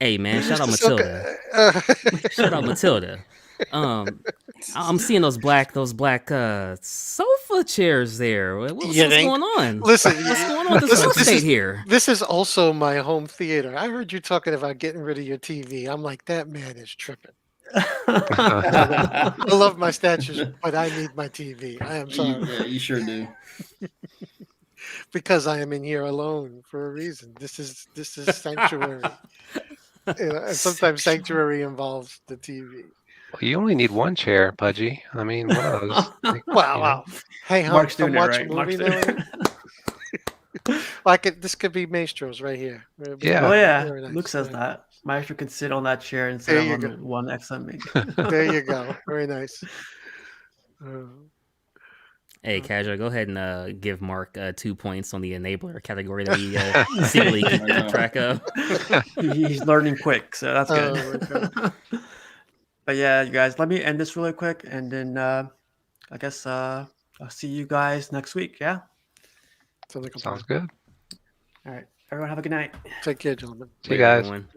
Hey man, You shout used out to sell. Matilda. Uh, Shout out Matilda. I'm seeing those black sofa chairs there. What's you think? going on? Listen, What's going on with this real estate here? this is also my home theater. I heard you talking about getting rid of your TV. I'm like, that man is tripping. I love my statues, but I need my TV. I am sorry You sure do. because I am in here alone for a reason. This is sanctuary, and sometimes sanctuary involves the TV. Well, you only need one chair, Pudgy. I mean, one of those. Wow, You know. wow. Hey, Mark's come doing it watch a right. Mark's movie doing now. This could be Maestro's right here. It'd be Yeah. Oh yeah, very nice. Luke says Yeah. that. Maestro can sit on that chair instead There of you on go. the one next to me. There you go. Very nice. Uh, Hey, Casual, go ahead and give Mark 2 points on the enabler category that he secretly keep track of. He's learning quick, so that's good. oh my God. But yeah, you guys, let me end this really quick, and then I guess I'll see you guys next week. Yeah. Sounds like a Sounds plan. good. All right. Everyone, have a good night. Take care, gentlemen. See you Later, guys. everyone.